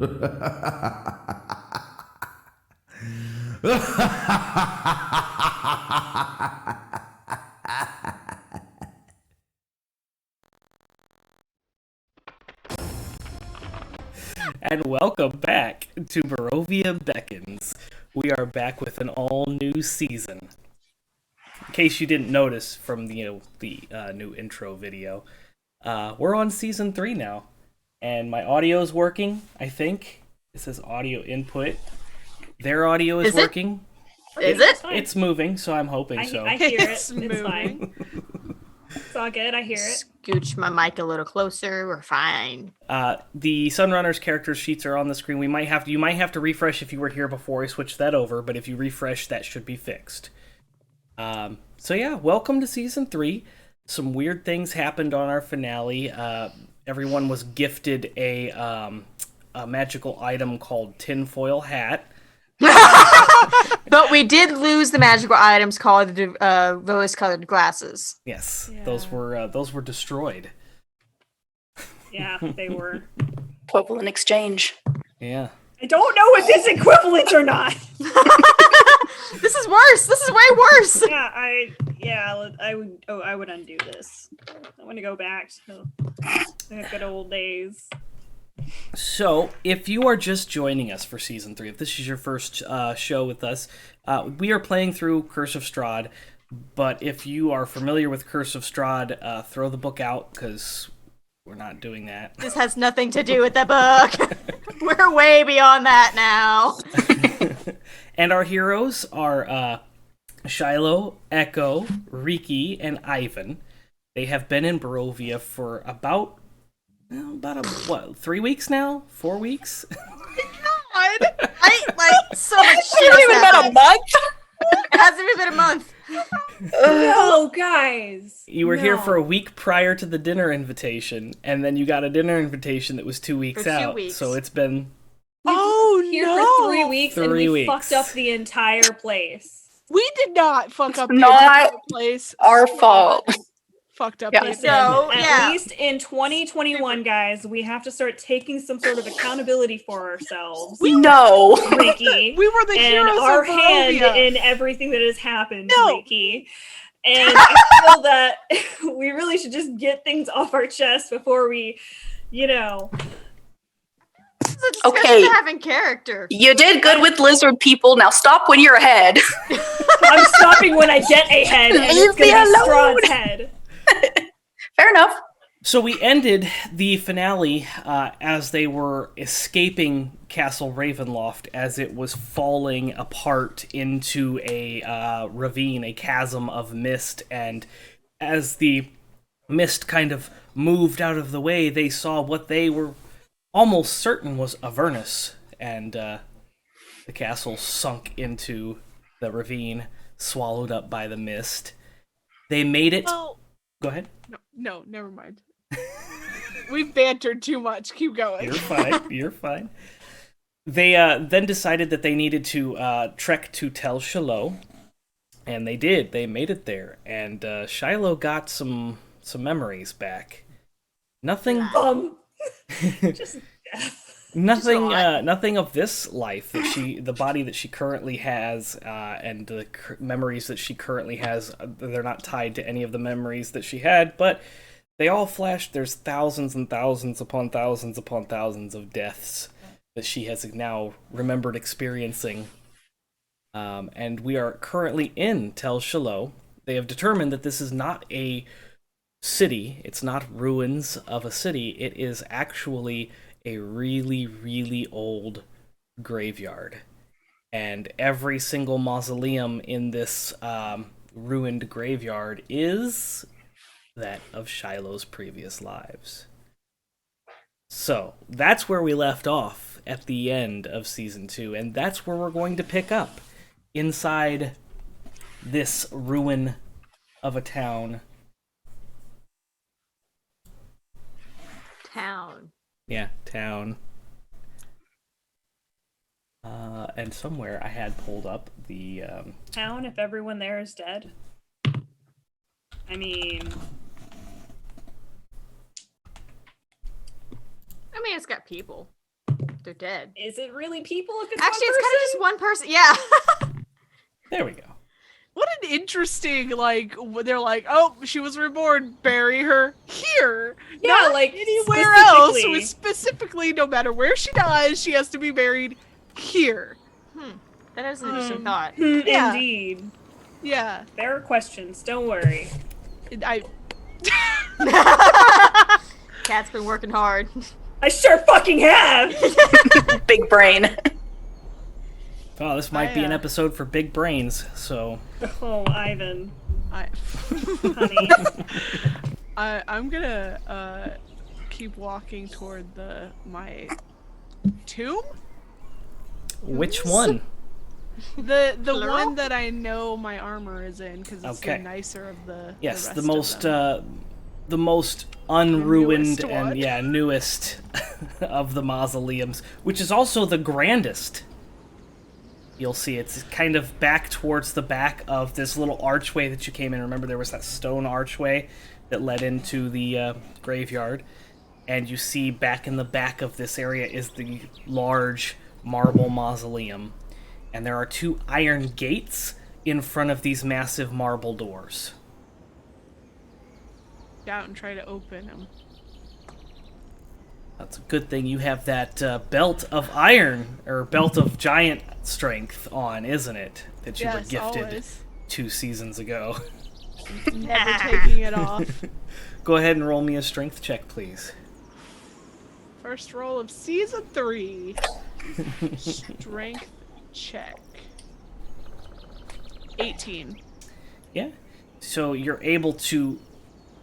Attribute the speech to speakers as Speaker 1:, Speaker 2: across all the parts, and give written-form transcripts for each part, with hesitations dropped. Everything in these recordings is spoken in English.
Speaker 1: And welcome back to Barovia Beckons. We are back with an all-new season. In case you didn't notice from the new intro video, we're on season 3 now, and my audio is working. I think it says audio input. Their audio is working.
Speaker 2: Is it?
Speaker 1: It's moving, so I'm hoping so.
Speaker 3: I hear it.
Speaker 2: It's
Speaker 3: It's fine. It's all good. I hear it.
Speaker 2: Scooch my mic a little closer. We're fine.
Speaker 1: The Sunrunners character sheets are on the screen. You might have to refresh if you were here before I switched that over, but if you refresh, that should be fixed. So yeah, welcome to season 3. Some weird things happened on our finale. Everyone was gifted a magical item called tinfoil hat.
Speaker 2: But we did lose the magical items called the rose-colored glasses.
Speaker 1: Yes,
Speaker 3: Yeah.
Speaker 1: those were destroyed.
Speaker 3: Yeah, they were.
Speaker 4: Equivalent exchange.
Speaker 1: Yeah.
Speaker 3: I don't know if it's equivalent or not.
Speaker 2: This is worse. This is way worse.
Speaker 3: I would undo this. I want to go back to the good old days.
Speaker 1: So, if you are just joining us for Season 3, if this is your first show with us, we are playing through Curse of Strahd, but if you are familiar with Curse of Strahd, throw the book out, because we're not doing that.
Speaker 2: This has nothing to do with the book. We're way beyond that now.
Speaker 1: And our heroes are Shilo, Echo, Rikki, and Eyvin. They have been in Barovia for about 3 weeks now? 4 weeks?
Speaker 2: God. So much
Speaker 4: It's
Speaker 2: shit
Speaker 4: not even
Speaker 2: has
Speaker 4: been a
Speaker 2: happened.
Speaker 4: month.
Speaker 2: It hasn't even been a month.
Speaker 3: No, guys.
Speaker 1: You were here for a week prior to the dinner invitation, and then you got a dinner invitation that was 2 weeks
Speaker 2: For 2
Speaker 1: out.
Speaker 2: weeks.
Speaker 1: So it's been
Speaker 3: Here for 3 weeks, and
Speaker 1: 3
Speaker 3: we
Speaker 1: weeks.
Speaker 3: fucked up the entire place.
Speaker 5: We did not fuck up the
Speaker 4: Not
Speaker 5: entire place.
Speaker 4: Our fault.
Speaker 5: Fucked up.
Speaker 4: Yeah.
Speaker 5: the
Speaker 3: Listen,
Speaker 5: entire
Speaker 2: So,
Speaker 3: at
Speaker 2: yeah.
Speaker 3: least in 2021, guys, we have to start taking some sort of accountability for ourselves.
Speaker 4: No.
Speaker 3: Rikki.
Speaker 5: We were the
Speaker 3: And
Speaker 5: heroes
Speaker 3: our
Speaker 5: of
Speaker 3: hand
Speaker 5: Barovia.
Speaker 3: in everything that has happened,
Speaker 5: No.
Speaker 3: Rikki. And I feel that we really should just get things off our chest before we,
Speaker 2: It's a
Speaker 4: Okay.
Speaker 2: discussion to have in character.
Speaker 4: You did good with lizard people. Now stop when you're ahead.
Speaker 3: I'm stopping when I get a head, and
Speaker 4: Leave
Speaker 3: it's
Speaker 4: me
Speaker 3: gonna be
Speaker 4: alone.
Speaker 3: Strahd's head.
Speaker 4: Fair enough.
Speaker 1: So we ended the finale as they were escaping Castle Ravenloft as it was falling apart into a ravine, a chasm of mist, and as the mist kind of moved out of the way, they saw what they were almost certain was Avernus, and the castle sunk into the ravine, swallowed up by the mist. They made it...
Speaker 5: Oh,
Speaker 1: Go ahead.
Speaker 5: no, never mind. We've bantered too much. Keep going.
Speaker 1: You're fine. You're fine. They then decided that they needed to trek to Tel Shilo, and they did. They made it there, and Shilo got some memories back. Nothing,
Speaker 3: Just death.
Speaker 1: nothing of this life that the body that she currently has, and the memories that she currently has. They're not tied to any of the memories that she had, but they all flash. There's thousands and thousands upon thousands upon thousands of deaths that she has now remembered experiencing. And we are currently in Tel Shilo. They have determined that this is not a city. It's not ruins of a city. It is actually a really, really old graveyard. And every single mausoleum in this ruined graveyard is that of Shilo's previous lives. So, that's where we left off at the end of Season 2, and that's where we're going to pick up, inside this ruin of a town.
Speaker 2: Town.
Speaker 1: Yeah, town. And somewhere I had pulled up the...
Speaker 3: Town, if everyone there is dead. I mean,
Speaker 2: it's got people. They're dead.
Speaker 3: Is it really people if it's
Speaker 2: Actually,
Speaker 3: one
Speaker 2: it's kind of just one person. Yeah.
Speaker 1: There we go.
Speaker 5: What an interesting, like, they're like, oh, she was reborn, bury her here.
Speaker 3: Yeah,
Speaker 5: Not
Speaker 3: like,
Speaker 5: anywhere else.
Speaker 3: specifically.
Speaker 5: Specifically, no matter where she dies, she has to be buried here.
Speaker 2: That is an interesting thought.
Speaker 5: Yeah.
Speaker 3: Indeed.
Speaker 5: Yeah.
Speaker 3: There are questions. Don't worry.
Speaker 5: I
Speaker 2: Cat's been working hard.
Speaker 3: I sure fucking have.
Speaker 4: Big brain.
Speaker 1: Oh, this might be an episode for big brains, so...
Speaker 3: Oh, Eyvin.
Speaker 5: honey.
Speaker 3: Honey.
Speaker 5: I'm gonna keep walking toward my tomb.
Speaker 1: Which one?
Speaker 5: The
Speaker 2: Plural?
Speaker 5: one that I know my armor is in because it's
Speaker 1: Okay.
Speaker 5: the nicer of the
Speaker 1: Yes,
Speaker 5: the
Speaker 1: the
Speaker 5: rest of
Speaker 1: most
Speaker 5: them.
Speaker 1: the most unruined
Speaker 5: Newest
Speaker 1: and
Speaker 5: one.
Speaker 1: newest of the mausoleums, which is also the grandest. You'll see it's kind of back towards the back of this little archway that you came in. Remember, there was that stone archway that led into the graveyard, and you see back in the back of this area is the large marble mausoleum, and there are 2 iron gates in front of these massive marble doors.
Speaker 5: Out and try to open them.
Speaker 1: That's a good thing you have that belt of iron, or belt of giant strength on, isn't it? That you were
Speaker 5: Yes,
Speaker 1: gifted
Speaker 5: always.
Speaker 1: 2 seasons ago.
Speaker 5: Never taking it off.
Speaker 1: Go ahead and roll me a strength check, please.
Speaker 5: First roll of season 3. Strength check. 18.
Speaker 1: Yeah. So you're able to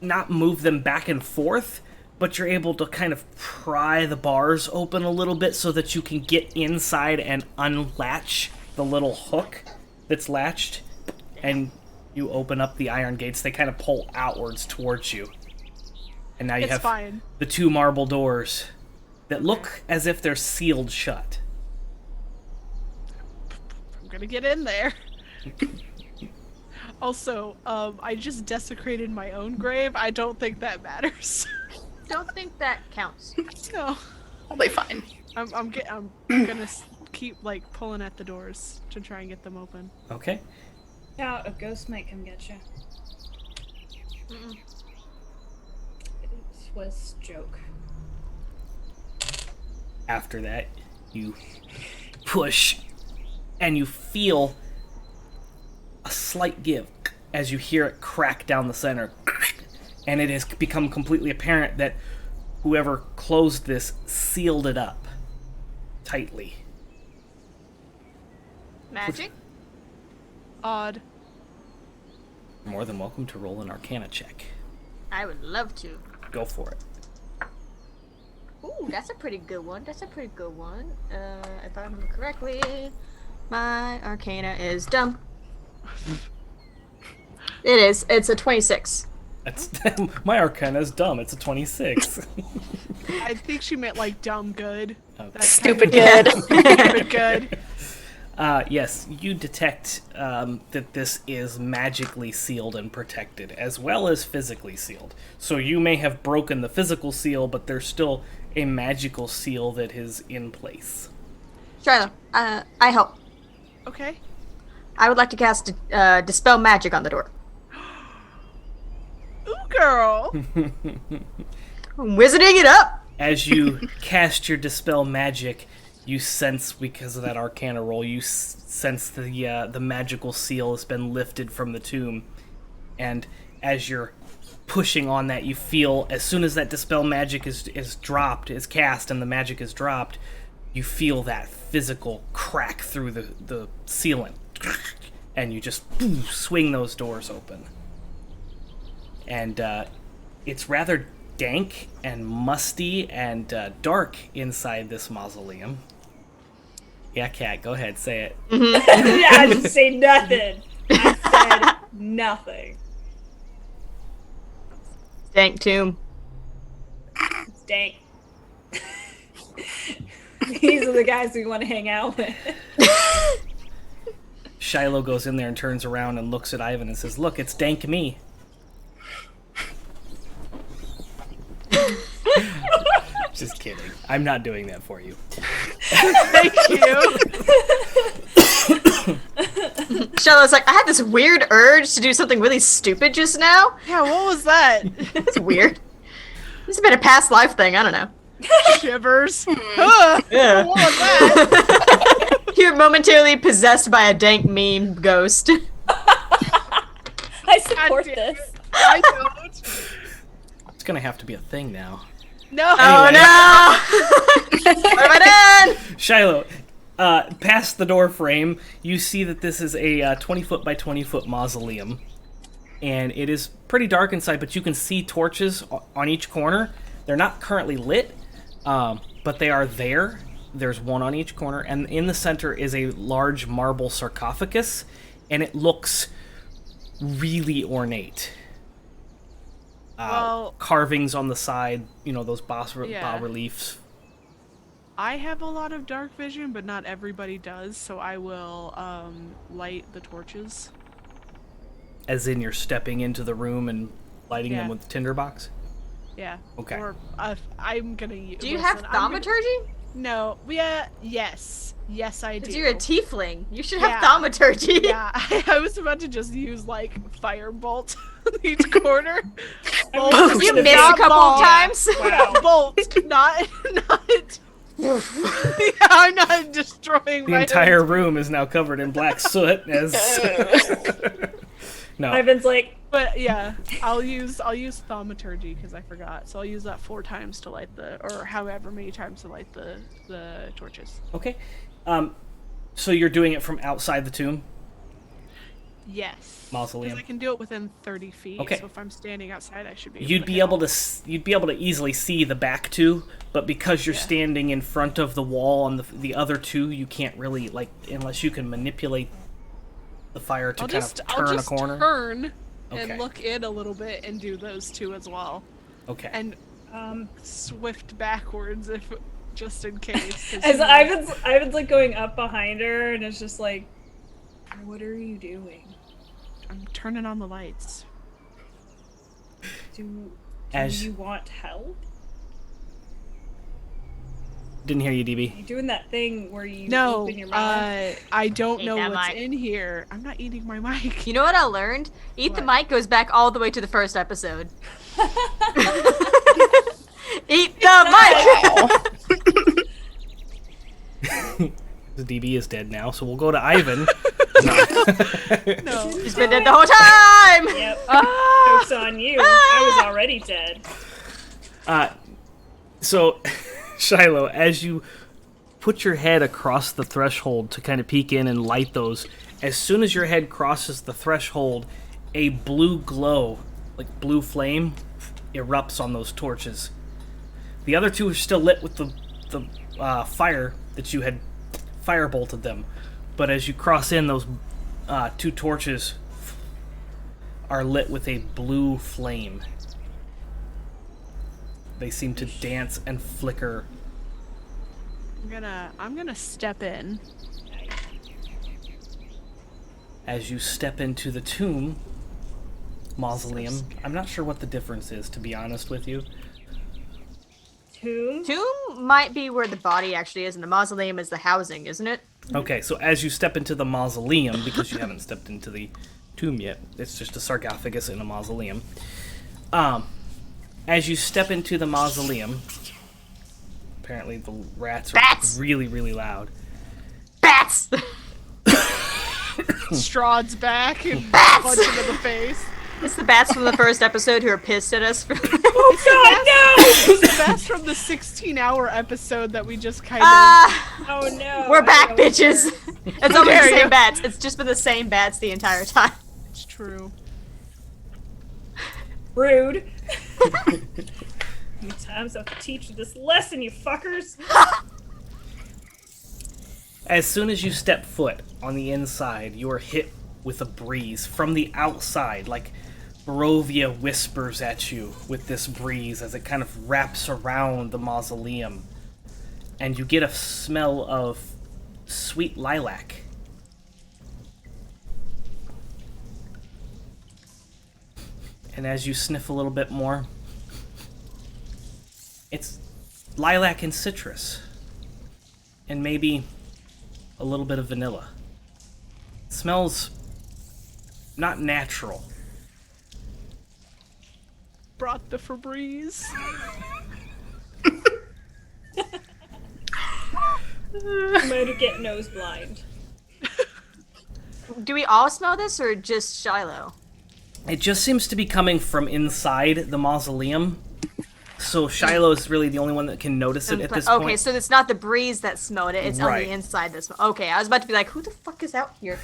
Speaker 1: not move them back and forth, but you're able to kind of pry the bars open a little bit so that you can get inside and unlatch the little hook that's latched, and you open up the iron gates. They kind of pull outwards towards you. And now you
Speaker 5: It's
Speaker 1: have
Speaker 5: fine.
Speaker 1: the 2 marble doors that look as if they're sealed shut.
Speaker 5: I'm gonna get in there. Also, I just desecrated my own grave. I don't think that matters.
Speaker 2: Don't think that counts.
Speaker 5: No.
Speaker 4: I'll be fine.
Speaker 5: I'm gonna keep, like, pulling at the doors to try and get them open.
Speaker 1: Okay.
Speaker 3: Now a ghost might come get you. It was a joke.
Speaker 1: After that, you push, and you feel a slight give as you hear it crack down the center. And it has become completely apparent that whoever closed this sealed it up tightly.
Speaker 2: Magic?
Speaker 5: Odd.
Speaker 1: You're more than welcome to roll an Arcana check.
Speaker 2: I would love to.
Speaker 1: Go for it.
Speaker 2: Ooh, that's a pretty good one. If I remember correctly, my Arcana is dumb. It is. It's a 26.
Speaker 1: That's my Arcana is dumb. It's a 26.
Speaker 5: I think she meant, like, dumb good.
Speaker 1: Okay.
Speaker 5: That's
Speaker 4: Stupid
Speaker 5: kind
Speaker 4: good.
Speaker 5: of stupid good.
Speaker 1: Yes, you detect that this is magically sealed and protected, as well as physically sealed. So you may have broken the physical seal, but there's still a magical seal that is in place.
Speaker 2: Shilo, I help.
Speaker 5: Okay.
Speaker 2: I would like to cast Dispel Magic on the door.
Speaker 5: Ooh, girl.
Speaker 2: I'm wizarding it up!
Speaker 1: As you cast your Dispel Magic, you sense, because of that Arcana roll, you sense the magical seal has been lifted from the tomb. And as you're pushing on that, you feel, as soon as that Dispel Magic is dropped, is cast, and the magic is dropped, you feel that physical crack through the ceiling. And you just swing those doors open. And it's rather dank and musty and dark inside this mausoleum. Yeah, Kat, go ahead, say it.
Speaker 3: I didn't say nothing. I said nothing.
Speaker 2: Dank tomb.
Speaker 3: It's dank. These are the guys we want to hang out with.
Speaker 1: Shilo goes in there and turns around and looks at Eyvin and says, "Look, it's dank me." Just kidding. I'm not doing that for you.
Speaker 5: Thank you.
Speaker 2: Shiloh's like, I had this weird urge to do something really stupid just now.
Speaker 5: Yeah, what was that?
Speaker 2: It's weird. This has been a past life thing. I don't know.
Speaker 5: Shivers. Huh,
Speaker 2: Yeah.
Speaker 5: what was that?
Speaker 2: You're momentarily possessed by a dank meme ghost.
Speaker 3: I support
Speaker 5: God damn
Speaker 3: this.
Speaker 5: it. I don't.
Speaker 1: It's gonna have to be a thing now.
Speaker 5: No.
Speaker 2: Oh no! What have I done?
Speaker 1: Shilo, past the door frame, you see that this is a 20 foot by 20 foot mausoleum. And it is pretty dark inside, but you can see torches on each corner. They're not currently lit, but they are there. There's one on each corner, and in the center is a large marble sarcophagus, and it looks really ornate.
Speaker 5: Well-
Speaker 1: Carvings on the side, those bas
Speaker 5: Yeah.
Speaker 1: reliefs.
Speaker 5: I have a lot of dark vision, but not everybody does, so I will light the torches.
Speaker 1: As in you're stepping into the room and lighting them
Speaker 5: Yeah.
Speaker 1: with the tinderbox?
Speaker 5: Yeah.
Speaker 1: Okay.
Speaker 5: Or I'm gonna use.
Speaker 2: Do you have thaumaturgy?
Speaker 5: No. Yeah. Yes. Yes, I do.
Speaker 2: Because you're a tiefling. You should have
Speaker 5: Yeah.
Speaker 2: thaumaturgy.
Speaker 5: Yeah, I was about to just use like firebolt on each corner.
Speaker 2: You
Speaker 3: The
Speaker 2: missed a
Speaker 3: big
Speaker 2: couple
Speaker 3: ball.
Speaker 2: of times.
Speaker 5: Yeah, bolt, not. Yeah, I'm not destroying
Speaker 1: The
Speaker 5: my
Speaker 1: entire room is now covered in black soot as... No.
Speaker 3: Eyvin's like,
Speaker 5: But yeah, I'll use thaumaturgy because I forgot. So I'll use that 4 times to light or however many times to light the torches.
Speaker 1: Okay. So you're doing it from outside the tomb?
Speaker 5: Yes.
Speaker 1: Mausoleum.
Speaker 5: Because I can do it within 30 feet.
Speaker 1: Okay.
Speaker 5: So if I'm standing outside, I should be.
Speaker 1: You'd be able to easily see the back two, but because you're
Speaker 5: Yeah.
Speaker 1: standing in front of the wall on the other two, you can't really unless you can manipulate the fire to
Speaker 5: I'll
Speaker 1: kind
Speaker 5: just
Speaker 1: of turn a corner.
Speaker 5: turn
Speaker 1: Okay.
Speaker 5: and look in a little bit and do those 2 as well,
Speaker 1: Okay.
Speaker 5: and swift backwards if just in case. 'cause
Speaker 3: as
Speaker 5: you know-
Speaker 3: Eyvin's like going up behind her, and it's just like, what are you doing?
Speaker 5: I'm turning on the lights.
Speaker 3: Do
Speaker 1: As-
Speaker 3: you want help?
Speaker 1: Didn't hear you, DB.
Speaker 3: You doing that thing where you
Speaker 5: No,
Speaker 3: open your mouth?
Speaker 5: I don't
Speaker 2: Eat
Speaker 5: know
Speaker 2: that
Speaker 5: what's
Speaker 2: mic.
Speaker 5: in here. I'm not eating my mic.
Speaker 2: You know what I learned? Eat the
Speaker 5: What?
Speaker 2: mic goes back all the way to the first episode. Eat the mic!
Speaker 1: The DB is dead now, so we'll go to Eyvin.
Speaker 5: No.
Speaker 2: He's been dead the whole time!
Speaker 3: Yep.
Speaker 5: Ah!
Speaker 3: Joke's on you. I was already dead.
Speaker 1: So, Shilo, as you put your head across the threshold to kind of peek in and light those, as soon as your head crosses the threshold, a blue glow, like blue flame, erupts on those torches. The other 2 are still lit with the fire that you had firebolted them, but as you cross in, those 2 torches are lit with a blue flame. They seem to dance and flicker.
Speaker 5: I'm gonna step in.
Speaker 1: As you step into the tomb mausoleum. I'm not sure what the difference is, to be honest with you.
Speaker 3: Tomb?
Speaker 2: Tomb might be where the body actually is, and the mausoleum is the housing, isn't it?
Speaker 1: Okay, so as you step into the mausoleum, because you haven't stepped into the tomb yet, it's just a sarcophagus in a mausoleum. As you step into the mausoleum, apparently the rats are
Speaker 2: Bats!
Speaker 1: really, really loud.
Speaker 2: Bats!
Speaker 5: Strahd's back and
Speaker 2: Bats!
Speaker 5: punch him in the face.
Speaker 2: It's the bats from the first episode who are pissed at us for.
Speaker 3: Oh god, no!
Speaker 5: It's the best from the 16-hour episode that we just kind of.
Speaker 3: Oh no.
Speaker 2: We're
Speaker 3: I
Speaker 2: back,
Speaker 3: don't-
Speaker 2: bitches! It's always
Speaker 5: dare
Speaker 2: the same
Speaker 5: you.
Speaker 2: bats. It's just been the same bats the entire time.
Speaker 5: It's true.
Speaker 3: Rude. Many times I have to teach you this lesson, you fuckers.
Speaker 1: As soon as you step foot on the inside, you are hit with a breeze from the outside, like Barovia whispers at you with this breeze as it kind of wraps around the mausoleum. And you get a smell of sweet lilac. And as you sniff a little bit more, it's lilac and citrus. And maybe a little bit of vanilla. It smells not natural.
Speaker 5: Brought the Febreze.
Speaker 3: Motor get nose blind.
Speaker 2: Do we all smell this or just Shilo?
Speaker 1: It just seems to be coming from inside the mausoleum. So Shilo is really the only one that can notice it at this point.
Speaker 2: Okay, so it's not the breeze that smelled it, it's on
Speaker 1: Right.
Speaker 2: the inside that smelled. Okay, I was about to be like, who the fuck is out here?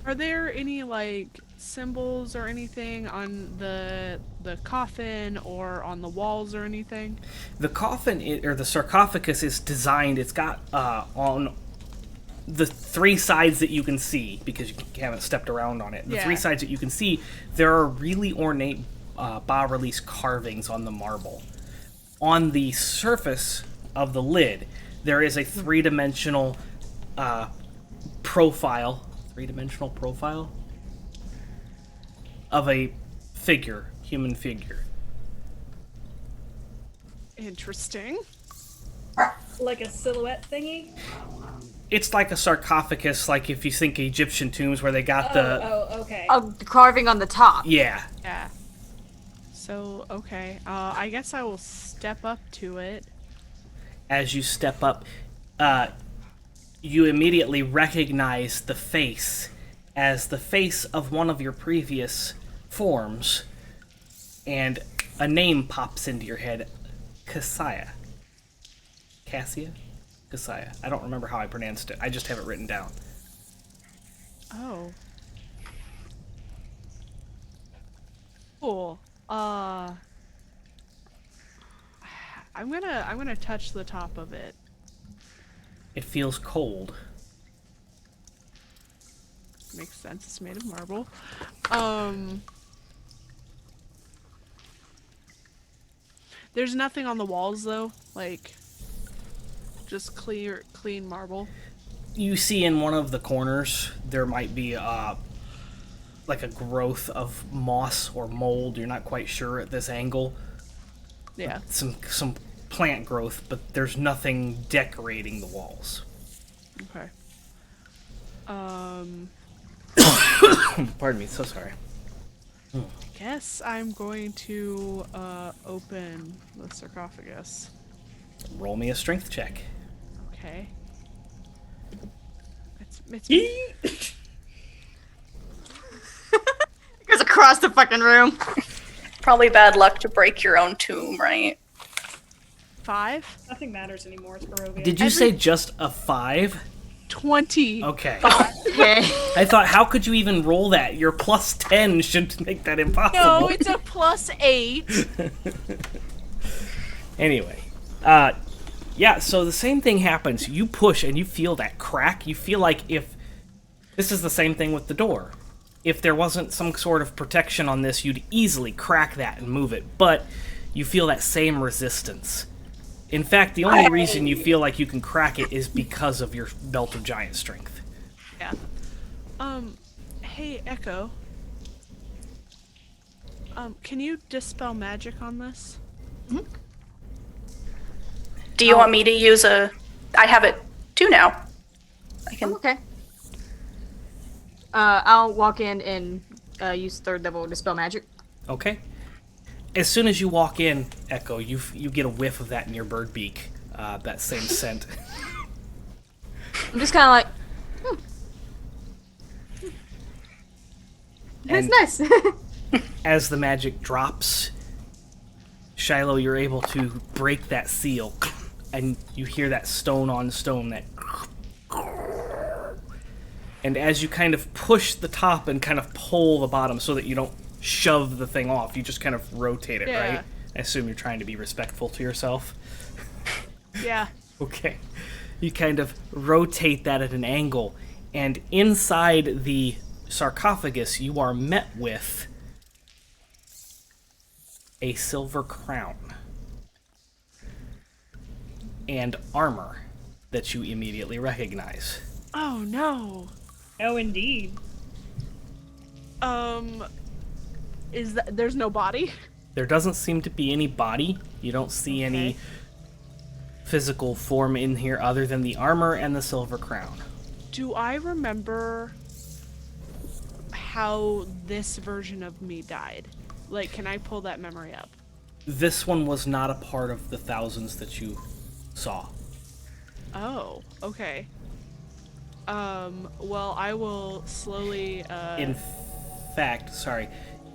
Speaker 5: Are there any like symbols or anything on the coffin or on the walls or anything?
Speaker 1: The coffin, or the sarcophagus, is designed, it's got on the three sides that you can see, because you haven't stepped around on it, the three sides that you can see, there are really ornate bas-relief carvings on the marble. On the surface of the lid, there is a three-dimensional profile of a figure, human figure.
Speaker 5: Interesting.
Speaker 3: Like a silhouette thingy?
Speaker 1: It's like a sarcophagus, like if you think Egyptian tombs where they got
Speaker 3: Okay.
Speaker 2: Oh, the carving on the top.
Speaker 1: Yeah.
Speaker 5: Yeah. So, okay. I guess I will step up to it.
Speaker 1: As you step up, you immediately recognize the face as the face of one of your previous forms, and a name pops into your head, Cassia. Cassia? I don't remember how I pronounced it. I just have it written down.
Speaker 5: Oh. Cool. I'm gonna touch the top of it.
Speaker 1: It feels cold.
Speaker 5: Makes sense. It's made of marble. There's nothing on the walls though, like just clean marble.
Speaker 1: You see in one of the corners there might be like a growth of moss or mold. You're not quite sure at this angle.
Speaker 5: Yeah.
Speaker 1: Some plant growth, but there's nothing decorating the walls.
Speaker 5: Okay.
Speaker 1: Pardon me, so sorry.
Speaker 5: Guess I'm going to open the sarcophagus.
Speaker 1: Roll me a strength check.
Speaker 5: Okay. It's
Speaker 2: It goes across the fucking room.
Speaker 4: Probably bad luck to break your own tomb, right?
Speaker 5: 5.
Speaker 3: Nothing matters anymore. It's Barovia.
Speaker 1: Did you say just a 5?
Speaker 5: 20.
Speaker 1: Okay.
Speaker 2: Okay.
Speaker 1: I thought, how could you even roll that? Your plus 10 should make that impossible.
Speaker 5: No, it's a +8.
Speaker 1: Anyway, yeah, so the same thing happens. You push and you feel that crack. You feel like if... This is the same thing with the door. If there wasn't some sort of protection on this, you'd easily crack that and move it. But you feel that same resistance. In fact, the only reason you feel like you can crack it is because of your belt of giant strength.
Speaker 5: Yeah. Hey, Echo. Can you dispel magic on this?
Speaker 4: Do you want me to use a... I have it too now. I can...
Speaker 2: Okay. I'll walk in and use third level dispel magic.
Speaker 1: Okay. As soon as you walk in, Echo, you get a whiff of that in your bird beak. That same scent.
Speaker 2: I'm just kind of like, that's nice.
Speaker 1: As the magic drops, Shilo, you're able to break that seal, and you hear that stone on stone, that... And as you kind of push the top and kind of pull the bottom so that you don't shove the thing off, you just kind of rotate it,
Speaker 5: Yeah.
Speaker 1: right? I assume you're trying to be respectful to yourself.
Speaker 5: Yeah.
Speaker 1: Okay. You kind of rotate that at an angle, and inside the sarcophagus you are met with a silver crown and armor that you immediately recognize.
Speaker 5: Oh no.
Speaker 3: Oh, indeed.
Speaker 5: Is that there's no body?
Speaker 1: There doesn't seem to be any body. You don't see any physical form in here other than the armor and the silver crown.
Speaker 5: Do I remember how this version of me died? Like, can I pull that memory up?
Speaker 1: This one was not a part of the thousands that you saw.
Speaker 5: Oh, okay. Well, I will slowly,
Speaker 1: In fact,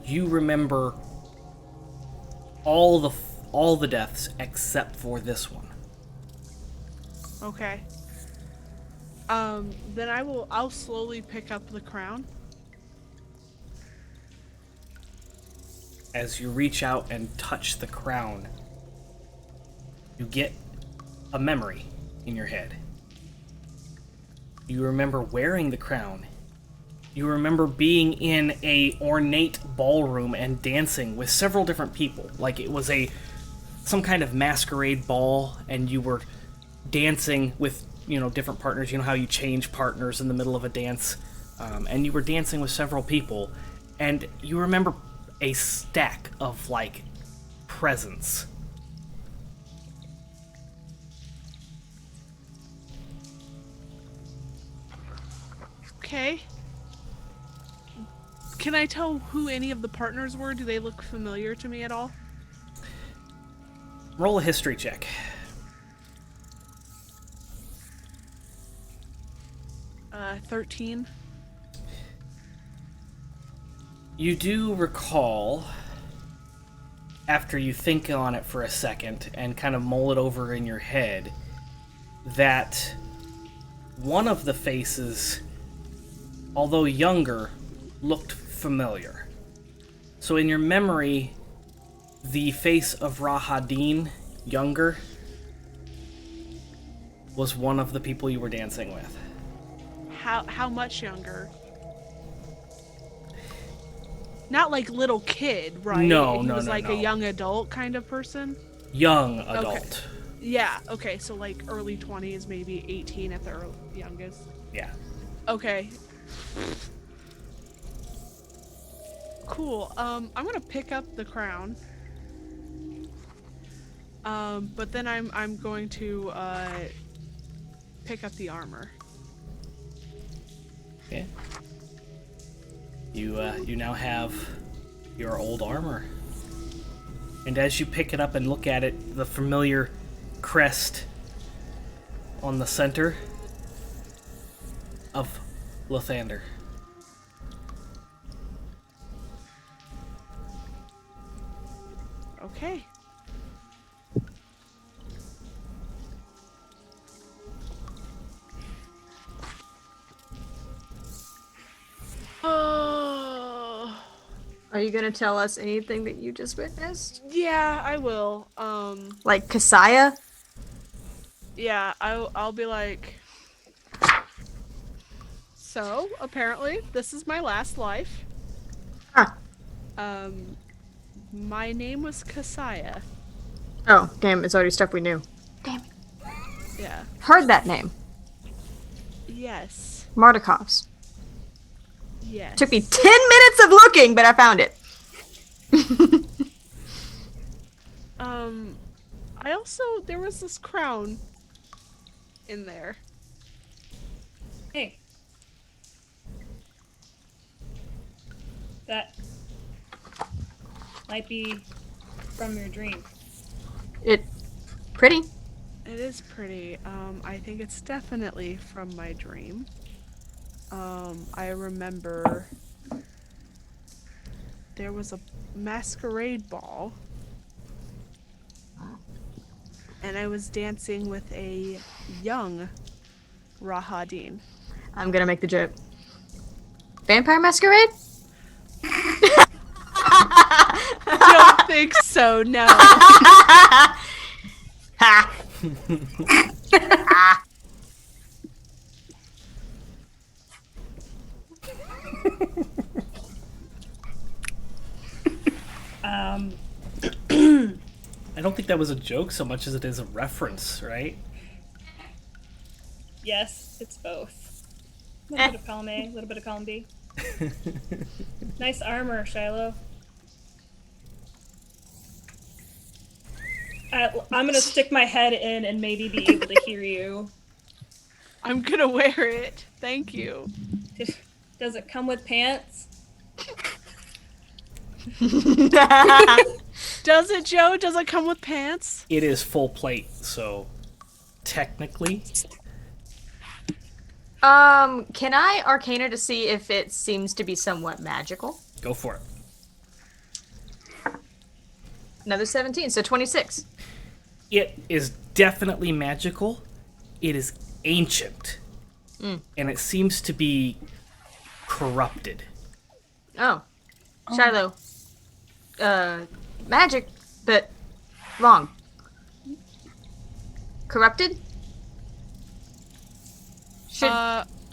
Speaker 1: you remember all the deaths except for this one.
Speaker 5: Okay. Then I'll slowly pick up the crown.
Speaker 1: As you reach out and touch the crown, you get a memory in your head. You remember wearing the crown. You remember being in a ornate ballroom and dancing with several different people. Like it was some kind of masquerade ball, and you were dancing with, different partners. You know how you change partners in the middle of a dance? And you were dancing with several people, and you remember a stack of, presents.
Speaker 5: Okay. Can I tell who any of the partners were? Do they look familiar to me at all?
Speaker 1: Roll a history check.
Speaker 5: 13.
Speaker 1: You do recall, after you think on it for a second and kind of mull it over in your head, that one of the faces, although younger, looked familiar. So in your memory, the face of Rahadin, younger, was one of the people you were dancing with.
Speaker 5: How much younger? Not like little kid, right?
Speaker 1: No,
Speaker 5: he
Speaker 1: no,
Speaker 5: was
Speaker 1: no,
Speaker 5: like
Speaker 1: no.
Speaker 5: a young adult kind of person?
Speaker 1: Young adult.
Speaker 5: Yeah, okay, so like early 20s, maybe 18 at the youngest.
Speaker 1: Yeah.
Speaker 5: Okay. Cool. I'm gonna pick up the crown. But then I'm going to pick up the armor.
Speaker 1: Okay. You now have your old armor. And as you pick it up and look at it, the familiar crest on the center of Lathander.
Speaker 5: Okay. Oh.
Speaker 2: Are you gonna tell us anything that you just witnessed?
Speaker 5: Yeah, I will.
Speaker 2: Like Kasaya?
Speaker 5: Yeah, I'll be like, so apparently this is my last life.
Speaker 2: Huh.
Speaker 5: My name was Kasaya.
Speaker 2: Oh, damn, it's already stuff we knew. Damn it.
Speaker 5: Yeah.
Speaker 2: Heard that name.
Speaker 5: Yes.
Speaker 2: Mardikov's.
Speaker 5: Yes.
Speaker 2: Took me 10 minutes of looking, but I found it.
Speaker 5: I also, there was this crown in there.
Speaker 3: Hey. That might be from your dream.
Speaker 2: It pretty.
Speaker 5: It is pretty. I think it's definitely from my dream. I remember there was a masquerade ball, and I was dancing with a young Rahadin.
Speaker 2: I'm gonna make the joke. Vampire Masquerade?
Speaker 5: Don't think so, no.
Speaker 2: Ha!
Speaker 1: I don't think that was a joke so much as it is a reference, right?
Speaker 3: Yes, it's both. A little bit of column A, a little bit of column B. Nice armor, Shilo. I'm gonna stick my head in and maybe be able to hear you.
Speaker 5: I'm gonna wear it. Thank you.
Speaker 3: Does it come with pants?
Speaker 5: Does it, Joe? Does it come with pants?
Speaker 1: It is full plate, so technically.
Speaker 2: Can I Arcana to see if it seems to be somewhat magical?
Speaker 1: Go for it.
Speaker 2: Another 17, so 26.
Speaker 1: It is definitely magical. It is ancient. And it seems to be corrupted.
Speaker 2: Oh. Shilo. Magic, but wrong. Corrupted?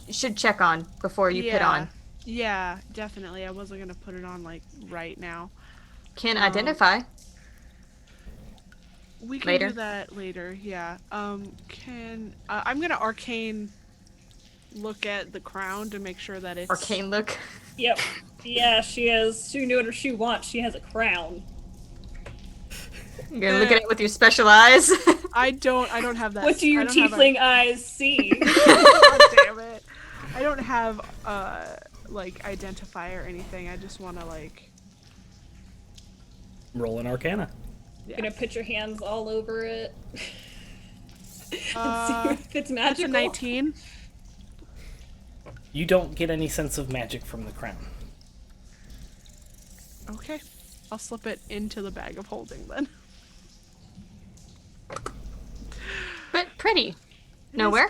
Speaker 2: Should check on before you put on.
Speaker 5: Yeah, definitely. I wasn't gonna put it on like right now.
Speaker 2: Can identify.
Speaker 5: We can
Speaker 2: Later?
Speaker 5: do that later. Yeah. I'm gonna arcane look at the crown to make sure that it's
Speaker 2: Arcane look.
Speaker 3: Yep. Yeah, she has. She can do whatever she wants. She has a crown.
Speaker 2: You're gonna look at it with your special eyes.
Speaker 5: I don't have that.
Speaker 3: What do your
Speaker 5: I don't have
Speaker 3: tiefling eyes see?
Speaker 5: God damn it! I don't have like identify or anything. I just want to like.
Speaker 1: Roll an Arcana.
Speaker 3: You're gonna put your hands all over it. See if it's
Speaker 5: That's a
Speaker 3: magical.
Speaker 5: 19.
Speaker 1: You don't get any sense of magic from the crown.
Speaker 5: Okay, I'll slip it into the bag of holding then.
Speaker 2: But pretty. Nowhere?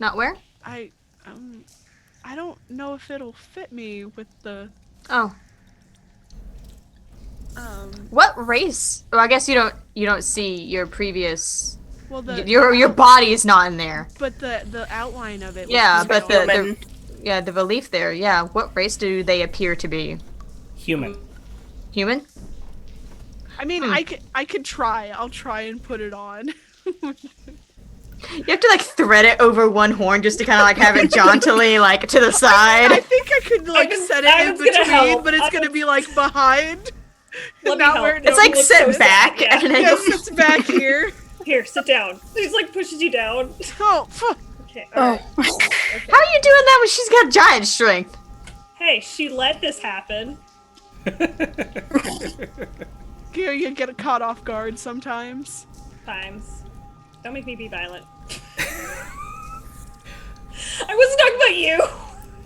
Speaker 2: Not where?
Speaker 5: I don't know if it'll fit me with the
Speaker 2: Oh. What race? Well, I guess you don't see your previous.
Speaker 5: well the
Speaker 2: Your body is not in there.
Speaker 5: but the outline of it.
Speaker 2: Yeah,
Speaker 5: looks
Speaker 2: but
Speaker 5: real.
Speaker 2: the relief there. Yeah, what race do they appear to be?
Speaker 1: Human.
Speaker 2: Human?
Speaker 5: I mean, I could try. I'll try and put it on.
Speaker 2: You have to like thread it over one horn just to kind of like have it jauntily like to the side.
Speaker 5: I think I could like set it in
Speaker 3: I was gonna
Speaker 5: between,
Speaker 3: help.
Speaker 5: but it's gonna be like behind.
Speaker 3: Let me
Speaker 5: Not
Speaker 3: help.
Speaker 5: where it
Speaker 2: It's like
Speaker 3: looks
Speaker 2: set
Speaker 3: so
Speaker 2: back
Speaker 3: sad, yeah.
Speaker 2: at an
Speaker 5: Yes,
Speaker 2: angle.
Speaker 5: it's back here.
Speaker 3: Here, sit down. He's like pushes you down.
Speaker 5: Oh, fuck.
Speaker 3: Okay.
Speaker 4: Oh.
Speaker 3: Alright.
Speaker 2: How are you doing that when she's got giant strength?
Speaker 3: Hey, she let this happen.
Speaker 5: You get caught off guard sometimes.
Speaker 3: Times. Don't make me be violent. I wasn't talking about you.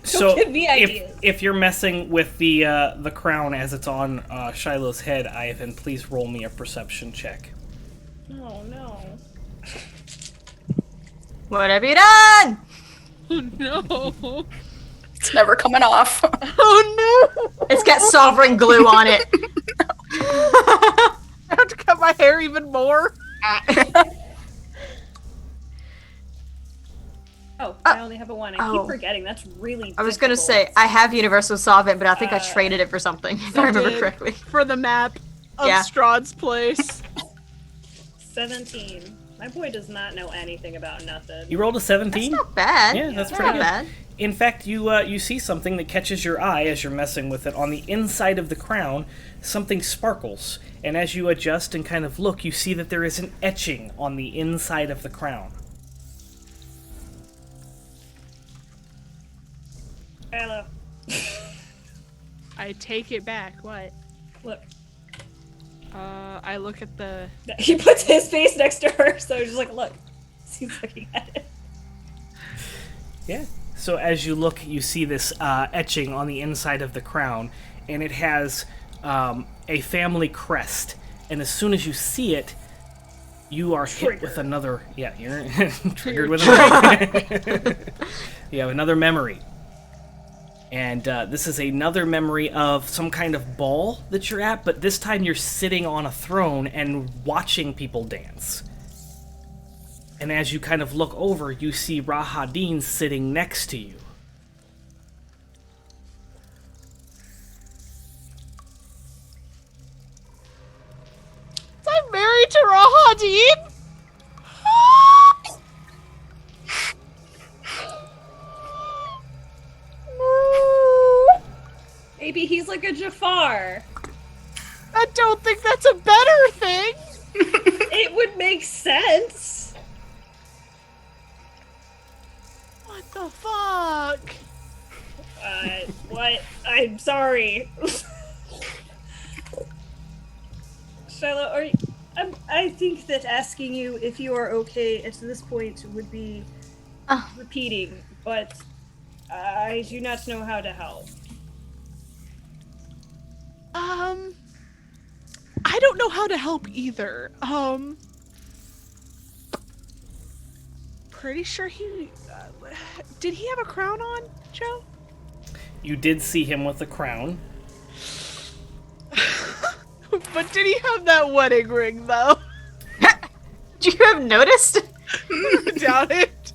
Speaker 1: So
Speaker 3: give me ideas.
Speaker 1: if you're messing with the crown as it's on Shiloh's head, Eyvin, please roll me a perception check.
Speaker 3: Oh no.
Speaker 2: What have you done?
Speaker 5: Oh no.
Speaker 4: It's never coming off.
Speaker 5: Oh no.
Speaker 2: It's got sovereign glue on it.
Speaker 5: I have to cut my hair even more.
Speaker 3: Oh, I only have a 1. I
Speaker 2: oh.
Speaker 3: keep forgetting. That's really
Speaker 2: I was gonna
Speaker 3: difficult.
Speaker 2: say I have universal solvent, but I think I traded it for something if I remember
Speaker 5: did.
Speaker 2: correctly.
Speaker 5: For the map of
Speaker 2: Yeah.
Speaker 5: Strahd's place.
Speaker 3: 17. My boy does not know anything about nothing.
Speaker 1: You rolled a 17?
Speaker 2: Not bad.
Speaker 1: Yeah, that's
Speaker 2: Not
Speaker 1: pretty good.
Speaker 2: bad.
Speaker 1: In fact, you see something that catches your eye as you're messing with it. On the inside of the crown, something sparkles. And as you adjust and kind of look, you see that there is an etching on the inside of the crown.
Speaker 3: Hello.
Speaker 5: I take it back. What?
Speaker 3: Look.
Speaker 5: I look at the.
Speaker 3: He puts his face next to her, so he's just like, look. He's looking at it.
Speaker 1: Yeah. So as you look, you see this etching on the inside of the crown, and it has a family crest. And as soon as you see it, you are hit with another. Yeah, you're triggered with another. You have another memory. And this is another memory of some kind of ball that you're at, but this time you're sitting on a throne and watching people dance. And as you kind of look over, you see Rahadin sitting next to you.
Speaker 5: I'm married to Rahadin.
Speaker 3: Maybe he's like a Jafar.
Speaker 5: I don't think that's a better thing.
Speaker 3: It would make sense.
Speaker 5: What the fuck?
Speaker 3: What? I'm sorry. Shilo, are you... I think that asking you if you are okay at this point would be repeating, but I do not know how to help.
Speaker 5: I don't know how to help either. Pretty sure he... did he have a crown on, Joe?
Speaker 1: You did see him with a crown.
Speaker 5: But did he have that wedding ring, though?
Speaker 2: Do you have noticed?
Speaker 5: Doubt it.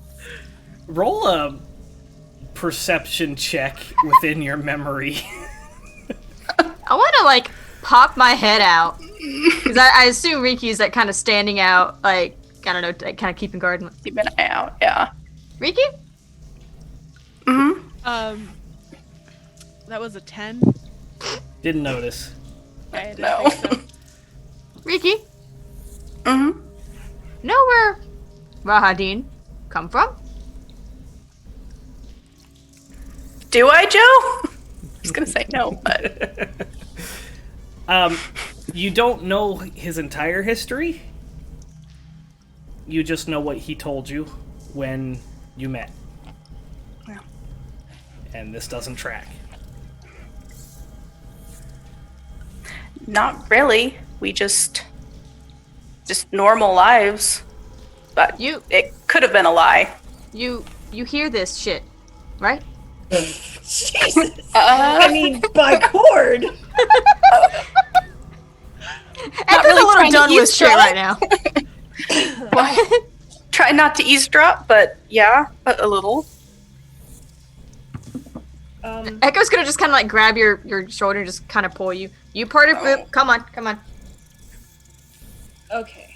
Speaker 1: Roll a perception check within your memory.
Speaker 2: I want to, like, pop my head out. Because I assume Rikki is, like, kind of standing out, like, I don't know, like, kind of keeping guard.
Speaker 4: Keep an eye out, yeah.
Speaker 2: Rikki?
Speaker 4: Mm-hmm.
Speaker 5: That was a 10.
Speaker 1: Didn't notice.
Speaker 5: I didn't
Speaker 4: No.
Speaker 5: think so.
Speaker 2: Rikki?
Speaker 4: Mm-hmm.
Speaker 2: Know where Rahadin come from?
Speaker 4: Do I, Joe? I was gonna say no, but...
Speaker 1: You don't know his entire history. You just know what he told you when you met.
Speaker 4: Yeah.
Speaker 1: And this doesn't track.
Speaker 4: Not really. We just normal lives. But it could have been a lie.
Speaker 2: You hear this shit, right?
Speaker 3: Jesus! I mean, by cord!
Speaker 2: Echo's
Speaker 4: really
Speaker 2: a little
Speaker 4: trying to
Speaker 2: done with shit
Speaker 4: eavesdrop.
Speaker 2: right now.
Speaker 4: Well, try not to eavesdrop, but yeah, a little.
Speaker 2: Echo's gonna just kind of like grab your shoulder and just kind of pull you. You part of it. Come on.
Speaker 3: Okay.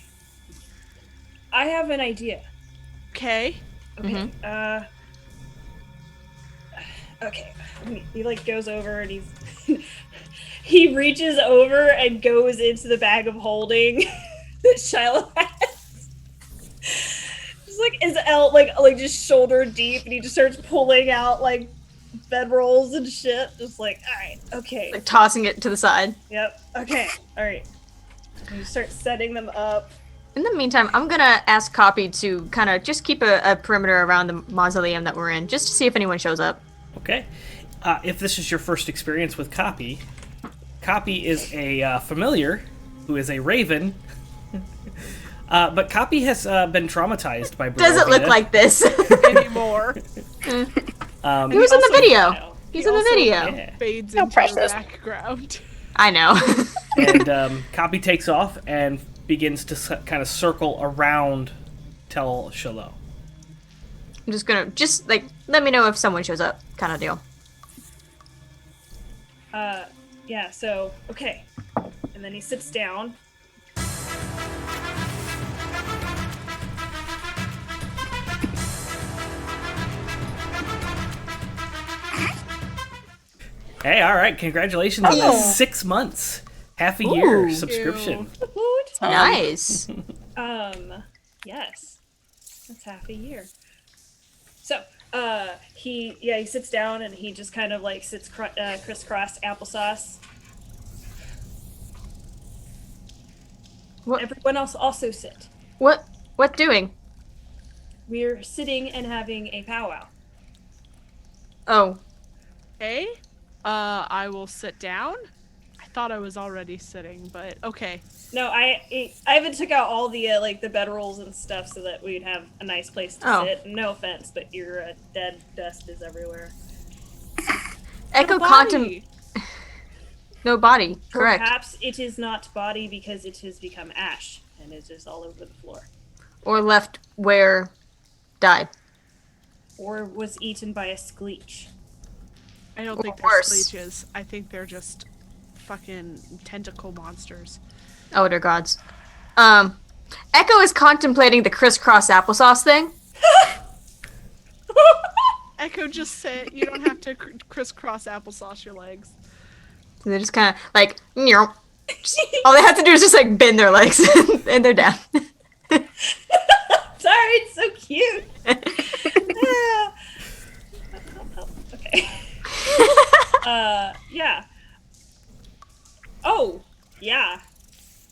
Speaker 3: I have an idea.
Speaker 5: Okay.
Speaker 3: Okay. Okay. He like goes over and he reaches over and goes into the bag of holding that Shilo has. Just like his like just shoulder deep, and he just starts pulling out like bedrolls and shit. Just like, alright, okay.
Speaker 2: Like tossing it to the side.
Speaker 3: Yep. Okay. Alright. You start setting them up.
Speaker 2: In the meantime, I'm gonna ask Copy to kind of just keep a perimeter around the mausoleum that we're in, just to see if anyone shows up.
Speaker 1: Okay. If this is your first experience with Copy is a familiar who is a raven. But Copy has been traumatized by Barovia.
Speaker 2: Doesn't look like this.
Speaker 5: Anymore.
Speaker 2: He was in the video. He's in the video.
Speaker 1: Yeah.
Speaker 5: Fades
Speaker 4: How
Speaker 5: into
Speaker 4: precious.
Speaker 5: the background.
Speaker 2: I know.
Speaker 1: And Copy takes off and begins to kind of circle around Tel Shilo.
Speaker 2: I'm just gonna like let me know if someone shows up, kind of deal.
Speaker 3: Yeah, so okay. And then he sits down.
Speaker 1: Hey, all right! Congratulations on the 6 months, half a year subscription.
Speaker 2: Nice.
Speaker 3: Yes. That's half a year. So, he sits down and he just kind of like sits crisscross applesauce.
Speaker 2: What?
Speaker 3: Everyone else also sit.
Speaker 2: What doing?
Speaker 3: We're sitting and having a powwow.
Speaker 2: Oh,
Speaker 5: Okay. I will sit down. I thought I was already sitting, but okay.
Speaker 3: No, I even took out all the like the bedrolls and stuff so that we'd have a nice place to sit. No offense, but your dead dust is everywhere.
Speaker 2: Echo
Speaker 5: Body.
Speaker 2: No body. Correct.
Speaker 3: Perhaps it is not body because it has become ash and is just all over the floor.
Speaker 2: Or left where died.
Speaker 3: Or was eaten by a scleech.
Speaker 5: I don't think
Speaker 2: Or
Speaker 5: they're
Speaker 2: worse.
Speaker 5: scleeches. I think they're just fucking tentacle monsters.
Speaker 2: Oh, dear gods. Echo is contemplating the crisscross applesauce thing.
Speaker 5: Echo, just sit. You don't have to crisscross applesauce your legs.
Speaker 2: They just kind of like, All they have to do is just like bend their legs and they're down.
Speaker 3: Sorry, it's so cute. Okay. Yeah. Oh, yeah.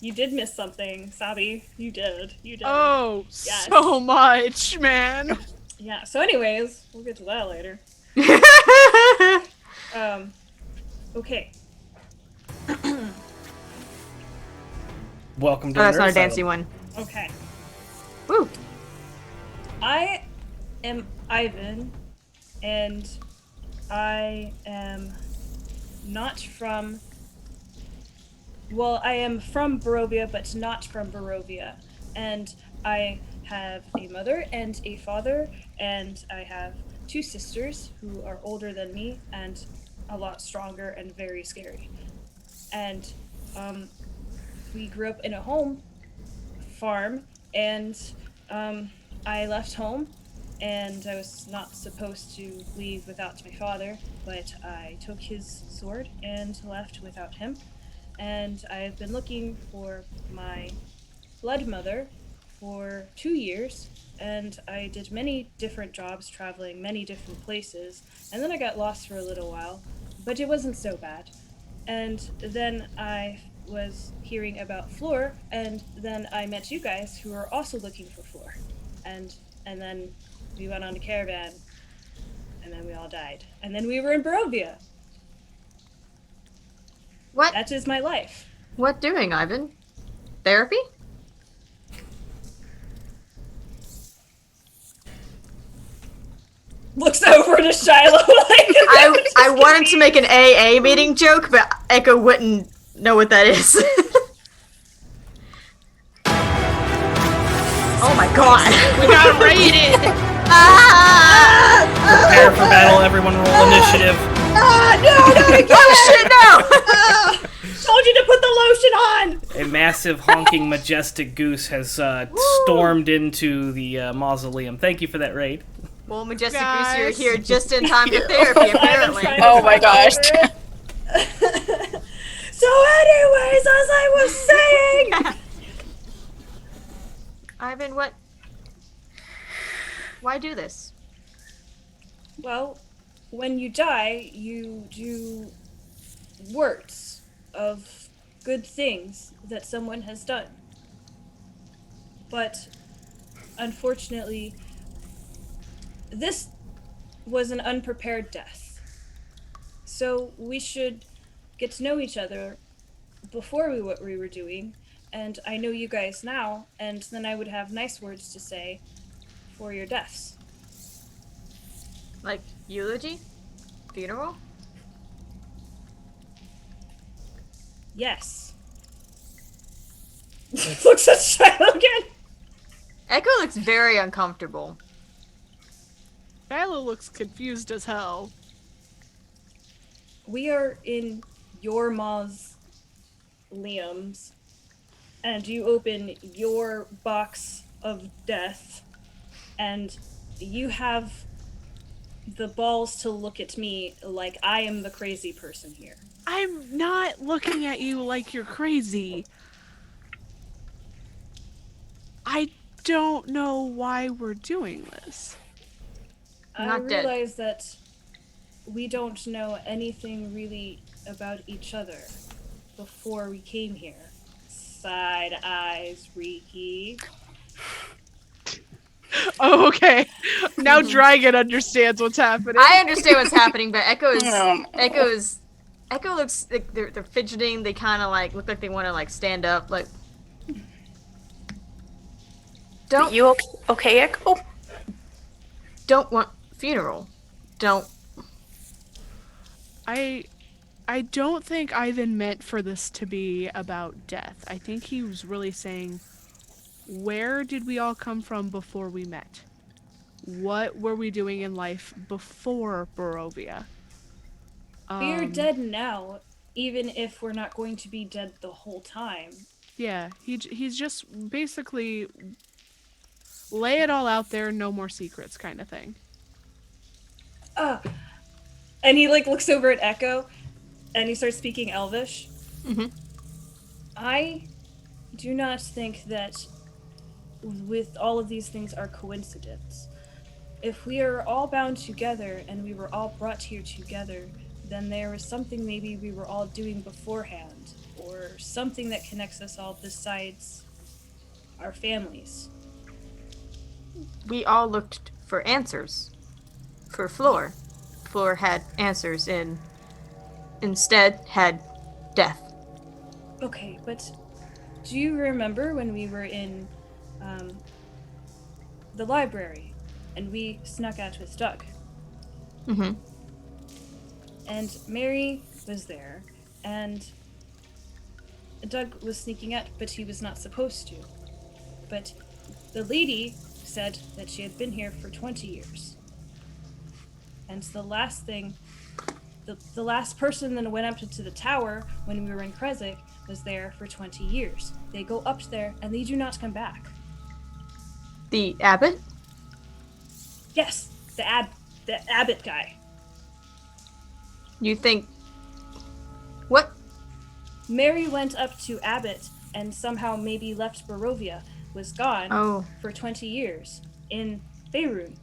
Speaker 3: You did miss something, Sabi. You did.
Speaker 5: Oh,
Speaker 3: Yes.
Speaker 5: so much, man.
Speaker 3: Yeah, so anyways, we'll get to that later. Okay.
Speaker 1: Welcome to
Speaker 2: Oh, that's
Speaker 1: Nerd
Speaker 2: not a
Speaker 1: Asylum.
Speaker 2: dancy one.
Speaker 3: Okay.
Speaker 2: Woo.
Speaker 3: I am Eyvin, and I am not from... Well, I am from Barovia, but not from Barovia. And I have a mother and a father, and I have 2 sisters who are older than me and a lot stronger and very scary. And we grew up in a farm, and I left home, and I was not supposed to leave without my father, but I took his sword and left without him. And I have been looking for my blood mother for 2 years, and I did many different jobs traveling many different places, and then I got lost for a little while, but it wasn't so bad. And then I was hearing about Floor, and then I met you guys who were also looking for Floor. And then we went on a caravan, and then we all died. And then we were in Barovia.
Speaker 2: What?
Speaker 3: That is my life.
Speaker 2: What doing, Eyvin? Therapy?
Speaker 3: Looks over to Shilo like...
Speaker 2: I wanted to make an AA meeting joke, but Echo wouldn't know what that is. Oh my god.
Speaker 5: We got raided.
Speaker 1: Prepare for battle, everyone roll initiative.
Speaker 3: No, not again!
Speaker 2: Oh shit, no!
Speaker 3: Told you to put the lotion on!
Speaker 1: A massive, honking, majestic goose has stormed into the mausoleum. Thank you for that raid.
Speaker 2: Well, Majestic
Speaker 5: Guys.
Speaker 2: Goose, you're here just in time for therapy, apparently.
Speaker 4: Oh my gosh.
Speaker 3: So anyways, as I was saying...
Speaker 2: Eyvin, what? Why do this?
Speaker 3: Well, when you die, you do words of good things that someone has done. But, unfortunately, this was an unprepared death. So we should get to know each other before what we were doing, and I know you guys now, and then I would have nice words to say for your deaths.
Speaker 2: Like, eulogy? Funeral?
Speaker 3: Yes. Looks at Shilo again.
Speaker 2: Echo looks very uncomfortable.
Speaker 5: Shiloh looks confused as hell.
Speaker 3: We are in your mausoleums, and you open your box of death, and you have the balls to look at me like I am the crazy person here.
Speaker 5: I'm not looking at you like you're crazy. I don't know why we're doing this.
Speaker 3: I
Speaker 2: Not dead.
Speaker 3: realize that we don't know anything really about each other before we came here. Side eyes, Rikki.
Speaker 5: Oh, okay. Now Dragon understands what's happening.
Speaker 2: I understand what's happening, but Echo
Speaker 4: Oh.
Speaker 2: looks like they're fidgeting. They kind of like look like they want to like stand up. Like, don't
Speaker 4: You okay, Echo?
Speaker 2: don't want funeral. Don't.
Speaker 5: I don't think Eyvin meant for this to be about death. I think he was really saying, where did we all come from before we met? What were we doing in life before Barovia?
Speaker 3: We are dead now, even if we're not going to be dead the whole time.
Speaker 5: Yeah, he's just basically lay it all out there, no more secrets kind of thing.
Speaker 3: And he like looks over at Echo, and he starts speaking Elvish.
Speaker 2: Mm-hmm.
Speaker 3: I do not think that with all of these things are coincidence. If we are all bound together and we were all brought here together, then there is something maybe we were all doing beforehand, or something that connects us all besides our families.
Speaker 2: We all looked for answers. For Floor. Floor had answers instead had death.
Speaker 3: Okay, but do you remember when we were in the library and we snuck out with Doug?
Speaker 2: Mm-hmm.
Speaker 3: And Mary was there, and Doug was sneaking out, but he was not supposed to. But the lady said that she had been here for 20 years. And the last thing, the last person that went up to the tower when we were in Kresik was there for 20 years. They go up there and they do not come back.
Speaker 2: The abbot?
Speaker 3: Yes, the abbot guy.
Speaker 2: You think... What?
Speaker 3: Mary went up to Abbott and somehow maybe left Barovia, was gone for 20 years in Faerun.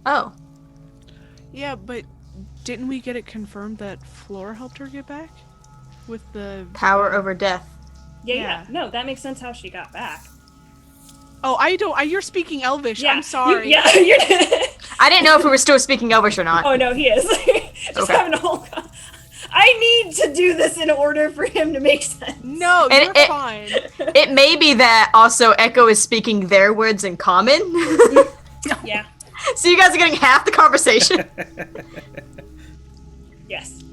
Speaker 2: Oh.
Speaker 5: Yeah, but didn't we get it confirmed that Flora helped her get back? With the...
Speaker 2: Power over death.
Speaker 3: Yeah. No, that makes sense how she got back.
Speaker 5: Oh, I don't... you're speaking Elvish.
Speaker 3: Yeah,
Speaker 5: I'm sorry.
Speaker 3: you're...
Speaker 2: I didn't know if we were still speaking Elvish or not.
Speaker 3: Oh, no, he is. Just having a whole... I need to do this in order for him to make sense.
Speaker 5: No, you're fine.
Speaker 2: It may be that also Echo is speaking their words in common.
Speaker 3: Yeah.
Speaker 2: So you guys are getting half the conversation.
Speaker 3: Yes.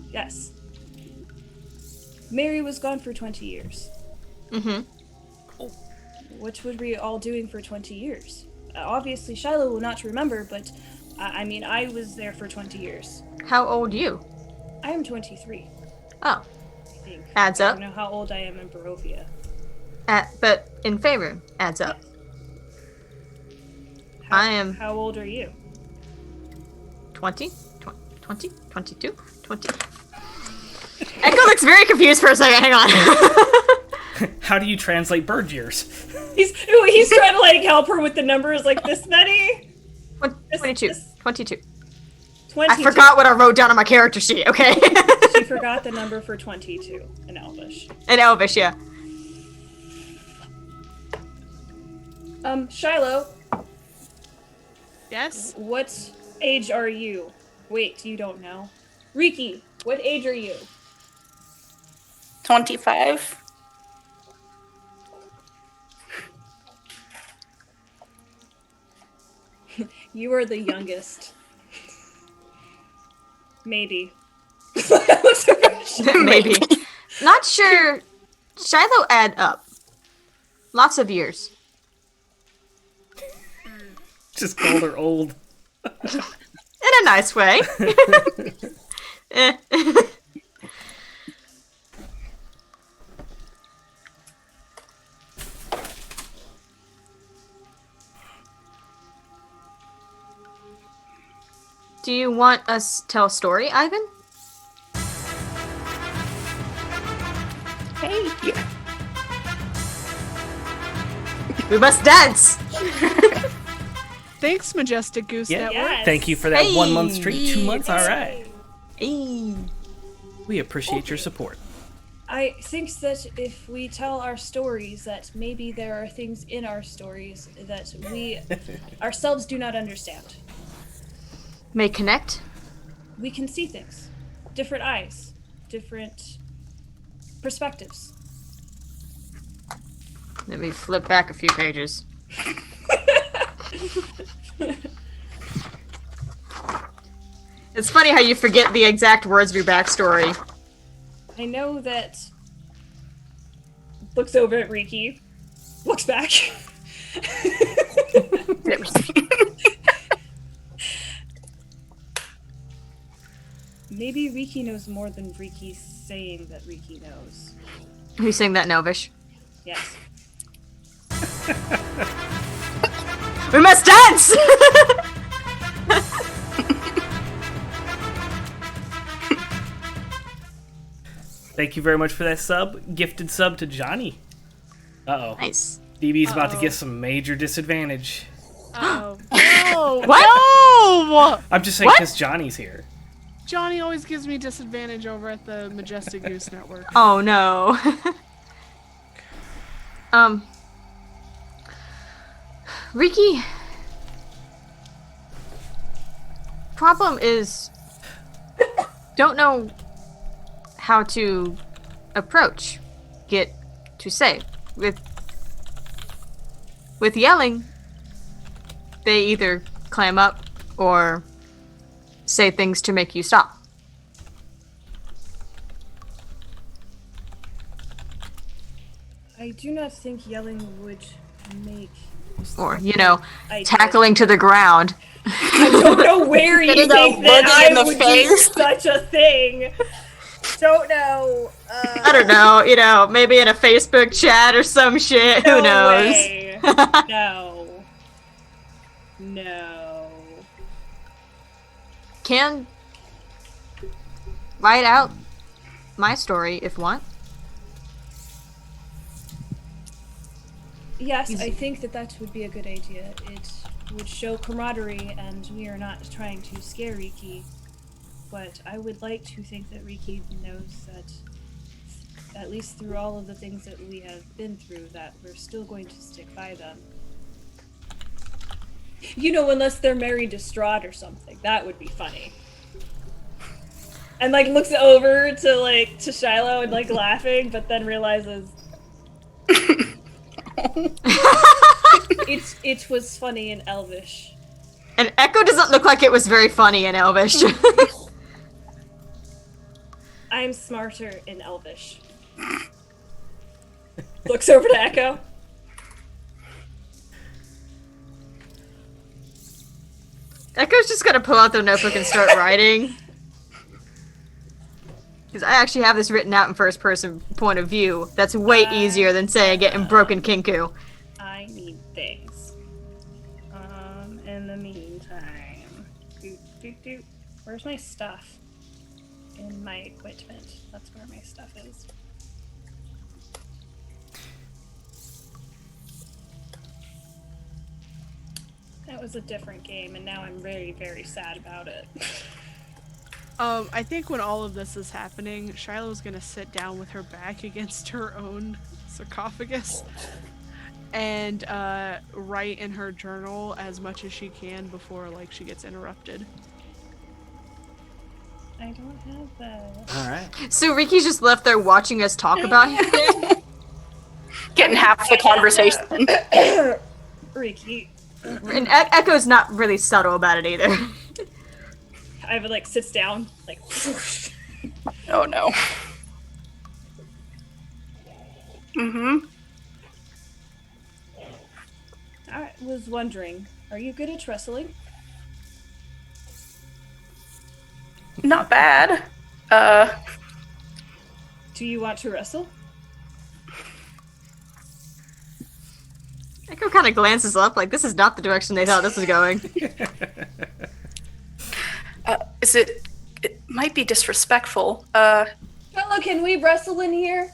Speaker 3: Mary was gone for 20 years.
Speaker 2: Mm-hmm.
Speaker 3: What were we all doing for 20 years? Obviously, Shilo will not remember, but I was there for 20 years.
Speaker 2: How old you?
Speaker 3: I am 23.
Speaker 2: Oh.
Speaker 3: I think.
Speaker 2: Adds
Speaker 3: I
Speaker 2: up.
Speaker 3: don't know how old I am in Barovia.
Speaker 2: But in Faerun, adds up. I am...
Speaker 3: How old are you?
Speaker 2: 20? 20? 22? 20? Echo looks very confused for a second. Hang on.
Speaker 1: How do you translate bird years?
Speaker 3: He's trying to like help her with the numbers like this many.
Speaker 2: 22. 22.
Speaker 3: 22.
Speaker 2: I forgot what I wrote down on my character sheet, okay?
Speaker 3: She forgot the number for 22 in Elvish.
Speaker 2: In Elvish, yeah.
Speaker 3: Shilo.
Speaker 5: Yes?
Speaker 3: What age are you? Wait, you don't know. Rikki, what age are you?
Speaker 4: 25.
Speaker 3: You are the youngest. Maybe.
Speaker 2: Maybe. Not sure. Shilo add up. Lots of years.
Speaker 1: Just called her old.
Speaker 2: In a nice way. Do you want us to tell a story, Eyvin?
Speaker 4: Hey.
Speaker 2: We must dance!
Speaker 5: Thanks, Majestic Goose
Speaker 1: Yeah.
Speaker 5: Network.
Speaker 3: Yes.
Speaker 1: Thank you for that
Speaker 2: Hey.
Speaker 1: 1 month streak. 2 months, all right.
Speaker 2: Hey.
Speaker 1: We appreciate your support.
Speaker 3: I think that if we tell our stories, that maybe there are things in our stories that we ourselves do not understand.
Speaker 2: May connect?
Speaker 3: We can see things. Different eyes. Different perspectives.
Speaker 2: Let me flip back a few pages. It's funny how you forget the exact words of your backstory.
Speaker 3: I know that... Looks over at Rikki. Looks back. Maybe Rikki knows more than Rikki's saying that Rikki knows.
Speaker 2: Are you saying that in Elvish?
Speaker 3: Yes.
Speaker 2: We must dance!
Speaker 1: Thank you very much for that sub. Gifted sub to Johnny. Uh-oh.
Speaker 2: Nice.
Speaker 1: BB's about to get some major disadvantage.
Speaker 5: Oh no!
Speaker 2: What?
Speaker 5: No!
Speaker 1: I'm just saying because Johnny's here.
Speaker 5: Johnny always gives me disadvantage over at the Majestic Goose Network.
Speaker 2: Oh no. Rikki. Problem is, don't know how to approach, get to say. With yelling, they either clam up or say things to make you stop.
Speaker 3: I do not think yelling would make...
Speaker 2: Or,
Speaker 3: I
Speaker 2: tackling to the ground.
Speaker 3: I don't know where you
Speaker 4: Getting
Speaker 3: think
Speaker 4: a
Speaker 3: that
Speaker 4: look
Speaker 3: I
Speaker 4: in the
Speaker 3: would do
Speaker 4: face.
Speaker 3: such a thing. Don't know.
Speaker 2: I don't know, maybe in a Facebook chat or some shit.
Speaker 3: No
Speaker 2: Who knows?
Speaker 3: way. No. No.
Speaker 2: Can write out my story if want.
Speaker 3: Yes, I think that would be a good idea. It would show camaraderie, and we are not trying to scare Rikki. But I would like to think that Rikki knows that, at least through all of the things that we have been through, that we're still going to stick by them. Unless they're married to Strahd or something. That would be funny. And, looks over to Shilo and, laughing, but then realizes... It was funny in Elvish.
Speaker 2: And Echo doesn't look like it was very funny in Elvish.
Speaker 3: I'm smarter in Elvish. Looks over to Echo.
Speaker 2: Echo's just gonna pull out their notebook and start writing. Because I actually have this written out in first person point of view. That's way easier than saying it in broken Kinku.
Speaker 3: I need things. In the meantime... Where's my stuff? In my equipment. That's where my stuff is. That was a different game, and now I'm very, very sad about it.
Speaker 5: I think when all of this is happening, Shiloh's gonna sit down with her back against her own sarcophagus and write in her journal as much as she can before she gets interrupted.
Speaker 3: I don't have that.
Speaker 1: Alright.
Speaker 2: So Rikki's just left there watching us talk about him.
Speaker 4: Getting half the conversation.
Speaker 3: Rikki.
Speaker 2: And Echo's not really subtle about it either.
Speaker 3: Eyvin sits down,
Speaker 4: Oh no.
Speaker 3: I was wondering, are you good at wrestling?
Speaker 4: Not bad.
Speaker 3: Do you want to wrestle?
Speaker 2: Echo kind of glances up this is not the direction they thought this was going.
Speaker 4: It might be disrespectful.
Speaker 3: Hello, can we wrestle in here?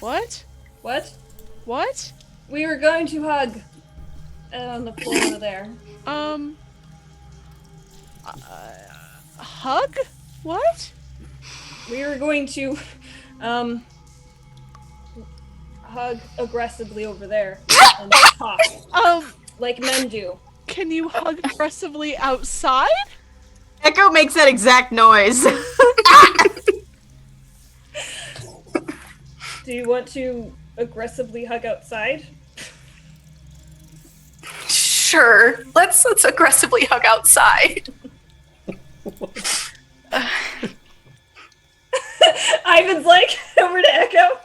Speaker 5: What?
Speaker 3: What?
Speaker 5: What?
Speaker 3: We were going to hug. On the floor over there.
Speaker 5: Hug? What?
Speaker 3: We were going to, hug aggressively over there. And talk. Like men do.
Speaker 5: Can you hug aggressively outside?
Speaker 2: Echo makes that exact noise.
Speaker 3: Do you want to aggressively hug outside?
Speaker 4: Sure. Let's aggressively hug outside.
Speaker 3: Eyvin's over to Echo.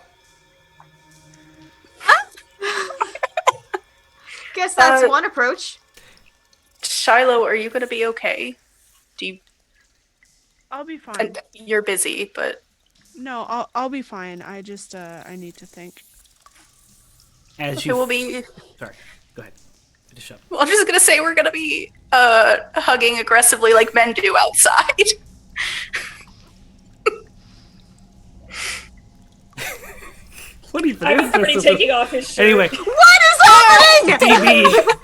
Speaker 2: Guess that's one approach.
Speaker 4: Shilo, are you gonna be okay?
Speaker 5: I'll be fine.
Speaker 4: And you're busy, but
Speaker 5: No, I'll be fine. I just I need to think.
Speaker 1: As
Speaker 4: it
Speaker 1: you...
Speaker 4: will be.
Speaker 1: Sorry, go ahead. Finish up.
Speaker 4: Well, I'm just gonna say we're gonna be hugging aggressively like men do outside.
Speaker 1: What even
Speaker 3: I'm
Speaker 1: is
Speaker 3: already
Speaker 1: this?
Speaker 3: taking off his shirt.
Speaker 1: Anyway,
Speaker 2: What is happening?
Speaker 1: DB,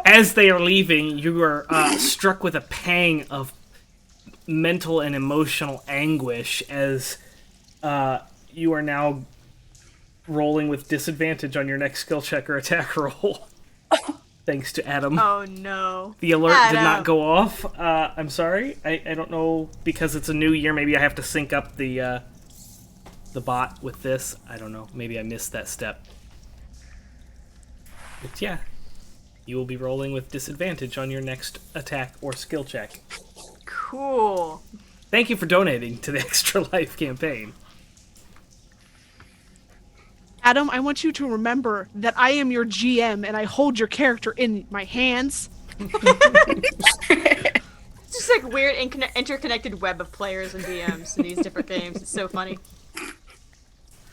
Speaker 1: as they are leaving, you are struck with a pang of mental and emotional anguish as you are now rolling with disadvantage on your next skill check or attack roll. Thanks to Adam.
Speaker 2: Oh no.
Speaker 1: The alert did not
Speaker 2: Adam.
Speaker 1: go off. I'm sorry. I don't know, because it's a new year. Maybe I have to sync up the bot with this. I don't know. Maybe I missed that step. But yeah, you will be rolling with disadvantage on your next attack or skill check.
Speaker 2: Cool.
Speaker 1: Thank you for donating to the Extra Life campaign.
Speaker 5: Adam, I want you to remember that I am your GM and I hold your character in my hands.
Speaker 2: It's just like weird interconnected web of players and DMs in these different games. It's so funny.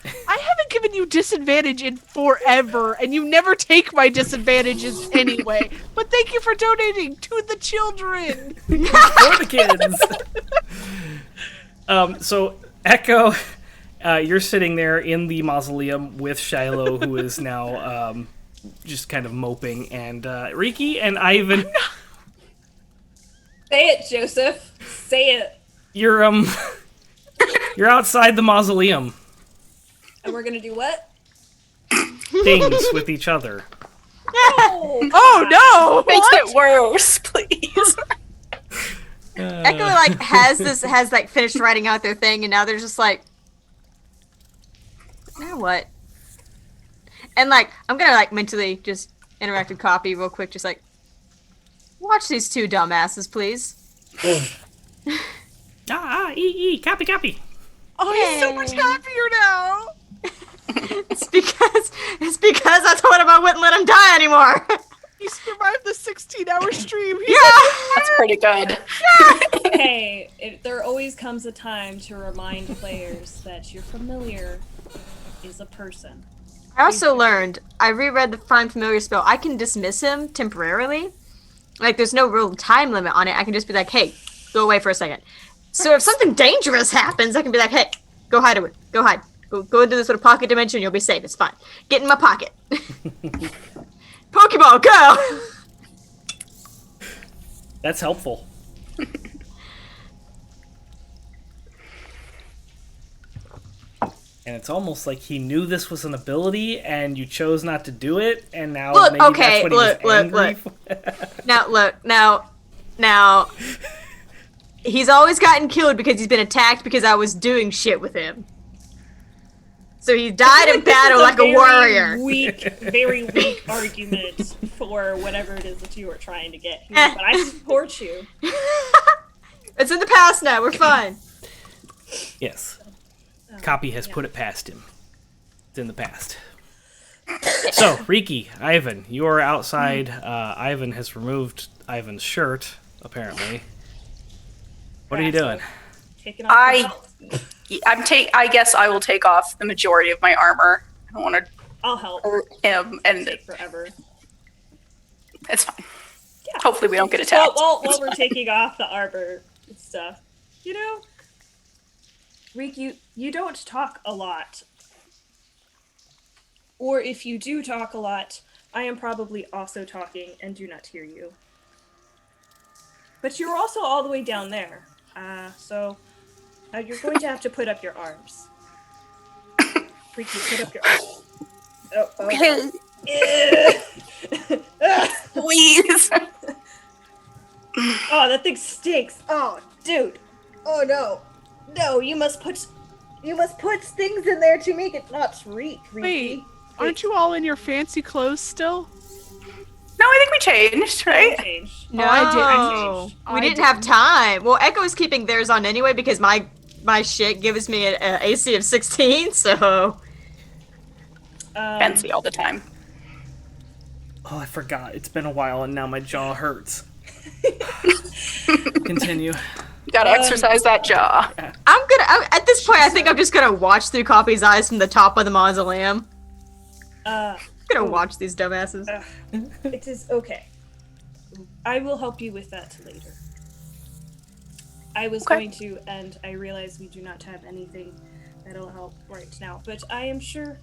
Speaker 5: I haven't given you disadvantage in forever, and you never take my disadvantages anyway. But thank you for donating to the children.
Speaker 1: For the kids. So, Echo, you're sitting there in the mausoleum with Shilo, who is now just kind of moping, and Rikki and Eyvin.
Speaker 3: Say it, Joseph. Say it.
Speaker 1: You're you're outside the mausoleum.
Speaker 3: And we're gonna do what?
Speaker 1: Things with each other.
Speaker 5: Oh no!
Speaker 4: Makes it worse, please.
Speaker 2: Echo like has like finished writing out their thing, and now they're just like, now what? And like I'm gonna like mentally just interact with copy real quick, just like watch these two dumbasses, please.
Speaker 1: Copy.
Speaker 5: Oh, he's so much happier now.
Speaker 2: It's because I told him I wouldn't let him die anymore.
Speaker 5: He survived the 16-hour stream.
Speaker 4: That's pretty good.
Speaker 3: Hey, there always comes a time to remind players that your familiar is a person.
Speaker 2: I also learned, I reread the Find Familiar spell, I can dismiss him temporarily. Like, there's no real time limit on it. I can just be like, hey, go away for a second. So if something dangerous happens, I can be like, hey, go hide it. Go hide. Go into this little pocket dimension, you'll be safe. It's fine. Get in my pocket. Pokeball, go!
Speaker 1: That's helpful. And it's almost like he knew this was an ability, and you chose not to do it, and now
Speaker 2: Look,
Speaker 1: maybe
Speaker 2: okay,
Speaker 1: that's what he was angry
Speaker 2: look.
Speaker 1: for.
Speaker 2: Now, he's always gotten killed because he's been attacked because I was doing shit with him. So he died in battle like a warrior.
Speaker 3: Very weak argument for whatever it is that you are trying to get here, but I support you.
Speaker 2: It's in the past now, we're fine.
Speaker 1: Yes. Copy has put it past him. It's in the past. So, Rikki, Eyvin, you are outside. Eyvin has removed Eyvin's shirt, apparently. What are you doing?
Speaker 3: Taking off
Speaker 4: I guess I will take off the majority of my armor. I don't want to
Speaker 3: I'll help.
Speaker 4: hurt him, and
Speaker 3: Take forever.
Speaker 4: it's fine.
Speaker 3: Yeah.
Speaker 4: Hopefully we don't get attacked.
Speaker 3: While we're taking off the armor and stuff, you know, Rick, you don't talk a lot. Or if you do talk a lot, I am probably also talking and do not hear you. But you're also all the way down there. So you're going to have to put up your arms. Ricky, put up your arms. Oh, okay.
Speaker 4: Please.
Speaker 3: Oh, that thing stinks. Oh, dude. Oh no. No, you must put things in there to make it not reek.
Speaker 5: Wait, aren't you all in your fancy clothes still?
Speaker 4: No, I think we changed, right?
Speaker 2: No,
Speaker 5: I didn't.
Speaker 2: We didn't have time. Well, Echo is keeping theirs on anyway because my shit gives me an AC of 16, so...
Speaker 4: Fancy all the time.
Speaker 1: Oh, I forgot. It's been a while, and now my jaw hurts. Continue.
Speaker 4: You gotta exercise that jaw.
Speaker 2: At this point, I think I'm just gonna watch through Copy's eyes from the top of the mausoleum. I'm gonna watch these dumbasses.
Speaker 3: It is okay. I will help you with that later. I was going to, and I realize we do not have anything that'll help right now, but I am sure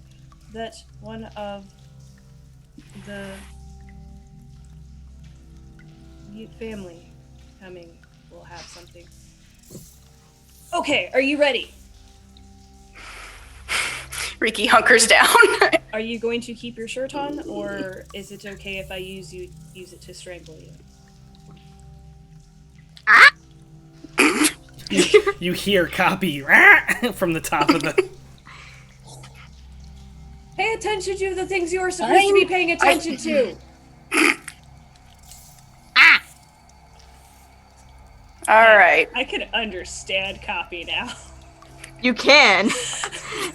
Speaker 3: that one of the family coming will have something. Okay, are you ready?
Speaker 4: Rikki hunkers down.
Speaker 3: Are you going to keep your shirt on, or is it okay if I use it to strangle you?
Speaker 1: You hear copy from the top of the.
Speaker 3: Pay attention to the things you are supposed to be paying attention to.
Speaker 4: All right.
Speaker 3: I can understand copy now.
Speaker 2: You can.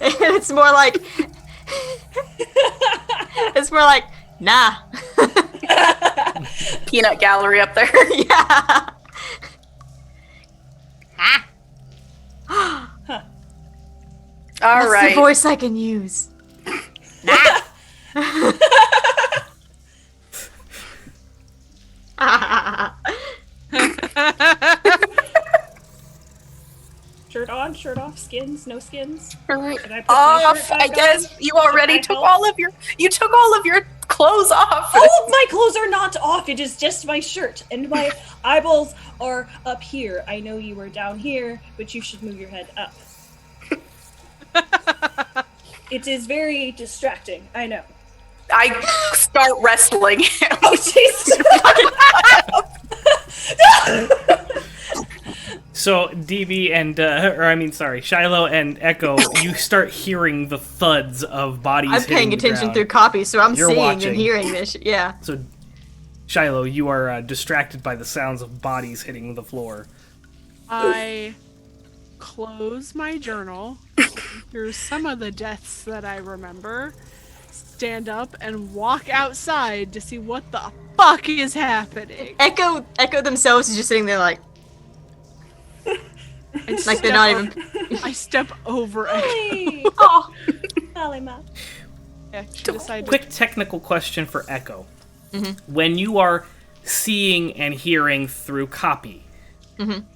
Speaker 2: It's more like nah.
Speaker 4: Peanut gallery up there.
Speaker 2: Yeah.
Speaker 4: All
Speaker 2: That's
Speaker 4: right.
Speaker 2: the voice I can use.
Speaker 3: Shirt on, shirt off, skins, no skins.
Speaker 4: All right.
Speaker 3: Can I put my
Speaker 4: Off.
Speaker 3: shirt back
Speaker 4: I guess
Speaker 3: on?
Speaker 4: you already
Speaker 3: Can I
Speaker 4: took
Speaker 3: help?
Speaker 4: all of your. You took all of your clothes off.
Speaker 3: All of my clothes are not off. It is just my shirt, and my eyeballs are up here. I know you are down here, but you should move your head up. It is very distracting. I know.
Speaker 4: I start wrestling him.
Speaker 3: Oh Jesus!
Speaker 1: So DB and Shilo and Echo, you start hearing the thuds of bodies.
Speaker 2: I'm paying
Speaker 1: hitting the
Speaker 2: attention
Speaker 1: ground.
Speaker 2: through copy, so I'm
Speaker 1: You're
Speaker 2: seeing
Speaker 1: watching.
Speaker 2: and hearing this. Yeah.
Speaker 1: So, Shilo, you are distracted by the sounds of bodies hitting the floor.
Speaker 5: I close my journal through some of the deaths that I remember, stand up, and walk outside to see what the fuck is happening.
Speaker 2: Echo themselves is just sitting there like they're not even.
Speaker 5: I step over Echo.
Speaker 3: Hey!
Speaker 2: Oh.
Speaker 3: Halima.
Speaker 5: Yeah, she decided
Speaker 1: Quick technical question for Echo.
Speaker 2: Mm-hmm.
Speaker 1: When you are seeing and hearing through copy,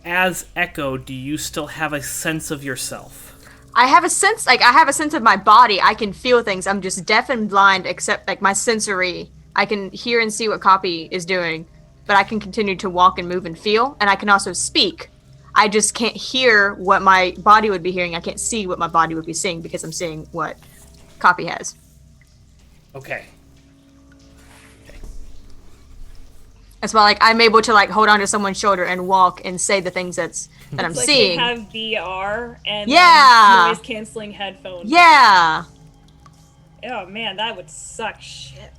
Speaker 1: as Echo, do you still have a sense of yourself?
Speaker 2: I have a sense of my body. I can feel things. I'm just deaf and blind, except like my sensory. I can hear and see what copy is doing, but I can continue to walk and move and feel, and I can also speak. I just can't hear what my body would be hearing. I can't see what my body would be seeing because I'm seeing what copy has.
Speaker 1: Okay.
Speaker 2: That's why, like, I'm able to like hold onto someone's shoulder and walk and say the things that I'm
Speaker 3: It's like
Speaker 2: seeing.
Speaker 3: they have VR and
Speaker 2: Yeah.
Speaker 3: noise canceling headphones.
Speaker 2: Yeah.
Speaker 3: Oh man, that would suck shit.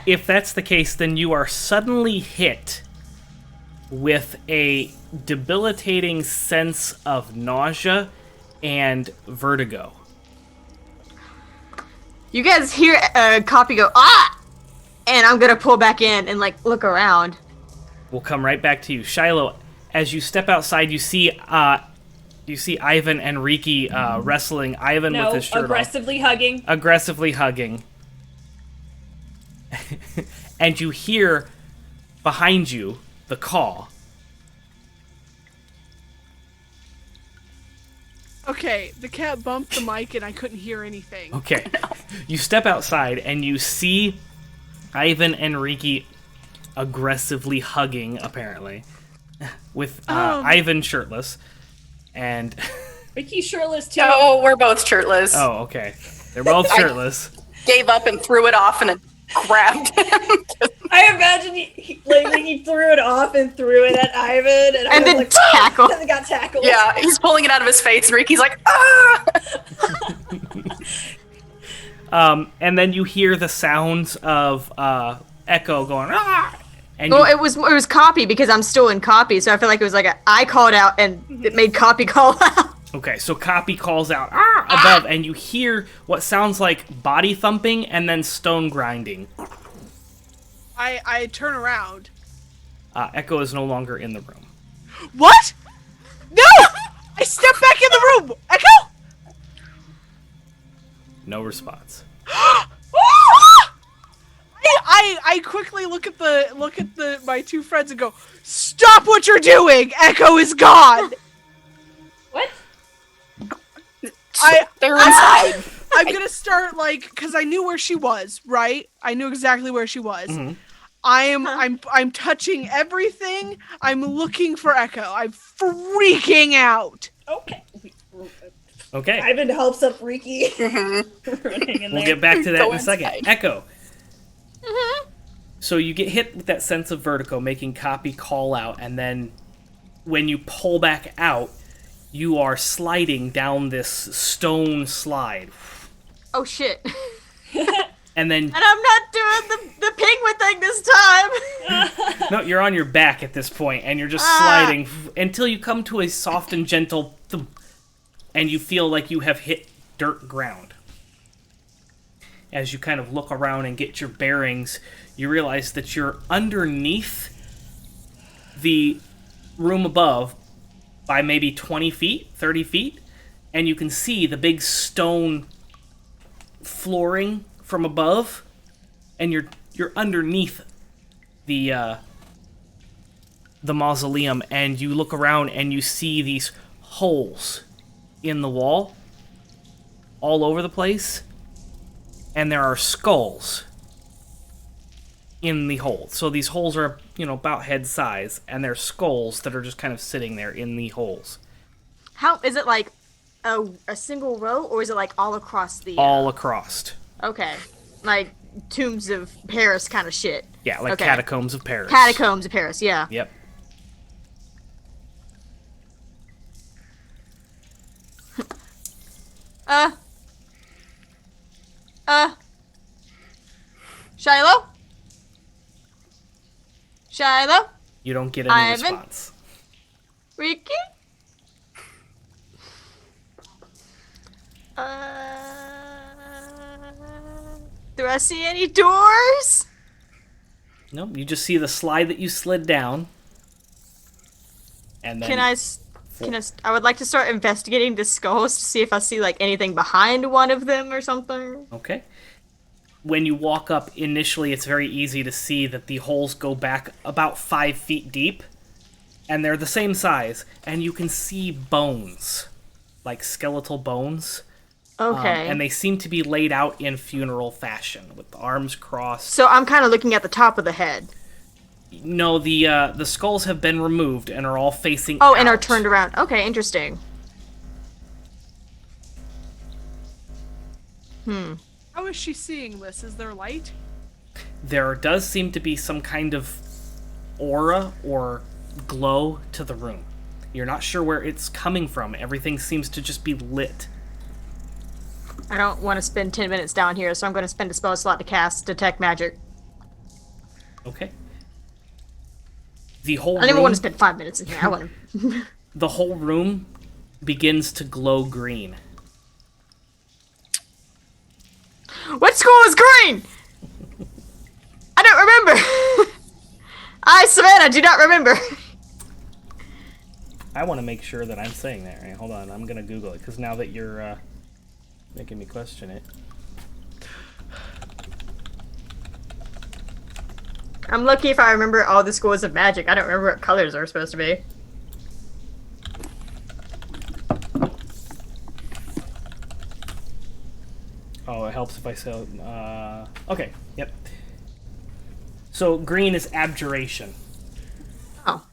Speaker 1: If that's the case, then you are suddenly hit with a debilitating sense of nausea and vertigo.
Speaker 2: You guys hear copy go ah, and I'm gonna pull back in and like look around.
Speaker 1: We'll come right back to you, Shilo. As you step outside, you see Eyvin and Rikki wrestling. Eyvin
Speaker 3: No,
Speaker 1: with his shirt
Speaker 3: aggressively hugging.
Speaker 1: off, aggressively hugging, and you hear behind you the call.
Speaker 5: Okay, the cat bumped the mic and I couldn't hear anything.
Speaker 1: Okay, you step outside and you see Eyvin and Rikki aggressively hugging, apparently, with Eyvin shirtless, and
Speaker 3: Rikki's shirtless too.
Speaker 4: Oh, we're both shirtless.
Speaker 1: oh, okay, they're both shirtless.
Speaker 4: Gave up and threw it off and grabbed him.
Speaker 3: I imagine he threw it off and threw it at Eyvin, and I
Speaker 2: And
Speaker 3: was
Speaker 2: then
Speaker 3: like,
Speaker 2: tackle.
Speaker 3: and then got tackled.
Speaker 4: Yeah, he's pulling it out of his face, and Ricky's like, ah!
Speaker 1: And then you hear the sounds of Echo going, ah! And
Speaker 2: Well,
Speaker 1: you-
Speaker 2: it was copy because I'm still in copy, so I feel like it was like I called out and it made copy call out.
Speaker 1: okay, so Copy calls out, ah! Above, and you hear what sounds like body thumping and then stone grinding.
Speaker 5: I turn around.
Speaker 1: Echo is no longer in the room.
Speaker 5: What? No! I step back in the room. Echo.
Speaker 1: No response.
Speaker 5: I quickly look at my two friends and go, "Stop what you're doing! Echo is gone."
Speaker 3: What?
Speaker 4: They're inside.
Speaker 5: I'm gonna start because I knew where she was, right? I knew exactly where she was.
Speaker 1: Mhm.
Speaker 5: I'm touching everything. I'm looking for Echo. I'm freaking out.
Speaker 3: Okay.
Speaker 1: Okay.
Speaker 3: Eyvin helps up Rikki.
Speaker 4: Mm-hmm.
Speaker 3: Running in
Speaker 1: We'll
Speaker 3: there.
Speaker 1: get back to that
Speaker 4: Go
Speaker 1: in a second.
Speaker 4: inside.
Speaker 1: Echo. So you get hit with that sense of vertigo, making Copy call out, and then when you pull back out, you are sliding down this stone slide.
Speaker 2: Oh shit.
Speaker 1: And then,
Speaker 2: And I'm not doing the penguin thing this time.
Speaker 1: no, you're on your back at this point, and you're just sliding until you come to a soft and gentle thump, and you feel like you have hit dirt ground. As you kind of look around and get your bearings, you realize that you're underneath the room above by maybe 20 feet, 30 feet, and you can see the big stone flooring from above, and you're underneath the mausoleum, and you look around and you see these holes in the wall all over the place, and there are skulls in the hole. So these holes are, about head size, and they're skulls that are just kind of sitting there in the holes.
Speaker 2: How is it like a single row, or is it like all across the?
Speaker 1: All across.
Speaker 2: Okay, like Tombs of Paris kind of shit.
Speaker 1: Yeah, like
Speaker 2: Okay.
Speaker 1: Catacombs of Paris.
Speaker 2: Catacombs of Paris, yeah.
Speaker 1: Yep.
Speaker 2: Shilo? Shilo?
Speaker 1: You don't get any
Speaker 2: Eyvin?
Speaker 1: response.
Speaker 2: Rikki? Do I see any doors?
Speaker 1: Nope, you just see the slide that you slid down. And then
Speaker 2: I would like to start investigating the skulls to see if I see like anything behind one of them or something.
Speaker 1: Okay. When you walk up, initially it's very easy to see that the holes go back about 5 feet deep, and they're the same size, and you can see bones, like skeletal bones.
Speaker 2: Okay.
Speaker 1: And they seem to be laid out in funeral fashion, with the arms crossed.
Speaker 2: So I'm kind of looking at the top of the head.
Speaker 1: No, the skulls have been removed and are all facing
Speaker 2: Oh,
Speaker 1: out.
Speaker 2: and are turned around. Okay, interesting.
Speaker 5: How is she seeing this? Is there light?
Speaker 1: There does seem to be some kind of aura or glow to the room. You're not sure where it's coming from. Everything seems to just be lit.
Speaker 2: I don't want to spend 10 minutes down here, so I'm going to spend a spell slot to cast Detect Magic.
Speaker 1: Okay. The whole
Speaker 2: I don't even
Speaker 1: room,
Speaker 2: want to spend 5 minutes in here. I want to...
Speaker 1: the whole room begins to glow green.
Speaker 2: What school is green? I don't remember. I, Savannah, do not remember.
Speaker 1: I want to make sure that I'm saying that right. Hold on, I'm gonna Google it because now that you're making me question it.
Speaker 2: I'm lucky if I remember all the schools of magic. I don't remember what colors are supposed to be.
Speaker 1: Oh, it helps if I say. Okay, yep. So green is abjuration.
Speaker 2: Oh.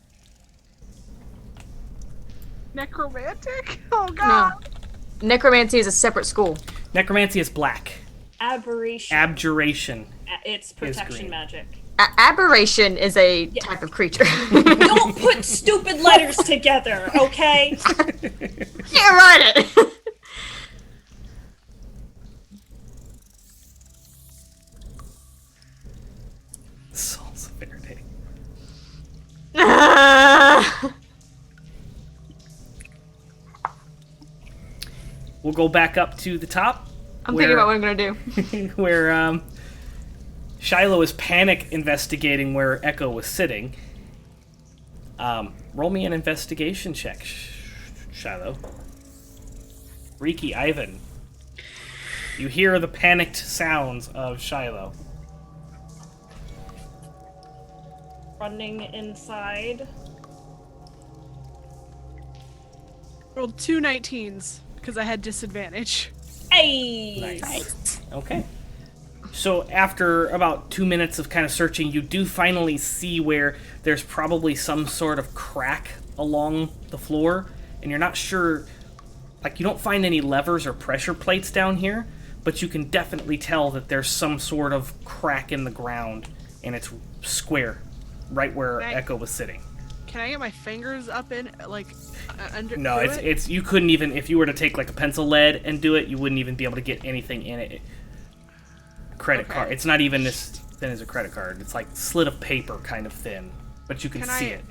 Speaker 5: Necromantic? Oh god.
Speaker 2: No. Necromancy is a separate school.
Speaker 1: Necromancy is black.
Speaker 3: Aberration.
Speaker 1: Abjuration.
Speaker 3: It's protection
Speaker 1: green.
Speaker 3: magic.
Speaker 2: Aberration is a type of creature.
Speaker 3: Don't put stupid letters together, okay?
Speaker 2: Can't write it.
Speaker 1: Souls of Verde. We'll go back up to the top.
Speaker 2: I'm thinking about what I'm gonna do.
Speaker 1: where Shilo is panic investigating where Echo was sitting. Roll me an investigation check, Shilo. Rikki, Eyvin. You hear the panicked sounds of Shilo.
Speaker 3: Running inside.
Speaker 5: Rolled 2 19s because I had disadvantage.
Speaker 3: Hey.
Speaker 1: Nice. Okay. So after about 2 minutes of kind of searching, you do finally see where there's probably some sort of crack along the floor, and you're not sure, like you don't find any levers or pressure plates down here, but you can definitely tell that there's some sort of crack in the ground, and it's square, right where Echo was sitting.
Speaker 5: Can I get my fingers up in, like, under?
Speaker 1: No, it's you couldn't even, if you were to take like a pencil lead and do it, you wouldn't even be able to get anything in it. Credit card. It's not even as thin as a credit card. It's like slit of paper kind of thin, but you can see it.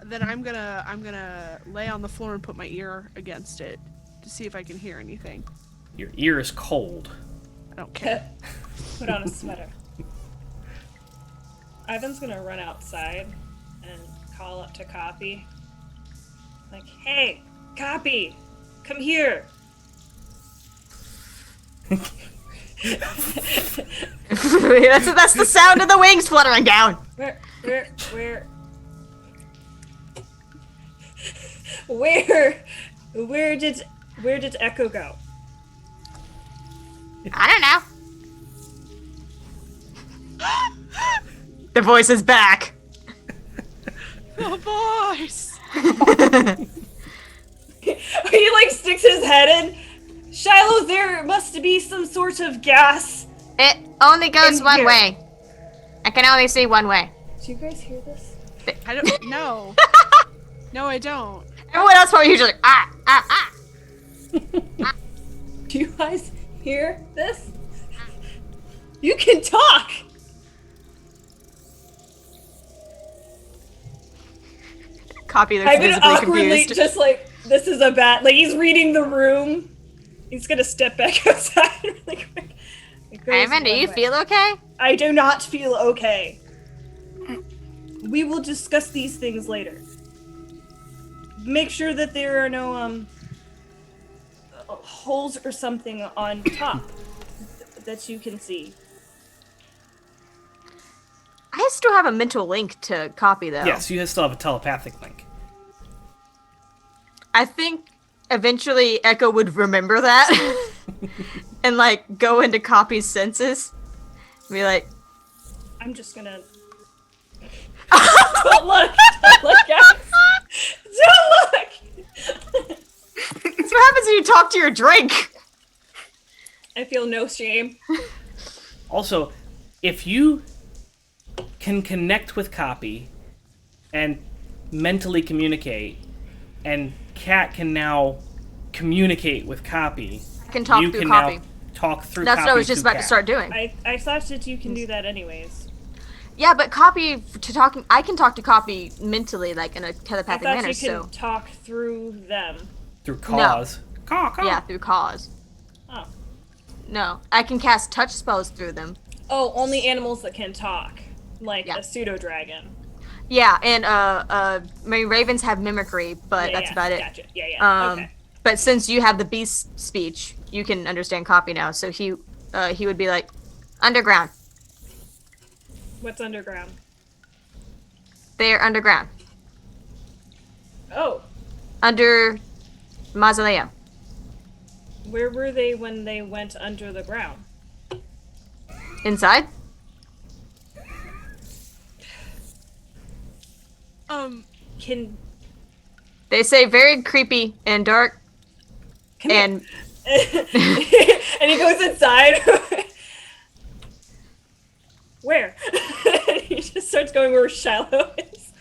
Speaker 5: Then I'm gonna lay on the floor and put my ear against it to see if I can hear anything.
Speaker 1: Your ear is cold.
Speaker 5: I don't care.
Speaker 3: Put on a sweater. Eyvin's gonna run outside and call up to Copy. Like, hey, Copy, come here.
Speaker 2: that's the sound of the wings fluttering down.
Speaker 3: Where did Echo go?
Speaker 2: I don't know. The voice is back.
Speaker 5: The voice.
Speaker 3: He like sticks his head in. Shilo, there must be some sort of gas.
Speaker 2: It only goes
Speaker 3: In
Speaker 2: one
Speaker 3: here.
Speaker 2: way. I can only see one way.
Speaker 3: Do you guys hear this?
Speaker 5: I don't know. No, I don't.
Speaker 2: Everyone else probably usually ah.
Speaker 3: Do you guys hear this? You can talk.
Speaker 2: Copy looks
Speaker 3: I've been
Speaker 2: visibly
Speaker 3: awkwardly
Speaker 2: confused.
Speaker 3: just like, this is a bad, like he's reading the room. He's gonna step back outside really quick. It goes
Speaker 2: Eyvin, do
Speaker 3: one
Speaker 2: you
Speaker 3: way.
Speaker 2: feel okay?
Speaker 3: I do not feel okay. We will discuss these things later. Make sure that there are no holes or something on top that you can see.
Speaker 2: I still have a mental link to Copy though.
Speaker 1: Yes, you still have a telepathic link.
Speaker 2: I think eventually Echo would remember that and like go into Copy's senses. Be like,
Speaker 3: I'm just gonna. Don't look! Don't look, guys! Don't look!
Speaker 2: that's what happens when you talk to your drink.
Speaker 3: I feel no shame.
Speaker 1: Also, if you can connect with Copy and mentally communicate, and Cat can now communicate with Copy,
Speaker 2: I can talk
Speaker 1: you
Speaker 2: through
Speaker 1: can
Speaker 2: Copy.
Speaker 1: now talk through
Speaker 2: That's
Speaker 1: Copy
Speaker 2: what I was just
Speaker 1: to
Speaker 2: about to
Speaker 1: Cat.
Speaker 2: start doing.
Speaker 3: I thought that you can do that anyways.
Speaker 2: Yeah, but Copy to talking, I can talk to Copy mentally, like in a
Speaker 3: I
Speaker 2: telepathic
Speaker 3: thought
Speaker 2: manner.
Speaker 3: you can
Speaker 2: So
Speaker 3: talk through them.
Speaker 1: Through cause. Caw.
Speaker 2: yeah, through cause.
Speaker 3: Oh.
Speaker 2: No, I can cast touch spells through them.
Speaker 3: Oh, only animals that can talk. Like
Speaker 2: Yeah.
Speaker 3: a pseudo-dragon.
Speaker 2: Yeah, and I mean ravens have mimicry, but
Speaker 3: Yeah,
Speaker 2: that's
Speaker 3: yeah,
Speaker 2: about it.
Speaker 3: Gotcha. Yeah. Okay.
Speaker 2: But since you have the beast speech, you can understand Copy now. So he would be like, underground.
Speaker 3: What's underground?
Speaker 2: They're underground,
Speaker 3: Oh,
Speaker 2: under mausoleum.
Speaker 3: where were they when they went under the ground?
Speaker 2: Inside.
Speaker 3: Can
Speaker 2: They say very creepy and dark.
Speaker 3: Come
Speaker 2: and
Speaker 3: and he goes inside. Where? He just starts going where Shilo is.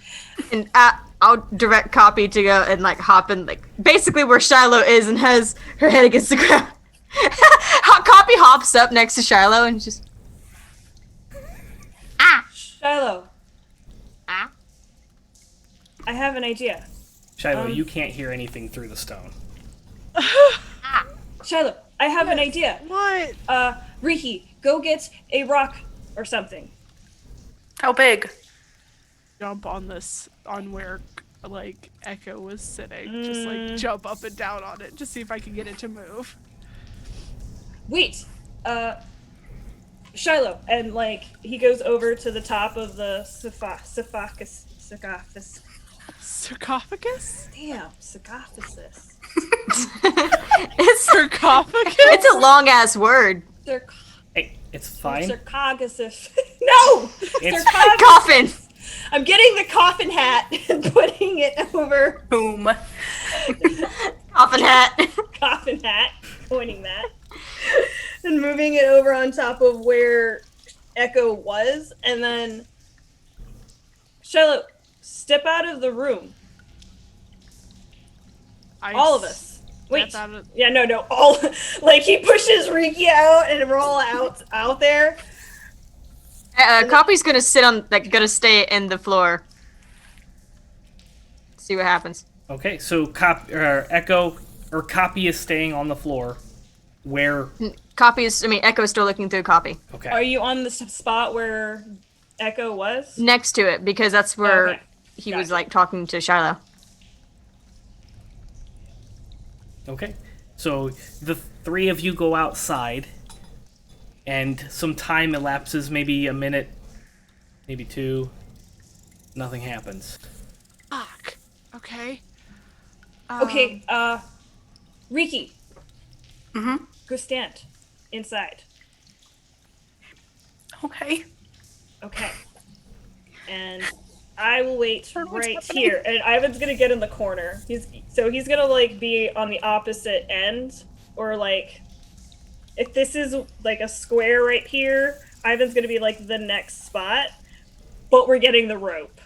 Speaker 2: and I'll direct Copy to go and like hop in like basically where Shilo is and has her head against the ground. Copy hops up next to Shilo and just
Speaker 3: Shilo,
Speaker 2: ah.
Speaker 3: I have an idea.
Speaker 1: Shiloh, you can't hear anything through the stone.
Speaker 3: Shilo, I have an idea.
Speaker 5: What?
Speaker 3: Rikki, go get a rock or something.
Speaker 4: How big?
Speaker 5: Jump on this, on where, like, Echo was sitting. Just, like, jump up and down on it. Just see if I can get it to move.
Speaker 3: Wait, Shilo, and like he goes over to the top of the sarcophagus.
Speaker 5: Sarcophagus?
Speaker 3: Damn, sarcophagus.
Speaker 2: It's
Speaker 5: Sarcophagus?
Speaker 2: It's a long ass word.
Speaker 1: Hey, it's fine.
Speaker 3: Sarcophagus. No!
Speaker 1: It's
Speaker 3: Sarcophagus.
Speaker 2: Coffin.
Speaker 3: I'm getting the coffin hat and putting it over
Speaker 4: Boom.
Speaker 2: Coffin hat.
Speaker 3: coffin hat, pointing that, and moving it over on top of where Echo was, and then Shilo, step out of the room. All of us. Wait. Yeah, no, all. Like he pushes Rikki out, and we're all out there.
Speaker 2: Copy's gonna stay in the floor. See what happens.
Speaker 1: Okay, so Echo or Copy is staying on the floor. Where?
Speaker 2: Echo's still looking through Copy.
Speaker 1: Okay.
Speaker 3: Are you on the spot where Echo was?
Speaker 2: Next to it, because that's where
Speaker 3: Okay.
Speaker 2: he was
Speaker 3: Gotcha.
Speaker 2: like talking to Shilo.
Speaker 1: Okay, so the three of you go outside, and some time elapses, maybe a minute, maybe two. Nothing happens.
Speaker 5: Fuck. Okay.
Speaker 3: Okay, Rikki.
Speaker 4: Mm-hmm.
Speaker 3: Go stand inside.
Speaker 4: Okay.
Speaker 3: Okay. And I will wait
Speaker 4: Turn what's
Speaker 3: right
Speaker 4: happening.
Speaker 3: here. And Eyvin's gonna get in the corner. He's gonna like be on the opposite end, or like if this is like a square right here, Eyvin's gonna be like the next spot. But we're getting the rope.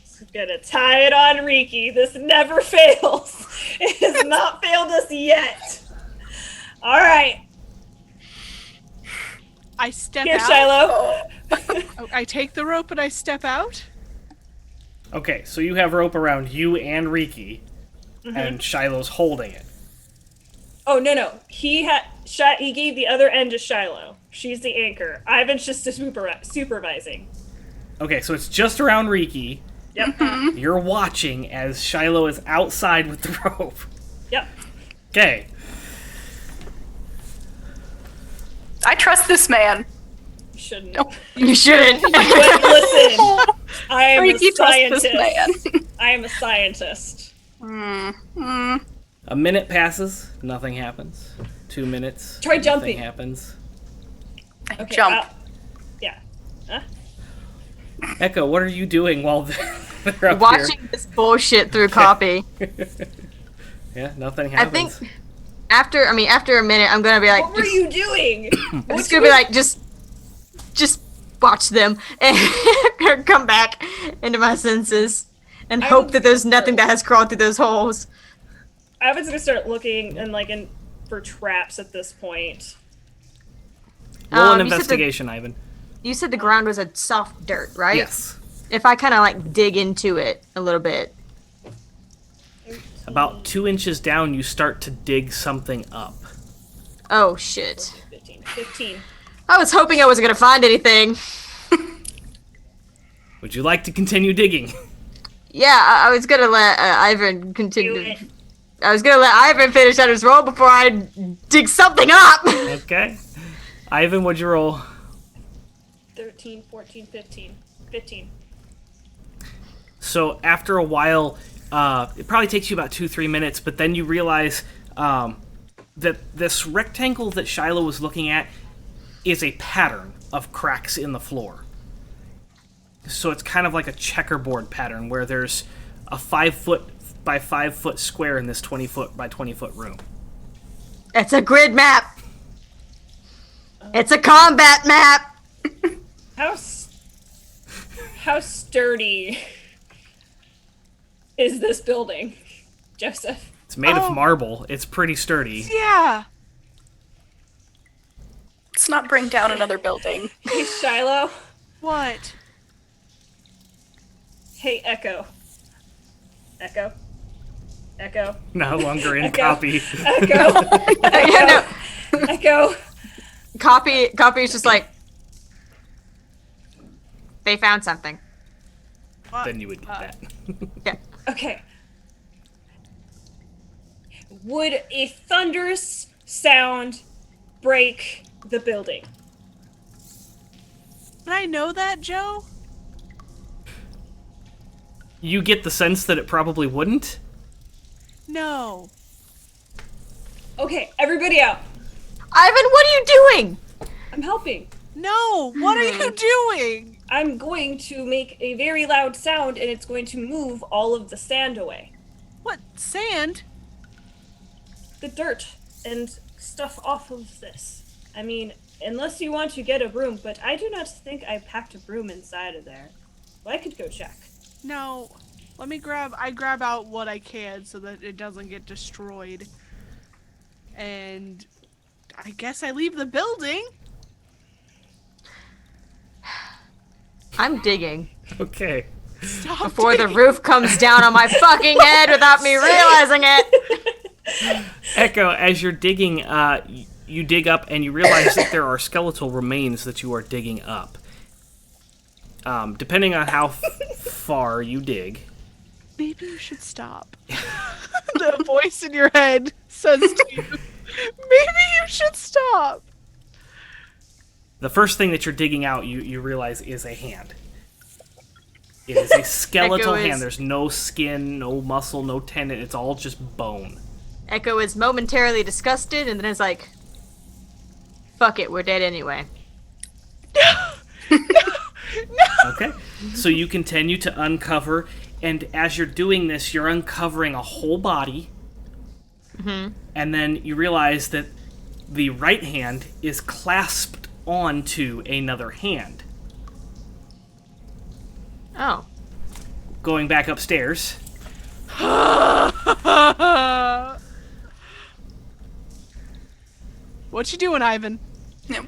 Speaker 3: So gonna tie it on Rikki. This never fails. It has not failed us yet. All right,
Speaker 5: I step
Speaker 3: here,
Speaker 5: out.
Speaker 3: Shilo.
Speaker 5: Oh, I take the rope and I step out.
Speaker 1: Okay, so you have rope around you and Rikki, and Shiloh's holding it.
Speaker 3: Oh no! He gave the other end to Shilo. She's the anchor. Eyvin's just supervising.
Speaker 1: Okay, so it's just around Rikki.
Speaker 3: Yep.
Speaker 1: You're watching as Shilo is outside with the rope.
Speaker 3: Yep.
Speaker 1: Okay.
Speaker 4: I trust this man.
Speaker 3: You shouldn't.
Speaker 4: Nope.
Speaker 2: You shouldn't.
Speaker 3: But listen, I am a
Speaker 4: Rikki trusts
Speaker 3: scientist.
Speaker 4: this man.
Speaker 3: I am a scientist.
Speaker 1: A minute passes, nothing happens. 2 minutes.
Speaker 3: Try
Speaker 1: nothing
Speaker 3: jumping.
Speaker 1: happens.
Speaker 3: Okay.
Speaker 4: Jump.
Speaker 3: Yeah. Huh?
Speaker 1: Echo, what are you doing while they're up
Speaker 2: Watching this bullshit through Copy.
Speaker 1: here? Yeah, nothing
Speaker 2: I
Speaker 1: happens.
Speaker 2: think after a minute, I'm gonna be like,
Speaker 3: What were you doing?
Speaker 2: I'm just gonna be like, just watch them and come back into my senses and hope that there's nothing that has crawled through those holes.
Speaker 3: Eyvin's gonna start looking and for traps at this point.
Speaker 1: Roll an
Speaker 2: you said the-
Speaker 1: investigation, Eyvin.
Speaker 2: You said the ground was a soft dirt, right?
Speaker 1: Yes.
Speaker 2: If I kind of dig into it a little bit.
Speaker 1: About 2 inches down, you start to dig something up.
Speaker 2: Oh shit.
Speaker 3: 15.
Speaker 2: I was hoping I wasn't gonna find anything.
Speaker 1: Would you like to continue digging?
Speaker 2: Yeah, I was gonna let Eyvin
Speaker 3: Do
Speaker 2: continue.
Speaker 3: it.
Speaker 2: I was gonna let Eyvin finish out his roll before I dig something up.
Speaker 1: Okay. Eyvin, what'd you roll?
Speaker 3: 13, 14, 15. 15.
Speaker 1: So after a while, it probably takes you about 2-3 minutes, but then you realize that this rectangle that Shilo was looking at is a pattern of cracks in the floor. So it's kind of like a checkerboard pattern where there's a 5-foot by 5-foot square in this 20-foot by 20-foot room.
Speaker 2: It's a grid map. It's a combat map.
Speaker 3: How sturdy is this building, Joseph?
Speaker 1: It's made of marble. It's pretty sturdy.
Speaker 5: Yeah.
Speaker 4: Let's not bring down another building.
Speaker 3: Hey, Shilo.
Speaker 5: What?
Speaker 3: Hey, Echo. Echo. Echo.
Speaker 1: No longer in
Speaker 3: Echo.
Speaker 1: copy.
Speaker 3: Echo.
Speaker 2: Yeah, no.
Speaker 3: Echo.
Speaker 2: Copy is just like, they found something.
Speaker 1: Then you would get that.
Speaker 2: Yeah.
Speaker 3: Okay. Would a thunderous sound break the building?
Speaker 5: Did I know that, Joe?
Speaker 1: You get the sense that it probably wouldn't.
Speaker 5: No.
Speaker 3: Okay, everybody out.
Speaker 2: Eyvin, what are you doing?
Speaker 3: I'm helping.
Speaker 5: No, what are you doing?
Speaker 3: I'm going to make a very loud sound, and it's going to move all of the sand away.
Speaker 5: What, sand?
Speaker 3: The dirt and stuff off of this. I mean, unless you want to get a broom, but I do not think I packed a broom inside of there. Well, I could go check.
Speaker 5: No, I grab out what I can so that it doesn't get destroyed. And I guess I leave the building.
Speaker 2: I'm digging.
Speaker 1: Okay.
Speaker 5: Stop
Speaker 2: Before the
Speaker 5: digging.
Speaker 2: roof comes down on my fucking head without me realizing it.
Speaker 1: Echo, as you're digging, you dig up and you realize that there are skeletal remains that you are digging up. Depending on how far you dig.
Speaker 5: Maybe you should stop. The voice in your head says to you, maybe you should stop.
Speaker 1: The first thing that you're digging out, you realize is a hand. It is a skeletal
Speaker 2: Echo is-
Speaker 1: hand. There's no skin, no muscle, no tendon. It's all just bone.
Speaker 2: Echo is momentarily disgusted and then is like, fuck it, we're dead anyway.
Speaker 1: Okay. So you continue to uncover, and as you're doing this, you're uncovering a whole body.
Speaker 2: Mm-hmm.
Speaker 1: And then you realize that the right hand is clasped onto another hand.
Speaker 2: Oh.
Speaker 1: Going back upstairs.
Speaker 5: What you doing, Eyvin?
Speaker 4: Yep.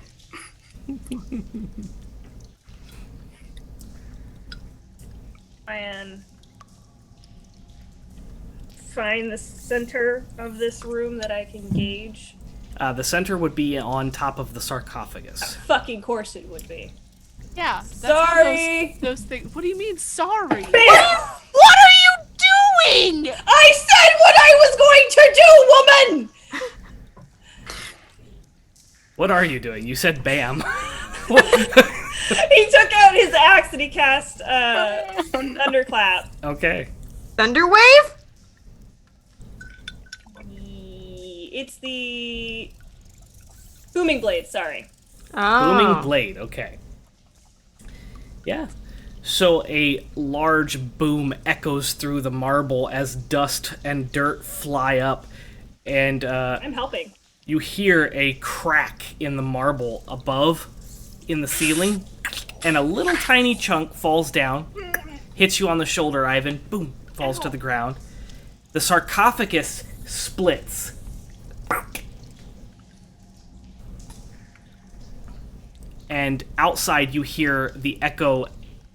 Speaker 3: And find the center of this room that I can gauge.
Speaker 1: The center would be on top of the sarcophagus.
Speaker 3: Fucking course it would be.
Speaker 5: Yeah. That's
Speaker 3: Sorry!
Speaker 5: how those things. What do you mean, sorry?
Speaker 3: Bam!
Speaker 5: What are you doing?
Speaker 3: I said what I was going to do, woman!
Speaker 1: What are you doing? You said bam.
Speaker 3: He took out his axe and he cast Thunderclap.
Speaker 1: Okay.
Speaker 2: Thunderwave?
Speaker 3: It's the Booming Blade, sorry.
Speaker 2: Oh.
Speaker 1: Booming blade, okay. Yeah. So a large boom echoes through the marble as dust and dirt fly up, and
Speaker 3: I'm helping.
Speaker 1: you hear a crack in the marble above in the ceiling, and a little tiny chunk falls down, hits you on the shoulder, Eyvin, boom, falls to the ground. The sarcophagus splits. And outside you hear the echo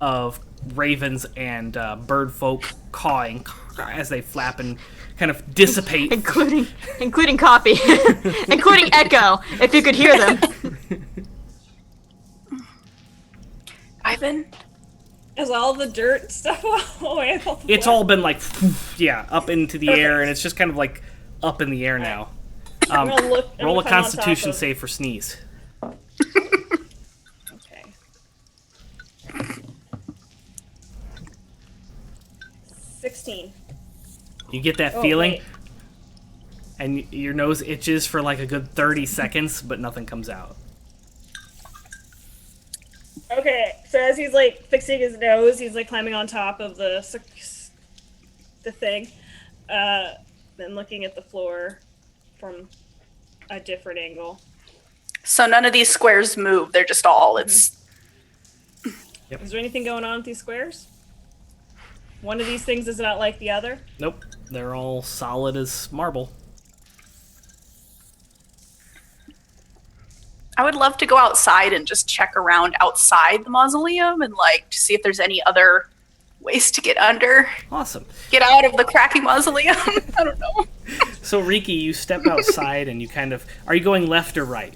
Speaker 1: of ravens and bird folk cawing as they flap and kind of dissipate.
Speaker 2: Including copy. Including echo, if you could hear them.
Speaker 4: Eyvin?
Speaker 3: Is all the dirt stuff away?
Speaker 1: It's all been like, yeah, up into the air, and it's just kind of like up in the air now.
Speaker 3: I'm gonna look. I'm
Speaker 1: Roll a
Speaker 3: gonna come on
Speaker 1: Constitution
Speaker 3: top of-
Speaker 1: save for sneeze.
Speaker 3: Okay. 16.
Speaker 1: You get that
Speaker 3: Oh,
Speaker 1: feeling,
Speaker 3: wait.
Speaker 1: and your nose itches for like a good 30 seconds, but nothing comes out.
Speaker 3: Okay, so as he's like fixing his nose, he's like climbing on top of the thing, then looking at the floor from a different angle.
Speaker 4: So none of these squares move. They're just all, it's...
Speaker 3: Is there anything going on with these squares? One of these things is not like the other?
Speaker 1: Nope, they're all solid as marble.
Speaker 4: I would love to go outside and just check around outside the mausoleum and like to see if there's any other ways to get under,
Speaker 1: Awesome.
Speaker 4: get out of the cracking mausoleum. I don't know.
Speaker 1: So Rikki, you step outside and you kind of, are you going left or right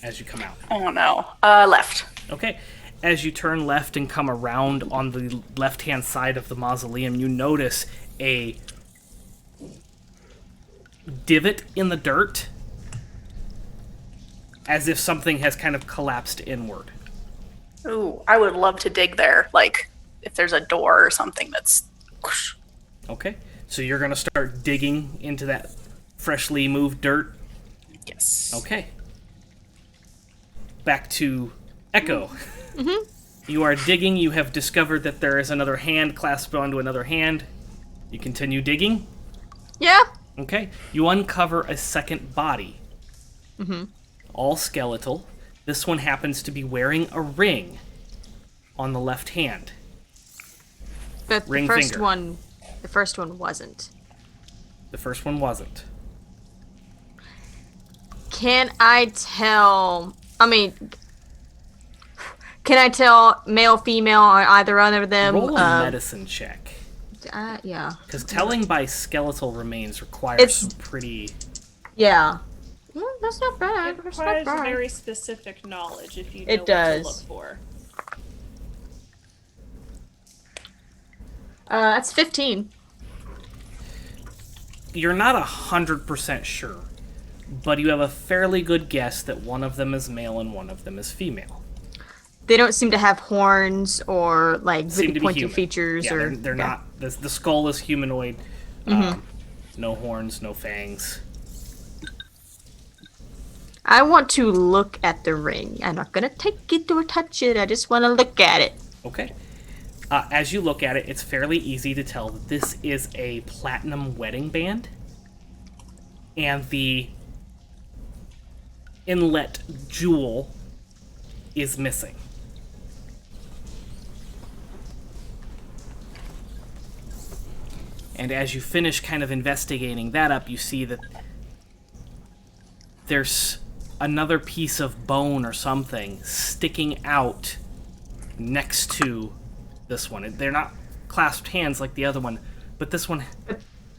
Speaker 1: as you come out?
Speaker 4: Oh no. Left.
Speaker 1: Okay. As you turn left and come around on the left-hand side of the mausoleum, you notice a divot in the dirt, as if something has kind of collapsed inward.
Speaker 4: Ooh, I would love to dig there. Like if there's a door or something that's...
Speaker 1: Okay. So you're going to start digging into that freshly moved dirt.
Speaker 4: Yes.
Speaker 1: Okay. Back to Echo. You are digging. You have discovered that there is another hand clasped onto another hand. You continue digging.
Speaker 2: Yeah.
Speaker 1: Okay. You uncover a second body. All skeletal. This one happens to be wearing a ring on the left hand.
Speaker 2: But
Speaker 1: Ring
Speaker 2: the first
Speaker 1: finger.
Speaker 2: one, the first one wasn't.
Speaker 1: The first one wasn't.
Speaker 2: Can I tell? I mean, can I tell male, female, or either one of them?
Speaker 1: Roll a medicine check.
Speaker 2: Yeah.
Speaker 1: Because telling by skeletal remains requires
Speaker 2: It's-
Speaker 1: some pretty...
Speaker 2: Yeah. That's not bad.
Speaker 3: It
Speaker 2: That's not
Speaker 3: requires
Speaker 2: bad.
Speaker 3: very specific knowledge if you know
Speaker 2: It
Speaker 3: what
Speaker 2: does.
Speaker 3: to look for.
Speaker 2: That's 15.
Speaker 1: You're not 100% sure, but you have a fairly good guess that one of them is male and one of them is female.
Speaker 2: They don't seem to have horns or like
Speaker 1: Seem
Speaker 2: really
Speaker 1: to be
Speaker 2: pointy
Speaker 1: human.
Speaker 2: features,
Speaker 1: Yeah,
Speaker 2: or
Speaker 1: they're not. The skull is humanoid. No horns, no fangs.
Speaker 2: I want to look at the ring. I'm not gonna take it or touch it. I just want to look at it.
Speaker 1: Okay. As you look at it, it's fairly easy to tell that this is a platinum wedding band, and the inlet jewel is missing. And as you finish kind of investigating that up, you see that there's another piece of bone or something sticking out next to this one. They're not clasped hands like the other one, but this one...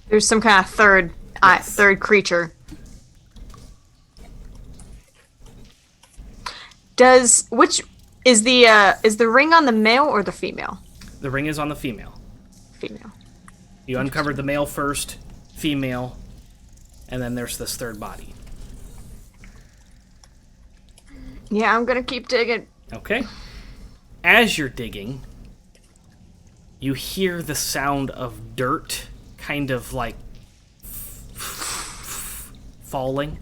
Speaker 2: There's some kind of third
Speaker 1: Yes.
Speaker 2: third creature. Which is the ring on the male or the female?
Speaker 1: The ring is on the female.
Speaker 2: Female.
Speaker 1: You uncovered the male first, female, and then there's this third body.
Speaker 2: Yeah, I'm gonna keep digging.
Speaker 1: Okay? As you're digging, you hear the sound of dirt kind of like falling.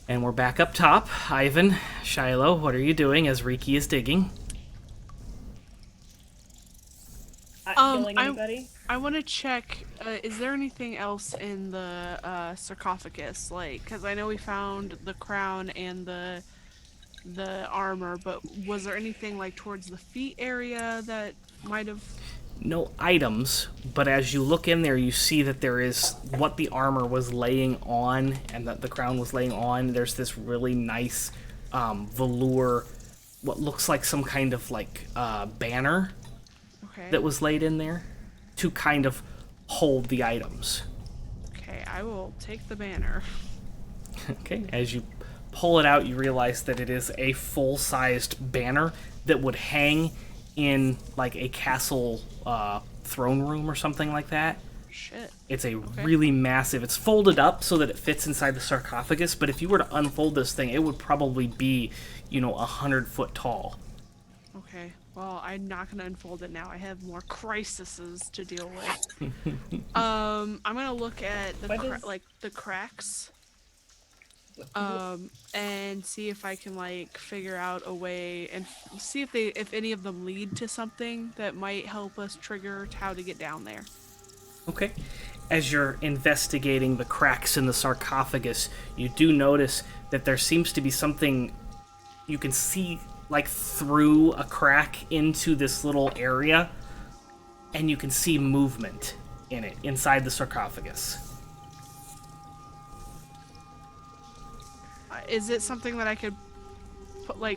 Speaker 1: And we're back up top. Eyvin, Shilo, what are you doing as Rikki is digging?
Speaker 3: Not killing anybody?
Speaker 5: I want to check. Is there anything else in the sarcophagus? Like, because I know we found the crown and the armor, but was there anything like towards the feet area that might have?
Speaker 1: No items, but as you look in there, you see that there is what the armor was laying on and that the crown was laying on. There's this really nice velour, what looks like some kind of like banner
Speaker 5: Okay.
Speaker 1: that was laid in there to kind of hold the items.
Speaker 5: Okay, I will take the banner.
Speaker 1: Okay, as you pull it out, you realize that it is a full-sized banner that would hang in like a castle throne room or something like that.
Speaker 5: Shit.
Speaker 1: It's a really massive, it's folded up so that it fits inside the sarcophagus, but if you were to unfold this thing, it would probably be, 100 foot tall.
Speaker 5: Okay. Well, I'm not gonna unfold it now. I have more crises to deal with. I'm gonna look at the the cracks. And see if I can like figure out a way and see if any of them lead to something that might help us trigger how to get down there.
Speaker 1: Okay. As you're investigating the cracks in the sarcophagus, you do notice that there seems to be something you can see like through a crack into this little area, and you can see movement in it inside the sarcophagus.
Speaker 5: Is it something that I could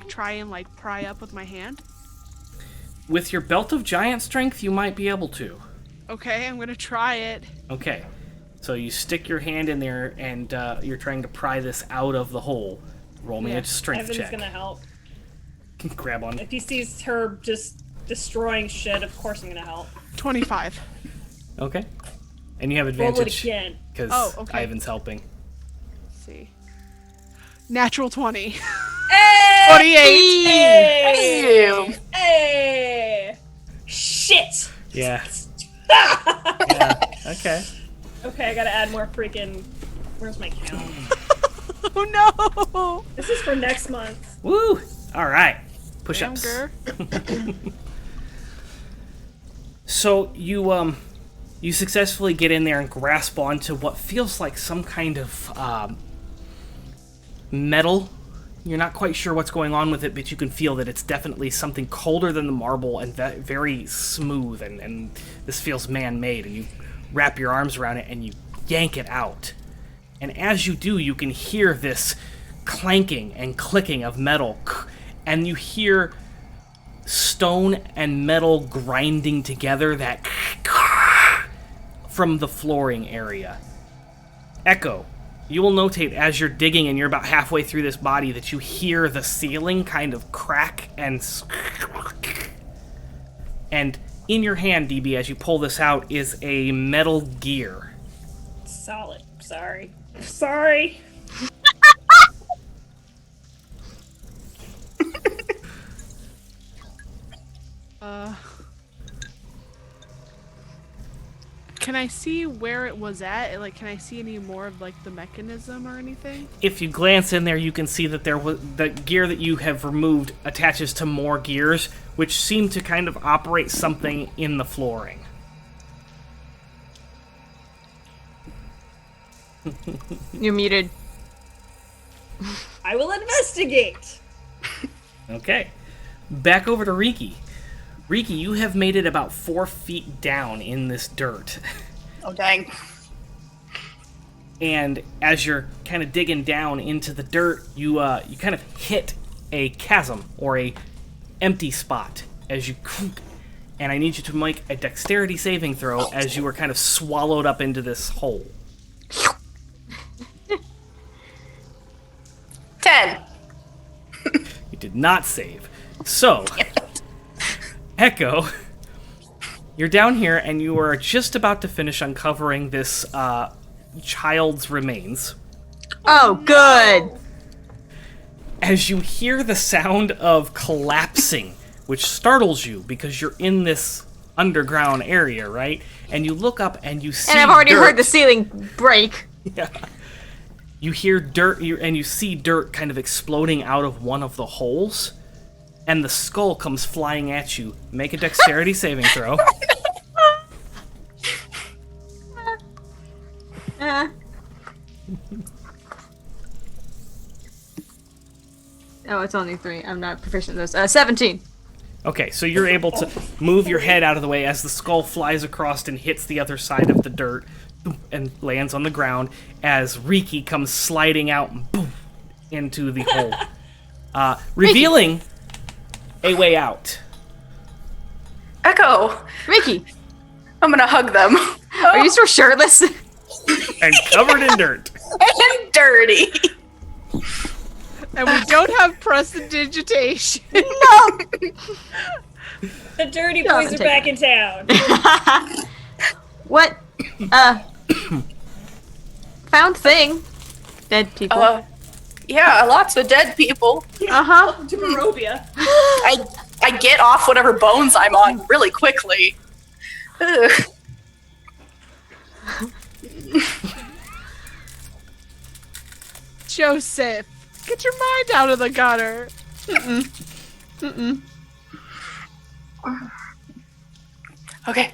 Speaker 5: try and pry up with my hand?
Speaker 1: With your belt of giant strength, you might be able to.
Speaker 5: Okay, I'm gonna try it.
Speaker 1: Okay, so you stick your hand in there, and you're trying to pry this out of the hole. Roll me a strength
Speaker 3: Eyvin's
Speaker 1: check.
Speaker 3: gonna help.
Speaker 1: Grab on.
Speaker 3: If he sees her just destroying shit, of course I'm gonna help.
Speaker 5: 25.
Speaker 1: Okay. And you have
Speaker 3: Roll it
Speaker 1: advantage
Speaker 3: again.
Speaker 1: because
Speaker 5: okay.
Speaker 1: Eyvin's helping.
Speaker 5: Let's see. Natural 20.
Speaker 3: Hey!
Speaker 5: 28!
Speaker 3: Hey! Hey! Shit!
Speaker 1: Yeah. Yeah. Okay.
Speaker 3: Okay, I gotta add more freaking Where's my count?
Speaker 5: Oh no!
Speaker 3: This is for next month.
Speaker 1: Woo! All right. Push-ups.
Speaker 5: Younger.
Speaker 1: So you successfully get in there and grasp onto what feels like some kind of metal. You're not quite sure what's going on with it, but you can feel that it's definitely something colder than the marble and very smooth, and this feels man-made, and you wrap your arms around it and you yank it out. And as you do, you can hear this clanking and clicking of metal, and you hear stone and metal grinding together, that from the flooring area. Echo, you will notate as you're digging and you're about halfway through this body that you hear the ceiling kind of crack and in your hand, DB, as you pull this out, is a metal gear.
Speaker 3: Solid. Sorry. Sorry.
Speaker 5: Can I see where it was at? Like, can I see any more of like the mechanism or anything?
Speaker 1: If you glance in there, you can see that the gear that you have removed attaches to more gears, which seem to kind of operate something in the flooring.
Speaker 2: You're muted.
Speaker 3: I will investigate.
Speaker 1: Okay. Back over to Rikki. Rikki, you have made it about 4 feet down in this dirt.
Speaker 4: Oh, dang.
Speaker 1: And as you're kind of digging down into the dirt, you kind of hit a chasm or a empty spot as you, and I need you to make a dexterity saving throw as you were kind of swallowed up into this hole.
Speaker 4: 10.
Speaker 1: You did not save. So, Echo, you're down here and you are just about to finish uncovering this child's remains.
Speaker 2: Oh, good.
Speaker 1: As you hear the sound of collapsing, which startles you because you're in this underground area, right? And you look up and you see
Speaker 2: And I've already
Speaker 1: dirt.
Speaker 2: heard the ceiling break.
Speaker 1: Yeah. You hear dirt, and you see dirt kind of exploding out of one of the holes, and the skull comes flying at you. Make a dexterity saving throw.
Speaker 2: Oh, it's only 3. I'm not proficient in those. 17.
Speaker 1: Okay, so you're able to move your head out of the way as the skull flies across and hits the other side of the dirt and lands on the ground as Rikki comes sliding out and boom into the hole, revealing a way out.
Speaker 4: Echo,
Speaker 2: Rikki,
Speaker 4: I'm gonna hug them.
Speaker 2: are you still shirtless?
Speaker 1: And covered in dirt.
Speaker 4: And dirty.
Speaker 5: And we don't have prestidigitation.
Speaker 2: No!
Speaker 3: The dirty
Speaker 2: No,
Speaker 3: boys are
Speaker 2: take
Speaker 3: back in town.
Speaker 2: What? Found thing. Dead people.
Speaker 4: Yeah, lots of dead people.
Speaker 2: Uh-huh.
Speaker 3: To Barovia.
Speaker 4: I get off whatever bones I'm on really quickly. Ugh.
Speaker 5: Joseph, get your mind out of the gutter.
Speaker 4: Okay.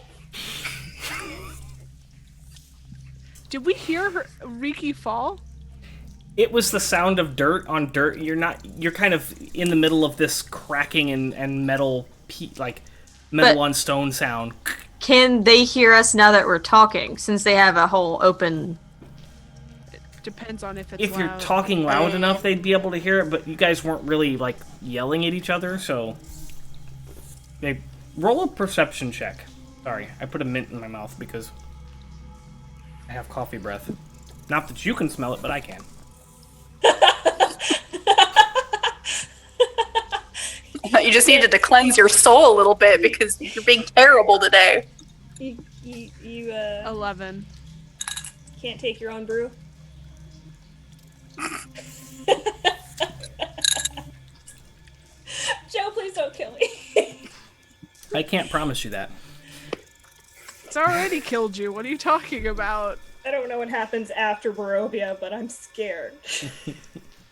Speaker 5: Did we hear Rikki fall?
Speaker 1: It was the sound of dirt on dirt. You're kind of in the middle of this cracking and metal, metal
Speaker 2: But-
Speaker 1: on stone sound.
Speaker 2: Can they hear us now that we're talking, since they have a whole open...
Speaker 5: Depends on if it's
Speaker 1: If you're
Speaker 5: loud.
Speaker 1: talking loud enough, they'd be able to hear it, but you guys weren't really, yelling at each other, so... Okay, roll a perception check. Sorry, I put a mint in my mouth because I have coffee breath. Not that you can smell it, but I can.
Speaker 4: You just needed to cleanse your soul a little bit because you're being terrible today.
Speaker 3: You
Speaker 5: 11.
Speaker 3: can't take your own brew? Joe, please don't kill me.
Speaker 1: I can't promise you that.
Speaker 5: It's already killed you. What are you talking about?
Speaker 3: I don't know what happens after Barovia, but I'm scared.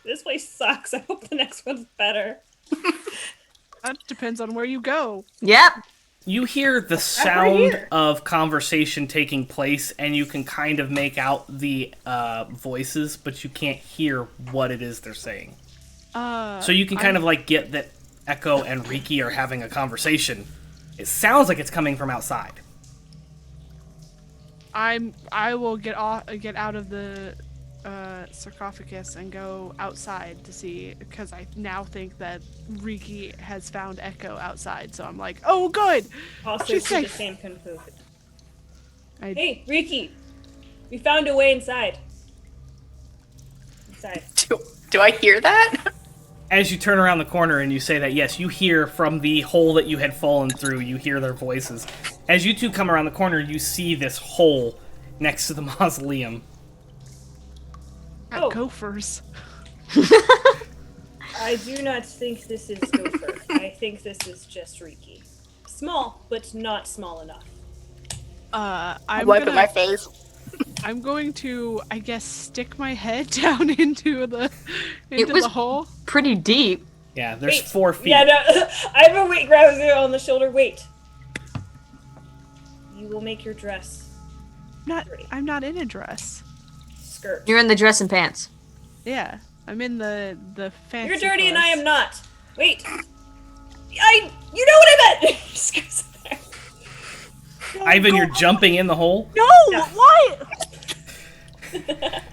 Speaker 3: This place sucks. I hope the next one's better.
Speaker 5: That depends on where you go.
Speaker 2: Yep.
Speaker 1: You hear the sound of conversation taking place, and you can kind of make out the voices, but you can't hear what it is they're saying. So you can kind of like get that Echo and Rikki are having a conversation. It sounds like it's coming from outside.
Speaker 5: I will get out of the sarcophagus and go outside to see, because I now think that Rikki has found Echo outside. So I'm like, oh, good.
Speaker 3: Also,
Speaker 5: She's
Speaker 3: to the
Speaker 5: safe.
Speaker 3: same conclusion.
Speaker 5: I-
Speaker 3: Hey, Rikki, we found a way inside.
Speaker 4: Do I hear that?
Speaker 1: As you turn around the corner and you say that, yes, you hear from the hole that you had fallen through, you hear their voices. As you two come around the corner, you see this hole next to the mausoleum.
Speaker 3: Oh.
Speaker 5: Gophers.
Speaker 3: I do not think this is Gopher. I think this is just Rikki. Small, but not small enough.
Speaker 5: I'm
Speaker 4: Wiping
Speaker 5: gonna,
Speaker 4: my face.
Speaker 5: I'm going to, I guess, stick my head down into the
Speaker 2: was-
Speaker 5: hole.
Speaker 2: Pretty deep.
Speaker 1: Yeah, there's
Speaker 3: Wait.
Speaker 1: 4 feet.
Speaker 3: Yeah, no, Eyvin, wait, grabs you on the shoulder. Wait. You will make your dress
Speaker 5: I'm not in a dress.
Speaker 3: skirt.
Speaker 2: You're in the dress and pants.
Speaker 5: Yeah, I'm in the fancy.
Speaker 3: You're dirty and I
Speaker 5: clothes.
Speaker 3: am not. Wait. You know what I meant! Just goes there.
Speaker 1: Eyvin, you're jumping in the hole.
Speaker 5: No,
Speaker 3: Yeah.
Speaker 5: why?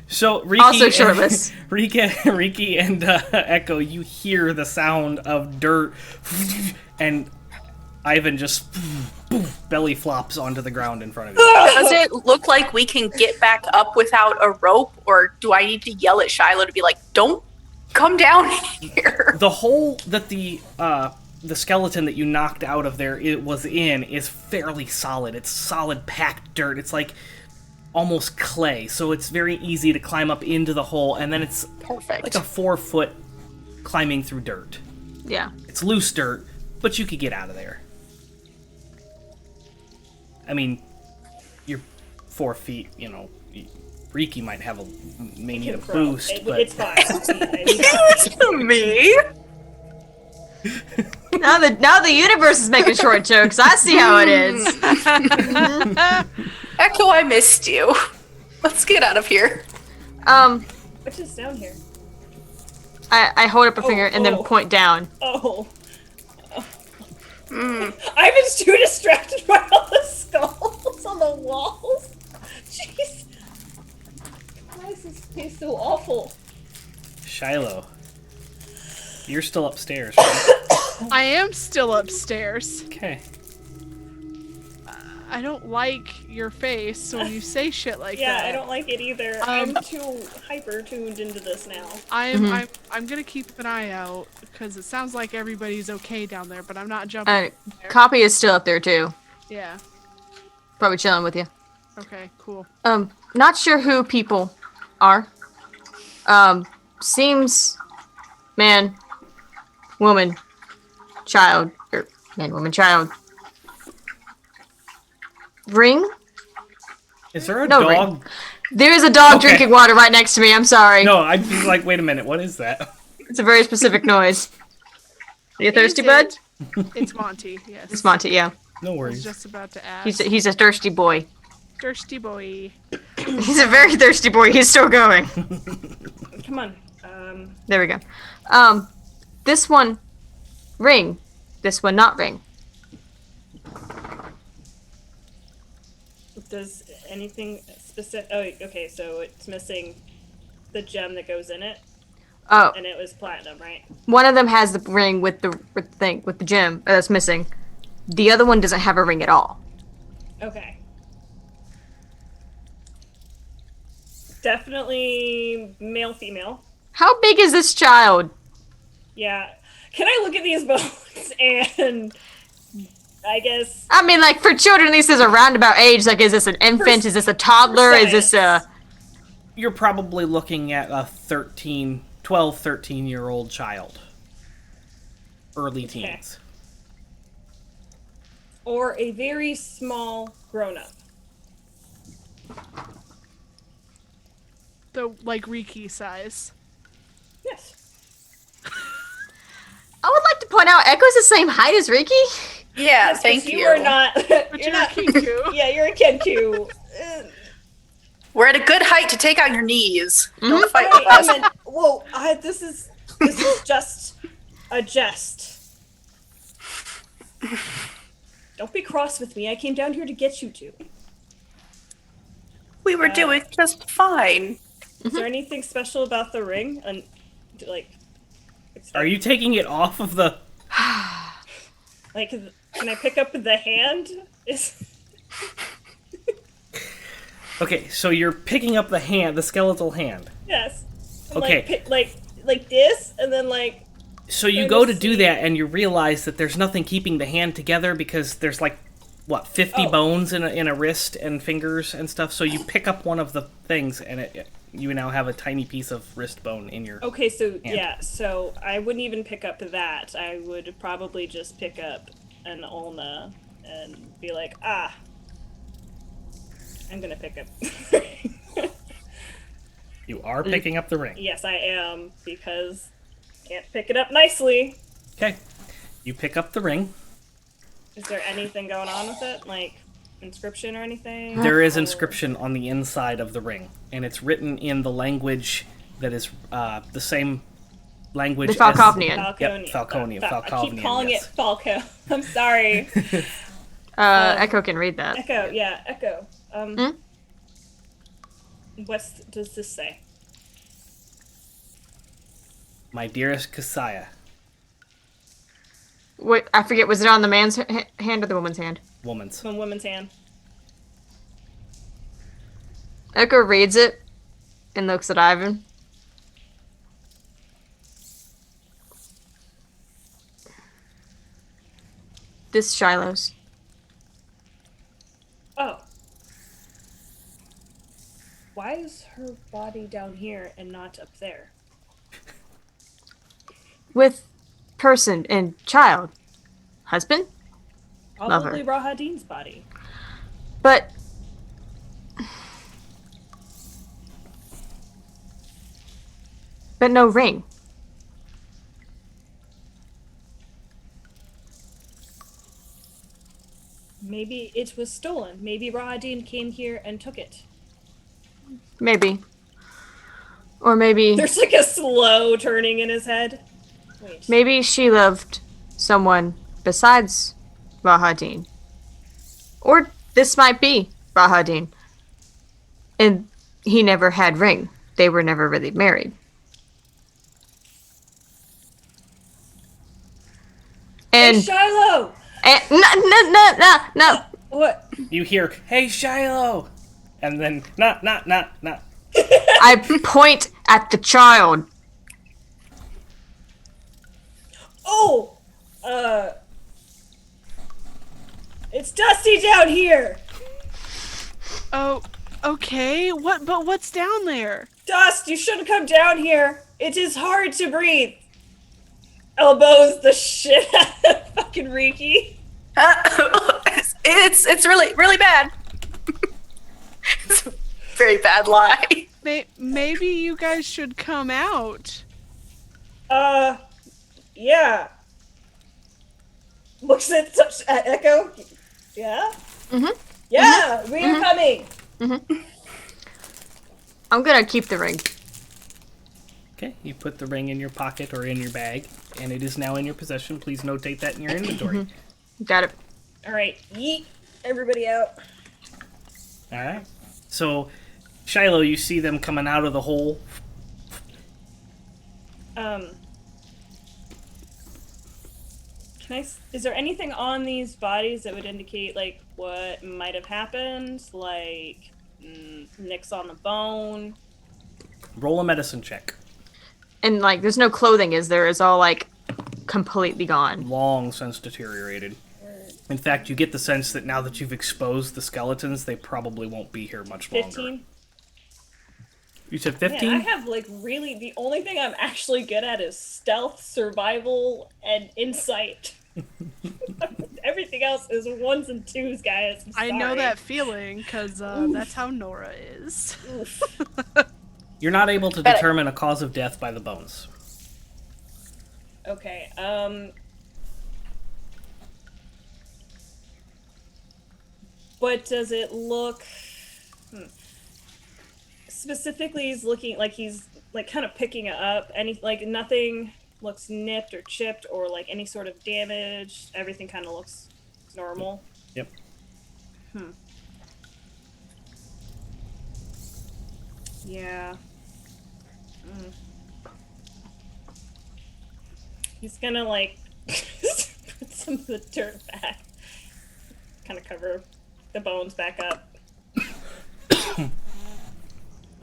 Speaker 1: So Rikki,
Speaker 2: Also shirtless.
Speaker 1: Rikki and Echo, you hear the sound of dirt, and Eyvin just belly flops onto the ground in front of you.
Speaker 4: Does it look like we can get back up without a rope, or do I need to yell at Shilo to be like, don't come down here?
Speaker 1: The hole that the skeleton that you knocked out of there was in is fairly solid. It's solid packed dirt. It's like almost clay, so it's very easy to climb up into the hole, and then it's
Speaker 4: Perfect.
Speaker 1: like a 4-foot climbing through dirt.
Speaker 2: Yeah.
Speaker 1: It's loose dirt, but you could get out of there. I mean, you're 4 feet, you know. Rikki might may need a boost, but
Speaker 3: It's fine.
Speaker 4: Me?
Speaker 2: Now the universe is making short jokes. I see how it is.
Speaker 4: Echo, I missed you. Let's get out of here.
Speaker 3: What's this down here?
Speaker 2: I hold up a finger and then
Speaker 3: oh.
Speaker 2: point down.
Speaker 3: Oh. Ivan's too distracted by all the skulls on the walls. Jeez. Why is this place so awful?
Speaker 1: Shilo, you're still upstairs, right?
Speaker 5: I am still upstairs.
Speaker 1: Okay.
Speaker 5: I don't like your face when you say shit like
Speaker 3: Yeah,
Speaker 5: that.
Speaker 3: I don't like it either. I'm too hyper tuned into this now.
Speaker 5: I'm gonna keep an eye out because it sounds like everybody's okay down there, but I'm not jumping. there.
Speaker 2: Copy is still up there too.
Speaker 5: Yeah.
Speaker 2: Probably chilling with you.
Speaker 5: Okay. Cool.
Speaker 2: Not sure who people are. Seems man, woman, child, or man, woman, child. Ring?
Speaker 1: Is there a
Speaker 2: No,
Speaker 1: dog?
Speaker 2: ring. There is a dog
Speaker 1: Okay.
Speaker 2: drinking water right next to me. I'm sorry.
Speaker 1: No, I'm just like, wait a minute, what is that?
Speaker 2: It's a very specific noise. Are you thirsty,
Speaker 5: Is
Speaker 2: bud?
Speaker 5: it? It's Monty. Yes.
Speaker 2: It's Monty, yeah.
Speaker 1: No
Speaker 5: I was
Speaker 1: worries.
Speaker 5: just about to ask.
Speaker 2: He's a thirsty boy.
Speaker 5: thirsty boy.
Speaker 2: He's a very thirsty boy. He's still going.
Speaker 3: Come on.
Speaker 2: There we go. This one, ring. This one, not ring.
Speaker 3: Does anything specific? Oh, okay. So it's missing the gem that goes in it,
Speaker 2: Oh,
Speaker 3: and it was platinum, right?
Speaker 2: one of them has the ring with the gem that's missing. The other one doesn't have a ring at all.
Speaker 3: Okay. Definitely male, female.
Speaker 2: How big is this child?
Speaker 3: Yeah. Can I look at these bones and I guess
Speaker 2: I mean, like, for children, at least there's a roundabout age. Like, is this an infant? Is this a toddler? Is this a...
Speaker 1: You're probably looking at a 12, 13-year-old child. Early teens.
Speaker 3: or a very small grown-up?
Speaker 5: The, like, Rikki size.
Speaker 3: Yes.
Speaker 2: I would like to point out, Echo's the same height as Rikki.
Speaker 4: Yeah,
Speaker 3: Yes, 'cause
Speaker 4: thank you.
Speaker 3: You are not.
Speaker 5: But you're a Kenku.
Speaker 3: Yeah, you're a Kenku.
Speaker 4: We're at a good height to take out your knees. Don't fight
Speaker 3: I
Speaker 4: with us.
Speaker 3: am whoa! This is just a jest. Don't be cross with me. I came down here to get you two.
Speaker 4: We were doing just fine.
Speaker 3: Is there anything special about the ring? And like,
Speaker 1: Are you taking it off of the...
Speaker 3: like, can I pick up the hand?
Speaker 1: Okay, so you're picking up the hand, the skeletal hand.
Speaker 3: Yes. And
Speaker 1: Okay.
Speaker 3: Like this, and then like.
Speaker 1: So you go to do that, and you realize that there's nothing keeping the hand together because there's like, what, 50 bones in a wrist and fingers and stuff. So you pick up one of the things, and you now have a tiny piece of wrist bone in your.
Speaker 3: Okay, so
Speaker 1: hand.
Speaker 3: yeah, so I wouldn't even pick up that. I would probably just pick up an ulna and be like, I'm gonna pick up.
Speaker 1: You are picking up the ring.
Speaker 3: Yes, I am, because I can't pick it up nicely.
Speaker 1: Okay. You pick up the ring.
Speaker 3: Is there anything going on with it? Like, inscription or anything?
Speaker 1: There is
Speaker 3: Or-
Speaker 1: inscription on the inside of the ring, and it's written in the language that is the same language
Speaker 2: The Falconian.
Speaker 3: Falconian.
Speaker 1: Falconian.
Speaker 3: I keep
Speaker 1: Falconian,
Speaker 3: calling
Speaker 1: yes.
Speaker 3: it Falco. I'm sorry.
Speaker 2: Echo can read that.
Speaker 3: Echo, yeah, Echo. What does this say?
Speaker 1: My dearest Kasaya,
Speaker 2: Wait, I forget, was it on the man's hand or the woman's hand?
Speaker 1: woman's.
Speaker 3: From woman's hand.
Speaker 2: Echo reads it and looks at Eyvin. This Shiloh's.
Speaker 3: Oh. Why is her body down here and not up there?
Speaker 2: With person and child. Husband?
Speaker 3: Probably Rahadin's body.
Speaker 2: But... But no ring.
Speaker 3: Maybe it was stolen. Maybe Rahadin came here and took it.
Speaker 2: Maybe. Or maybe...
Speaker 3: There's like a slow turning in his head. Wait.
Speaker 2: Maybe she loved someone besides Rahadin. Or this might be Rahadin. And he never had ring. They were never really married. And,
Speaker 3: Hey, Shilo!
Speaker 2: and no.
Speaker 3: What?
Speaker 1: You hear, "Hey, Shilo," and then nah.
Speaker 2: I point at the child.
Speaker 3: Oh! It's dusty down here!
Speaker 5: Oh, okay. But what's down there?
Speaker 3: Dust, you shouldn't come down here. It is hard to breathe. Elbows the shit out of fucking Rikki.
Speaker 4: It's really, really bad. It's a very bad lie.
Speaker 5: Maybe you guys should come out.
Speaker 3: Yeah. Looks at Echo. Yeah?
Speaker 2: Mhm.
Speaker 3: Yeah, we are coming.
Speaker 2: I'm gonna keep the ring.
Speaker 1: Okay, you put the ring in your pocket or in your bag, and it is now in your possession. Please notate that in your inventory.
Speaker 2: Got it.
Speaker 3: Alright, yeet everybody out.
Speaker 1: All right. So, Shilo, you see them coming out of the hole.
Speaker 3: Is there anything on these bodies that would indicate, like, what might have happened? Like, nicks on the bone?
Speaker 1: Roll a medicine check.
Speaker 2: And like, there's no clothing, is there? It's all like completely gone.
Speaker 1: Long since deteriorated. In fact, you get the sense that now that you've exposed the skeletons, they probably won't be here much longer.
Speaker 3: 15?
Speaker 1: You said 15?
Speaker 3: Man, I have, like, really... The only thing I'm actually good at is stealth, survival, and insight. Everything else is ones and twos, guys.
Speaker 5: I know
Speaker 3: sorry.
Speaker 5: that feeling, because that's how Nora is.
Speaker 1: You're not able to determine a cause of death by the bones.
Speaker 3: Okay. But does it look? Specifically, he's looking like he's like kind of picking it up. Any like nothing looks nipped or chipped or like any sort of damage. Everything kind of looks normal.
Speaker 1: Yep.
Speaker 3: Yeah. He's gonna like put some of the dirt back. Kind of cover the bones back up.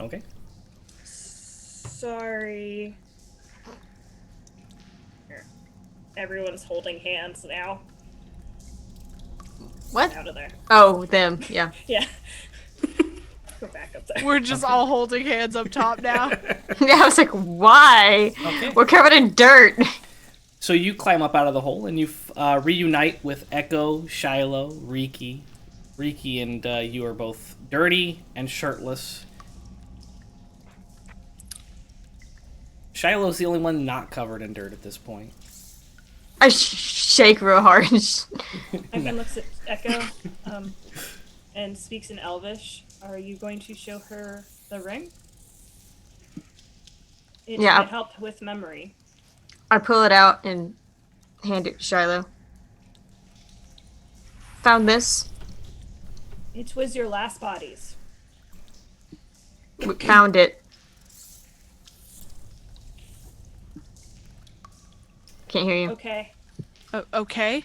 Speaker 1: Okay.
Speaker 3: Sorry. Here. Everyone's holding hands now.
Speaker 2: What?
Speaker 3: Out of there.
Speaker 2: Oh, them. Yeah.
Speaker 3: Yeah. Go back up there.
Speaker 5: We're just all holding hands up top now.
Speaker 2: Yeah, I was like, why?
Speaker 1: Okay.
Speaker 2: We're covered in dirt.
Speaker 1: So you climb up out of the hole and you reunite with Echo, Shilo, Rikki. Rikki and you are both dirty and shirtless. Shiloh's the only one not covered in dirt at this point.
Speaker 2: I shake real hard.
Speaker 3: Eyvin looks at Echo and speaks in Elvish. Are you going to show her the ring? It
Speaker 2: Yeah.
Speaker 3: might help with memory.
Speaker 2: I pull it out and hand it to Shilo. Found this.
Speaker 3: It was your last body's.
Speaker 2: We found it. Can't hear you.
Speaker 3: Okay.
Speaker 5: Okay.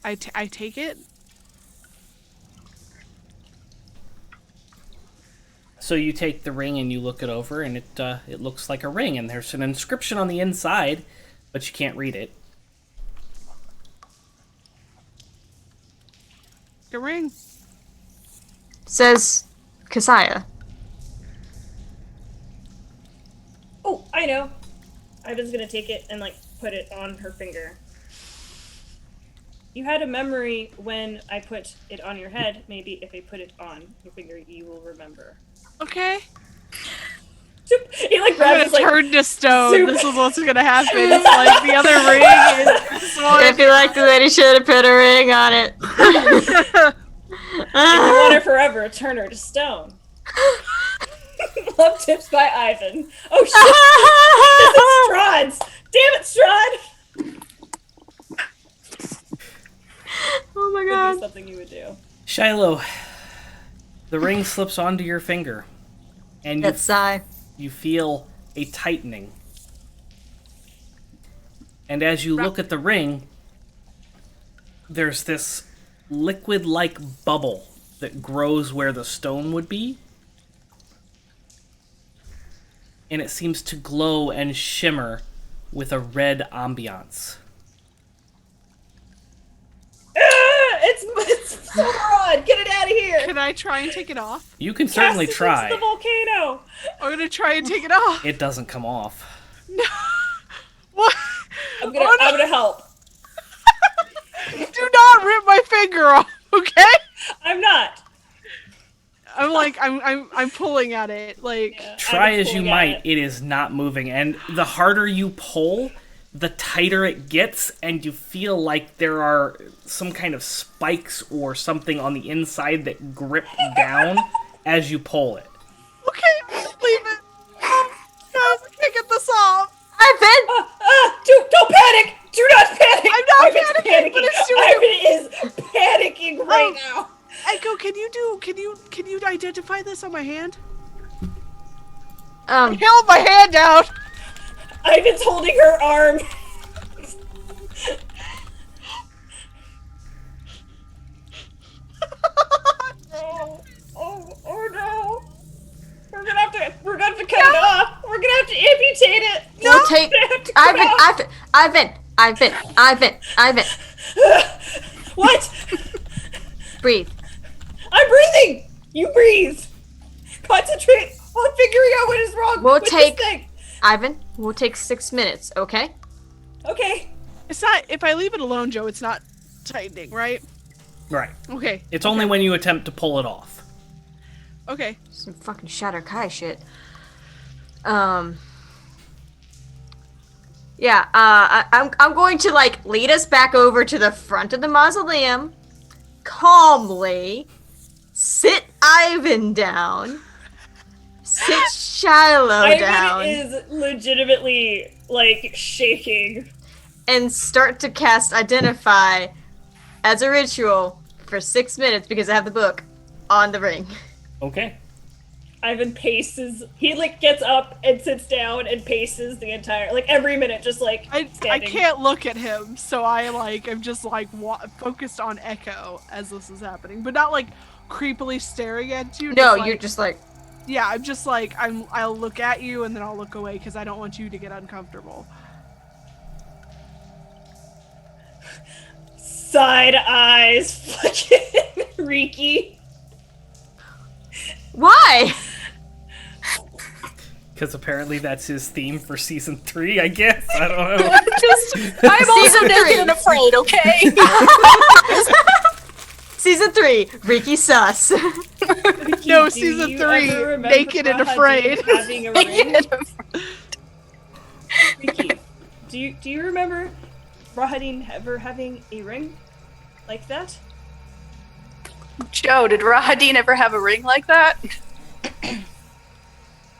Speaker 5: I take it.
Speaker 1: So you take the ring and you look it over, and it looks like a ring, and there's an inscription on the inside, but you can't read it.
Speaker 5: The ring.
Speaker 2: Says Kasaya.
Speaker 3: Oh, I know. Eyvin's gonna take it and like put it on her finger. You had a memory when I put it on your head. Maybe if I put it on your finger, you will remember.
Speaker 5: Okay.
Speaker 3: He like
Speaker 5: I'm
Speaker 3: grabs
Speaker 5: gonna
Speaker 3: his, like,
Speaker 5: turn to stone.
Speaker 3: soup.
Speaker 5: This is what's gonna happen. It's like the other ring is this one.
Speaker 2: If you liked it, then you should have put a ring on it.
Speaker 3: If you want her forever, turn her to stone. Love tips by Eyvin. Oh shit! This is Strahd's! Damn it, Strahd!
Speaker 2: Oh my
Speaker 3: Would be
Speaker 2: god.
Speaker 3: something you would do.
Speaker 1: Shilo, the ring slips onto your finger, and
Speaker 2: That's sigh.
Speaker 1: you feel a tightening. And as you look at the ring, there's this liquid-like bubble that grows where the stone would be. And it seems to glow and shimmer with a red ambiance.
Speaker 3: It's so broad! Get it out of here!
Speaker 5: Can I try and take it off?
Speaker 1: You can certainly
Speaker 3: Cast it
Speaker 1: try.
Speaker 3: into the volcano!
Speaker 5: I'm gonna try and take it off.
Speaker 1: It doesn't come off.
Speaker 5: No. What?
Speaker 3: I'm gonna help.
Speaker 5: Do not rip my finger off, okay?
Speaker 3: I'm not.
Speaker 5: I'm pulling at it, like.
Speaker 3: Yeah,
Speaker 1: Try
Speaker 3: I'm
Speaker 1: as you
Speaker 3: pulling at
Speaker 1: might, it is not moving. And the harder you pull, the tighter it gets, and you feel like there are some kind of spikes or something on the inside that grip down as you pull it.
Speaker 5: Okay, leave it. Guys, I can't get this off.
Speaker 2: Eyvin!
Speaker 3: Don't panic! Do not panic!
Speaker 5: I'm not
Speaker 3: Eyvin's
Speaker 5: panicking, but it's too-
Speaker 3: Eyvin is panicking right now.
Speaker 5: Echo, can you identify this on my hand?
Speaker 2: Held
Speaker 5: my hand out.
Speaker 3: Eyvin's holding her arm. Oh no! We're gonna have to cut it off. We're gonna have to amputate it.
Speaker 2: We'll take
Speaker 3: We're gonna have to cut it
Speaker 2: Eyvin.
Speaker 3: What?
Speaker 2: Breathe.
Speaker 3: I'm breathing. You breathe. Concentrate on figuring out what is wrong
Speaker 2: We'll
Speaker 3: with
Speaker 2: take-
Speaker 3: this thing.
Speaker 2: Eyvin, we'll take 6 minutes, okay?
Speaker 3: Okay.
Speaker 5: It's not. If I leave it alone, Joe, it's not tightening, right?
Speaker 1: Right.
Speaker 5: Okay.
Speaker 1: It's only when you attempt to pull it off.
Speaker 5: Okay.
Speaker 2: Some fucking Shatter Kai shit. Yeah, I'm going to, like, lead us back over to the front of the mausoleum, calmly sit Eyvin down, sit Shilo down,
Speaker 3: Eyvin is legitimately, like, shaking.
Speaker 2: and start to cast Identify as a ritual for 6 minutes, because I have the book, on the ring.
Speaker 1: Okay.
Speaker 3: Eyvin paces. He, like, gets up and sits down and paces the entire, like, every minute, just, like,
Speaker 5: I
Speaker 3: standing.
Speaker 5: can't look at him, so I, like, am just, like, focused on Echo as this is happening. But not, like, creepily staring at you.
Speaker 2: No,
Speaker 5: just,
Speaker 2: you're
Speaker 5: like,
Speaker 2: just like...
Speaker 5: Yeah, I'm just, like, I'll look at you and then I'll look away because I don't want you to get uncomfortable.
Speaker 3: Side eyes, fucking Rikki.
Speaker 2: Why?
Speaker 1: Because apparently that's his theme for season 3, I guess. I don't know.
Speaker 4: I'm also
Speaker 2: Season
Speaker 4: naked
Speaker 2: 3.
Speaker 4: and afraid, okay?
Speaker 2: Season 3, Rikki sus.
Speaker 5: No,
Speaker 3: Do
Speaker 5: season
Speaker 3: you
Speaker 5: 3,
Speaker 3: ever remember
Speaker 5: naked and
Speaker 3: Rahadin
Speaker 5: afraid.
Speaker 3: having a ring?
Speaker 4: Naked and afraid.
Speaker 3: Rikki, do you remember Rahadin ever having a ring like that?
Speaker 4: Joe, did Rahadin ever have a ring like that?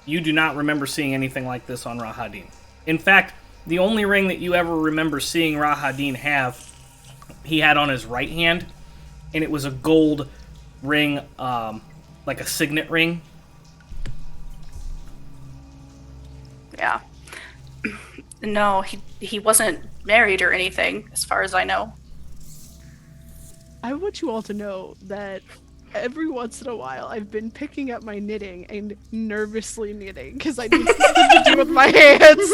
Speaker 1: You do not remember seeing anything like this on Rahadin. In fact, the only ring that you ever remember seeing Rahadin have, he had on his right hand, and it was a gold ring, like a signet ring.
Speaker 4: Yeah. No, he wasn't married or anything, as far as I know.
Speaker 5: I want you all to know that every once in a while I've been picking up my knitting and nervously knitting because I need something to do with my hands.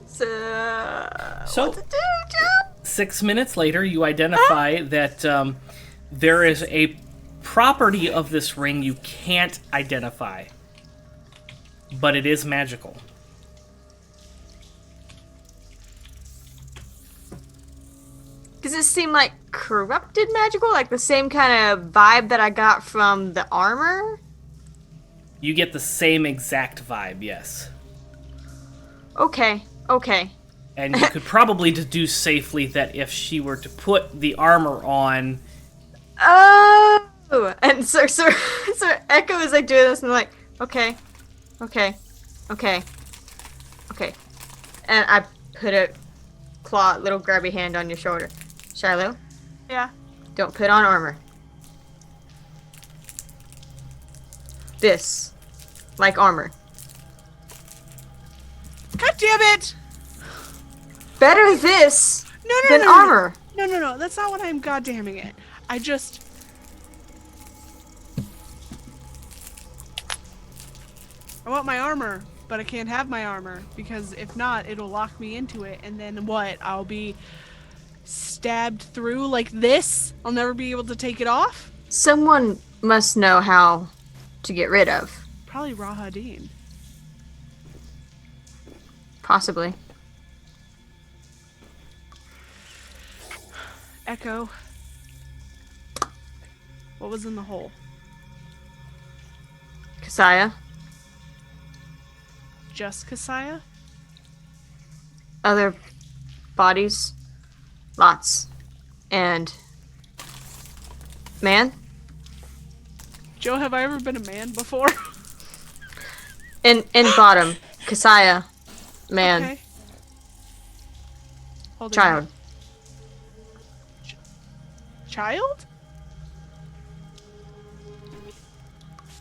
Speaker 1: So,
Speaker 2: What to do, John?
Speaker 1: 6 minutes later, you identify that there is a property of this ring you can't identify, but it is magical.
Speaker 2: Does it seem like corrupted magical? Like the same kind of vibe that I got from the armor?
Speaker 1: You get the same exact vibe, yes.
Speaker 2: Okay.
Speaker 1: And you could probably deduce safely that if she were to put the armor on,
Speaker 2: Oh! And so Echo is like doing this and like, okay. And I put a little grabby hand on your shoulder. Shilo,
Speaker 5: Yeah.
Speaker 2: don't put on armor. This, like armor.
Speaker 5: God damn it!
Speaker 2: Better this
Speaker 5: No,
Speaker 2: than armor.
Speaker 5: No, that's not what I'm goddamming it. I want my armor, but I can't have my armor, because if not, it'll lock me into it, and then what? I'll be stabbed through like this? I'll never be able to take it off?
Speaker 2: Someone must know how to get rid of.
Speaker 5: Probably Rahadin.
Speaker 2: Possibly.
Speaker 5: Echo. What was in the hole?
Speaker 2: Kasaya,
Speaker 5: Just Kasaya?
Speaker 2: other bodies, lots. And man?
Speaker 5: Joe, have I ever been a man before?
Speaker 2: In bottom, Kasaya, man,
Speaker 5: Okay. Holding
Speaker 2: child.
Speaker 5: Child?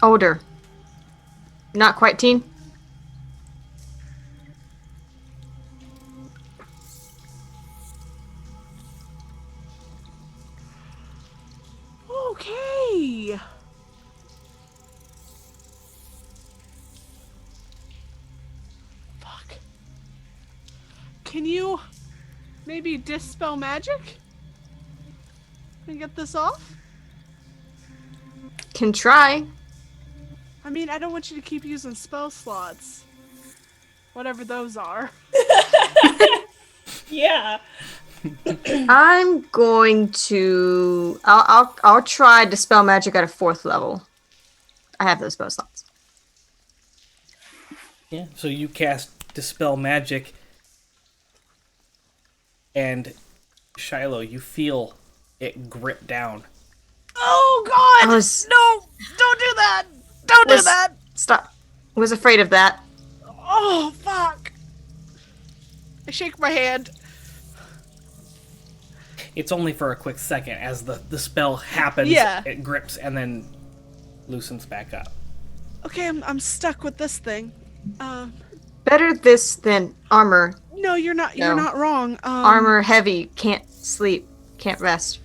Speaker 2: Older. Not quite teen.
Speaker 5: Okay. Fuck. Can you maybe dispel magic? And get this off?
Speaker 2: Can try.
Speaker 5: I mean, I don't want you to keep using spell slots. Whatever those are.
Speaker 3: Yeah.
Speaker 2: I'm going to. I'll try Dispel Magic at a 4th level. I have those spell slots.
Speaker 1: Yeah. So you cast Dispel Magic, and Shilo, you feel it grip down.
Speaker 5: Oh God!
Speaker 2: I was-
Speaker 5: No! Don't do that! Don't do that!
Speaker 2: Stop. I was afraid of that.
Speaker 5: Oh fuck! I shake my hand.
Speaker 1: It's only for a quick second. As the spell happens,
Speaker 5: Yeah.
Speaker 1: it grips and then loosens back up.
Speaker 5: Okay, I'm stuck with this thing.
Speaker 2: Better this than armor.
Speaker 5: No, you're not. You're
Speaker 2: No.
Speaker 5: not wrong.
Speaker 2: Armor heavy. Can't sleep. Can't rest.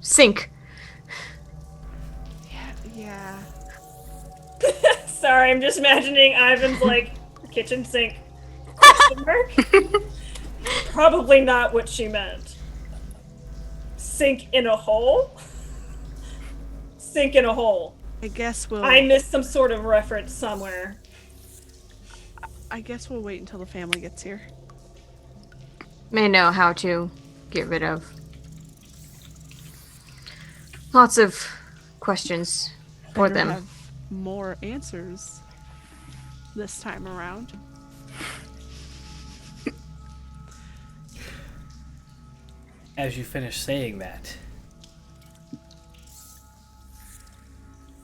Speaker 2: Sink.
Speaker 5: Yeah.
Speaker 3: Sorry, I'm just imagining Eyvin's like kitchen sink. Question mark? Probably not what she meant. Sink in a hole? Sink in a hole.
Speaker 5: I guess we'll.
Speaker 3: I missed some sort of reference somewhere.
Speaker 5: I guess we'll wait until the family gets here.
Speaker 2: May know how to get rid of. Lots of questions for
Speaker 5: Better
Speaker 2: them.
Speaker 5: have more answers this time around.
Speaker 1: As you finish saying that,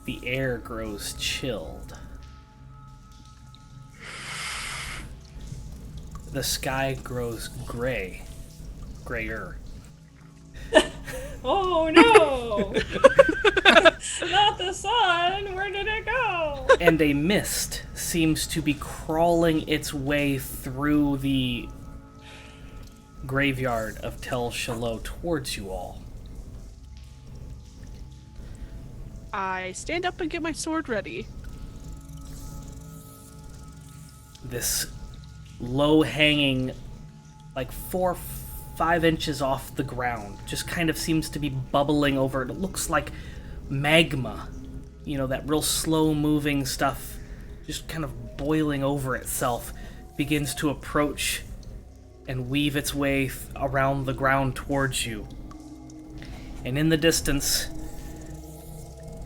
Speaker 1: the air grows chilled. The sky grows gray. Grayer.
Speaker 3: Oh no! Not the sun! Where did it go?
Speaker 1: And a mist seems to be crawling its way through the graveyard of Tel Shilo towards you all.
Speaker 5: I stand up and get my sword ready.
Speaker 1: This low-hanging, like 4-5 inches off the ground, just kind of seems to be bubbling over. It looks like magma, you know, that real slow-moving stuff, just kind of boiling over itself, begins to approach and weave its way around the ground towards you. And in the distance,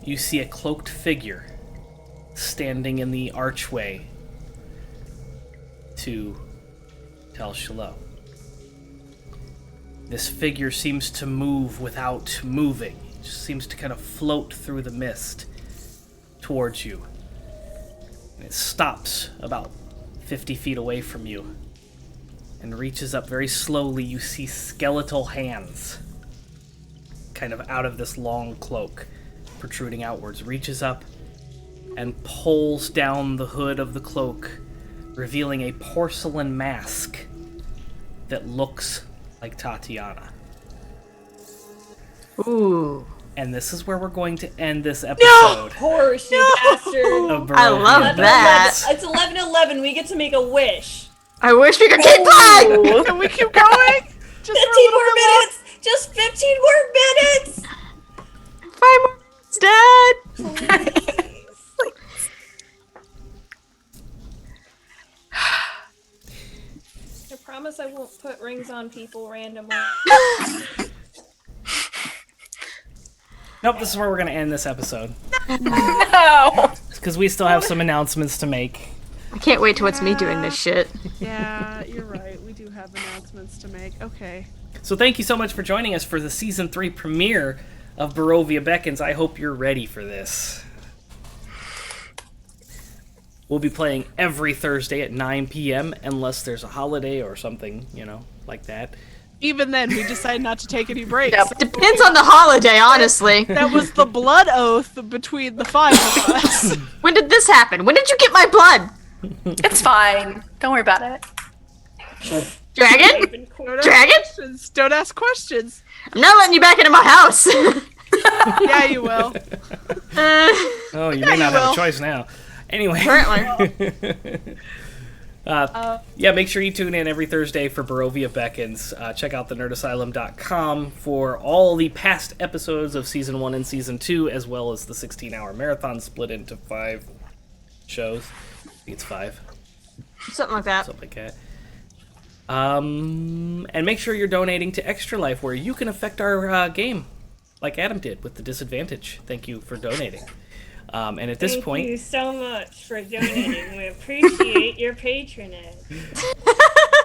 Speaker 1: you see a cloaked figure standing in the archway to Tel Shilo. This figure seems to move without moving. It just seems to kind of float through the mist towards you. And it stops about 50 feet away from you and reaches up very slowly. You see skeletal hands kind of out of this long cloak, protruding outwards, reaches up and pulls down the hood of the cloak, revealing a porcelain mask that looks like Thotianna.
Speaker 2: Ooh.
Speaker 1: And this is where we're going to end this episode.
Speaker 3: Of course, you bastard.
Speaker 1: Of
Speaker 2: I
Speaker 1: Barovia
Speaker 2: love
Speaker 1: Beckons.
Speaker 2: that.
Speaker 3: It's 11:11. We get to make a wish.
Speaker 2: I wish we could keep playing!
Speaker 5: Can we keep going? Just
Speaker 3: 15 more minutes. Just 15 more minutes.
Speaker 2: 5 more minutes, Dad!
Speaker 3: I promise I won't put rings on people randomly.
Speaker 1: Nope, this is where we're going to end this episode.
Speaker 4: No.
Speaker 1: Because we still have some announcements to make.
Speaker 2: I can't wait till it's me doing this shit.
Speaker 5: Yeah, you're right. We do have announcements to make. Okay.
Speaker 1: So thank you so much for joining us for the Season 3 premiere of Barovia Beckons. I hope you're ready for this. We'll be playing every Thursday at 9 p.m. unless there's a holiday or something, you know, like that.
Speaker 5: Even then, we decided not to take any breaks.
Speaker 4: Yep.
Speaker 2: Depends on the holiday, honestly.
Speaker 5: That was the blood oath between the 5 of us.
Speaker 2: When did this happen? When did you get my blood?
Speaker 4: It's fine. Don't worry about it.
Speaker 2: Dragon?
Speaker 5: Don't ask
Speaker 2: Dragon?
Speaker 5: questions. Don't ask questions.
Speaker 2: I'm not letting you back into my house.
Speaker 5: Yeah, you will.
Speaker 1: Oh, you may not have
Speaker 5: will.
Speaker 1: a choice now. Anyway.
Speaker 2: Apparently.
Speaker 1: Yeah, make sure you tune in every Thursday for Barovia Beckons. Check out thenerdasylum.com for all the past episodes of Season 1 and Season 2, as well as the 16-hour marathon split into 5 shows. I think it's 5.
Speaker 2: Something like that.
Speaker 1: Something like And make sure you're donating to Extra Life, where you can affect our game, like Adam did with the disadvantage. Thank you for donating. And at this point,
Speaker 3: Thank you so much for donating. We appreciate your patronage.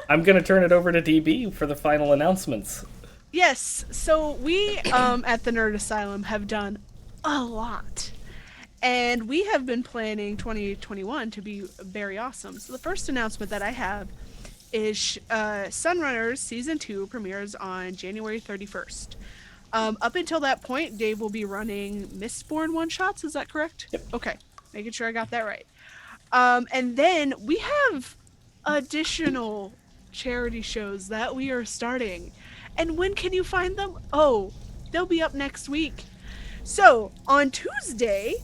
Speaker 1: I'm going to turn it over to DB for the final announcements.
Speaker 5: Yes, so we at the Nerd Asylum have done a lot. And we have been planning 2021 to be very awesome. So the first announcement that I have is Sunrunners Season 2 premieres on January 31st. Up until that point, Dave will be running Mistborn one-shots, is that correct?
Speaker 1: Yep.
Speaker 5: Okay, making sure I got that right. And then we have additional charity shows that we are starting. And when can you find them? Oh, they'll be up next week. So, on Tuesday,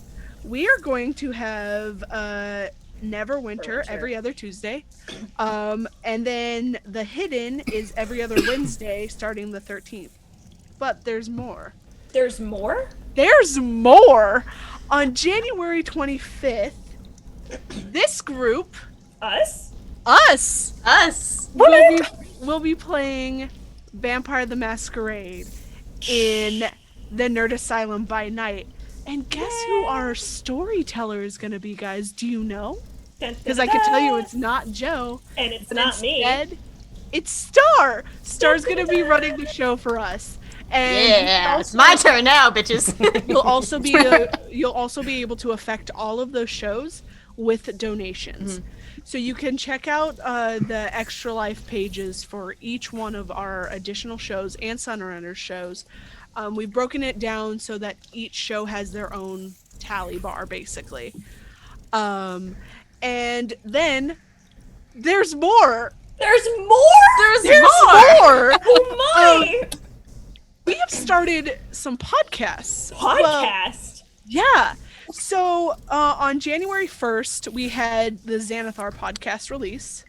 Speaker 5: we are going to have Neverwinter every other Tuesday. And then The Hidden is every other Wednesday starting the 13th. But there's more.
Speaker 3: There's more?
Speaker 5: There's more! On January 25th, this group,
Speaker 3: Us?
Speaker 5: will be playing Vampire the Masquerade in the Nerd Asylum by night. And guess who our storyteller is going to be, guys? Do you know? Because I can tell you it's not Joe.
Speaker 3: And it's
Speaker 5: but
Speaker 3: not
Speaker 5: instead,
Speaker 3: me.
Speaker 5: It's Star! Star's going to be running the show for us. And
Speaker 2: Yeah, it's my turn now, bitches.
Speaker 5: you'll also be able to affect all of those shows with donations. So you can check out the Extra Life pages for each one of our additional shows and Sunrunners shows. We've broken it down so that each show has their own tally bar, basically. And then there's more.
Speaker 3: There's more?
Speaker 5: There's more.
Speaker 3: Oh my!
Speaker 5: We have started some podcasts.
Speaker 3: Podcast?
Speaker 5: Yeah. So on January 1st, we had the Xanathar podcast release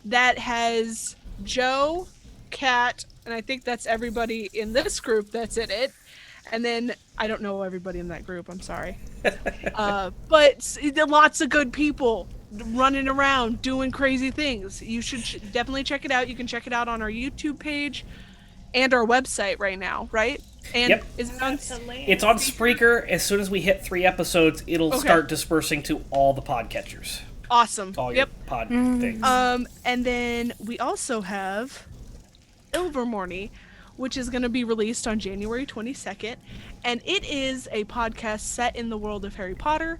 Speaker 5: that has Joe, Kat, and I think that's everybody in this group that's in it. And then I don't know everybody in that group. I'm sorry. But lots of good people running around doing crazy things. You should definitely check it out. You can check it out on our YouTube page and our website right now, right? And
Speaker 1: Yep.
Speaker 5: is it on?
Speaker 1: It's on Spreaker. As soon as we hit 3 episodes, it'll start dispersing to all the podcatchers.
Speaker 5: Awesome.
Speaker 1: All your pod things.
Speaker 5: And then we also have Ilvermorny, which is going to be released on January 22nd. And it is a podcast set in the world of Harry Potter,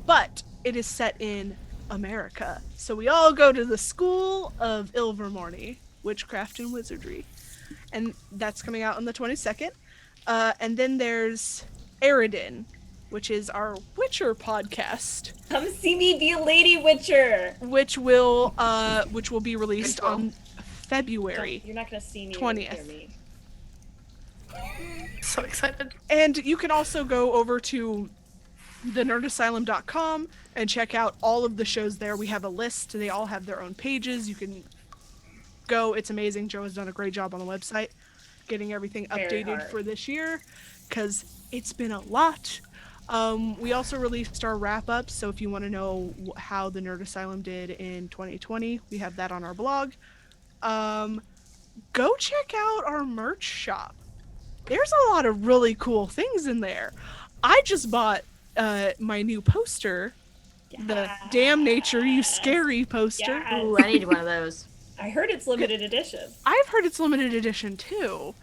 Speaker 5: but it is set in America. So we all go to the School of Ilvermorny, Witchcraft and Wizardry. And that's coming out on the 22nd. And then there's Aridin, which is our Witcher podcast.
Speaker 3: Come see me be a Lady Witcher!
Speaker 5: Which will be released on February.
Speaker 3: You're not gonna see me
Speaker 5: 20th.
Speaker 3: or hear me.
Speaker 4: So excited.
Speaker 5: And you can also go over to thenerdasylum.com and check out all of the shows there. We have a list. They all have their own pages. You can go. It's amazing. Joe has done a great job on the website getting everything updated for this year because it's been a lot. We also released our wrap-up, so if you want to know how the Nerd Asylum did in 2020, we have that on our blog. Go check out our merch shop. There's a lot of really cool things in there. I just bought my new poster, the Damn Nature You Scary poster.
Speaker 3: Yes.
Speaker 2: Ooh, I need one of those.
Speaker 3: I heard it's limited edition.
Speaker 5: I've heard it's limited edition too.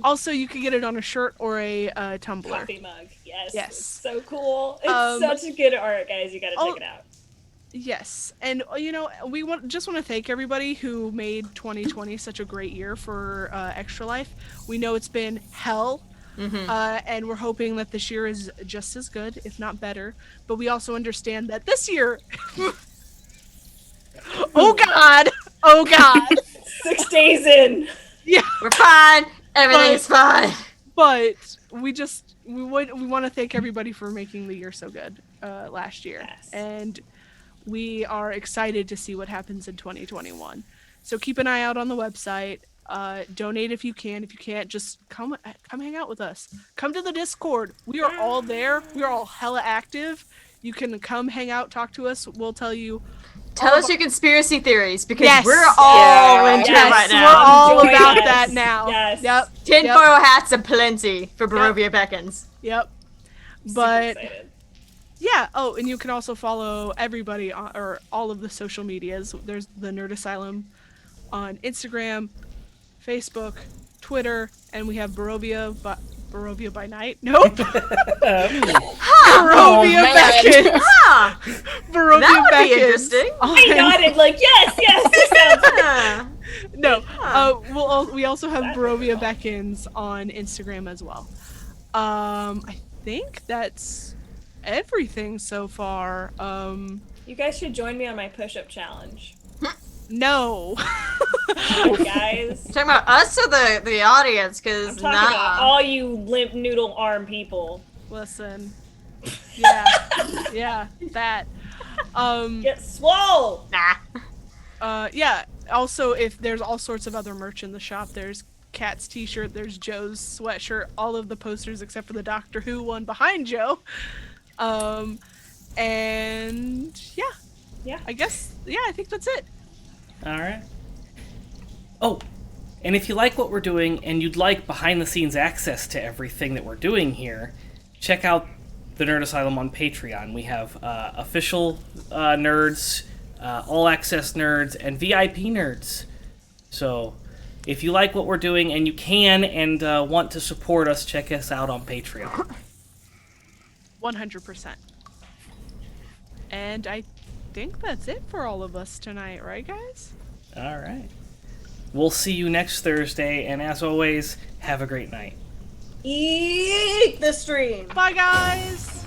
Speaker 5: Also, you can get it on a shirt or a tumbler.
Speaker 3: Coffee mug. Yes.
Speaker 5: Yes.
Speaker 3: It's so cool. It's such good art, guys. You gotta check it out.
Speaker 5: Yes, and you know, we just want to thank everybody who made 2020 such a great year for Extra Life. We know it's been hell, and we're hoping that this year is just as good, if not better. But we also understand that this year, oh God,
Speaker 3: 6 days in.
Speaker 5: yeah,
Speaker 2: We're fine. Everything's fine.
Speaker 5: but we want to thank everybody for making the year so good last year,
Speaker 3: Yes.
Speaker 5: and we are excited to see what happens in 2021. So keep an eye out on the website. Donate if you can. If you can't, just come hang out with us. Come to the Discord. We are all there. We are all hella active. You can come hang out, talk to us. We'll tell you
Speaker 2: Tell us your conspiracy theories because
Speaker 5: Yes.
Speaker 2: we're all
Speaker 3: Yeah.
Speaker 2: into
Speaker 3: Yes,
Speaker 2: it right
Speaker 5: We're
Speaker 2: now.
Speaker 5: all
Speaker 3: Join
Speaker 5: about
Speaker 3: us.
Speaker 5: that now.
Speaker 3: Yes.
Speaker 5: Yep.
Speaker 2: Tinfoil hats aplenty for Barovia Beckons.
Speaker 5: Yep.
Speaker 3: Super
Speaker 5: But
Speaker 3: excited.
Speaker 5: yeah. Oh, and you can also follow everybody or all of the social medias. There's the Nerd Asylum on Instagram, Facebook, Twitter, and we have Barovia by night. Nope. Barovia Beckons.
Speaker 2: Huh,
Speaker 5: Barovia
Speaker 2: that would be
Speaker 5: Beckons
Speaker 2: interesting.
Speaker 3: I
Speaker 5: on-
Speaker 3: nodded like, yes, this sounds
Speaker 2: Huh.
Speaker 5: No.
Speaker 2: Huh.
Speaker 5: We also have
Speaker 3: That's
Speaker 5: Barovia
Speaker 3: cool.
Speaker 5: Beckons on Instagram as well. I think that's everything so far.
Speaker 3: You guys should join me on my push-up challenge.
Speaker 5: No.
Speaker 3: Guys.
Speaker 2: Talking about us or the audience?
Speaker 3: I'm
Speaker 2: Because
Speaker 3: talking about all you limp noodle arm people.
Speaker 5: Listen. Yeah. Yeah, that.
Speaker 3: Get swole!
Speaker 2: nah.
Speaker 5: Yeah. Also, if there's all sorts of other merch in the shop, there's Kat's t-shirt, there's Joe's sweatshirt, all of the posters except for the Doctor Who one behind Joe. And yeah.
Speaker 3: Yeah.
Speaker 5: I think that's it.
Speaker 1: All right. Oh, and if you like what we're doing and you'd like behind-the-scenes access to everything that we're doing here, check out the Nerd Asylum on Patreon. We have official nerds, all-access nerds, and VIP nerds. So, if you like what we're doing and you can and want to support us, check us out on Patreon.
Speaker 5: 100%. And I think that's it for all of us tonight, right, guys?
Speaker 1: All right. We'll see you next Thursday, and as always, have a great night.
Speaker 3: Eat the stream!
Speaker 5: Bye, guys!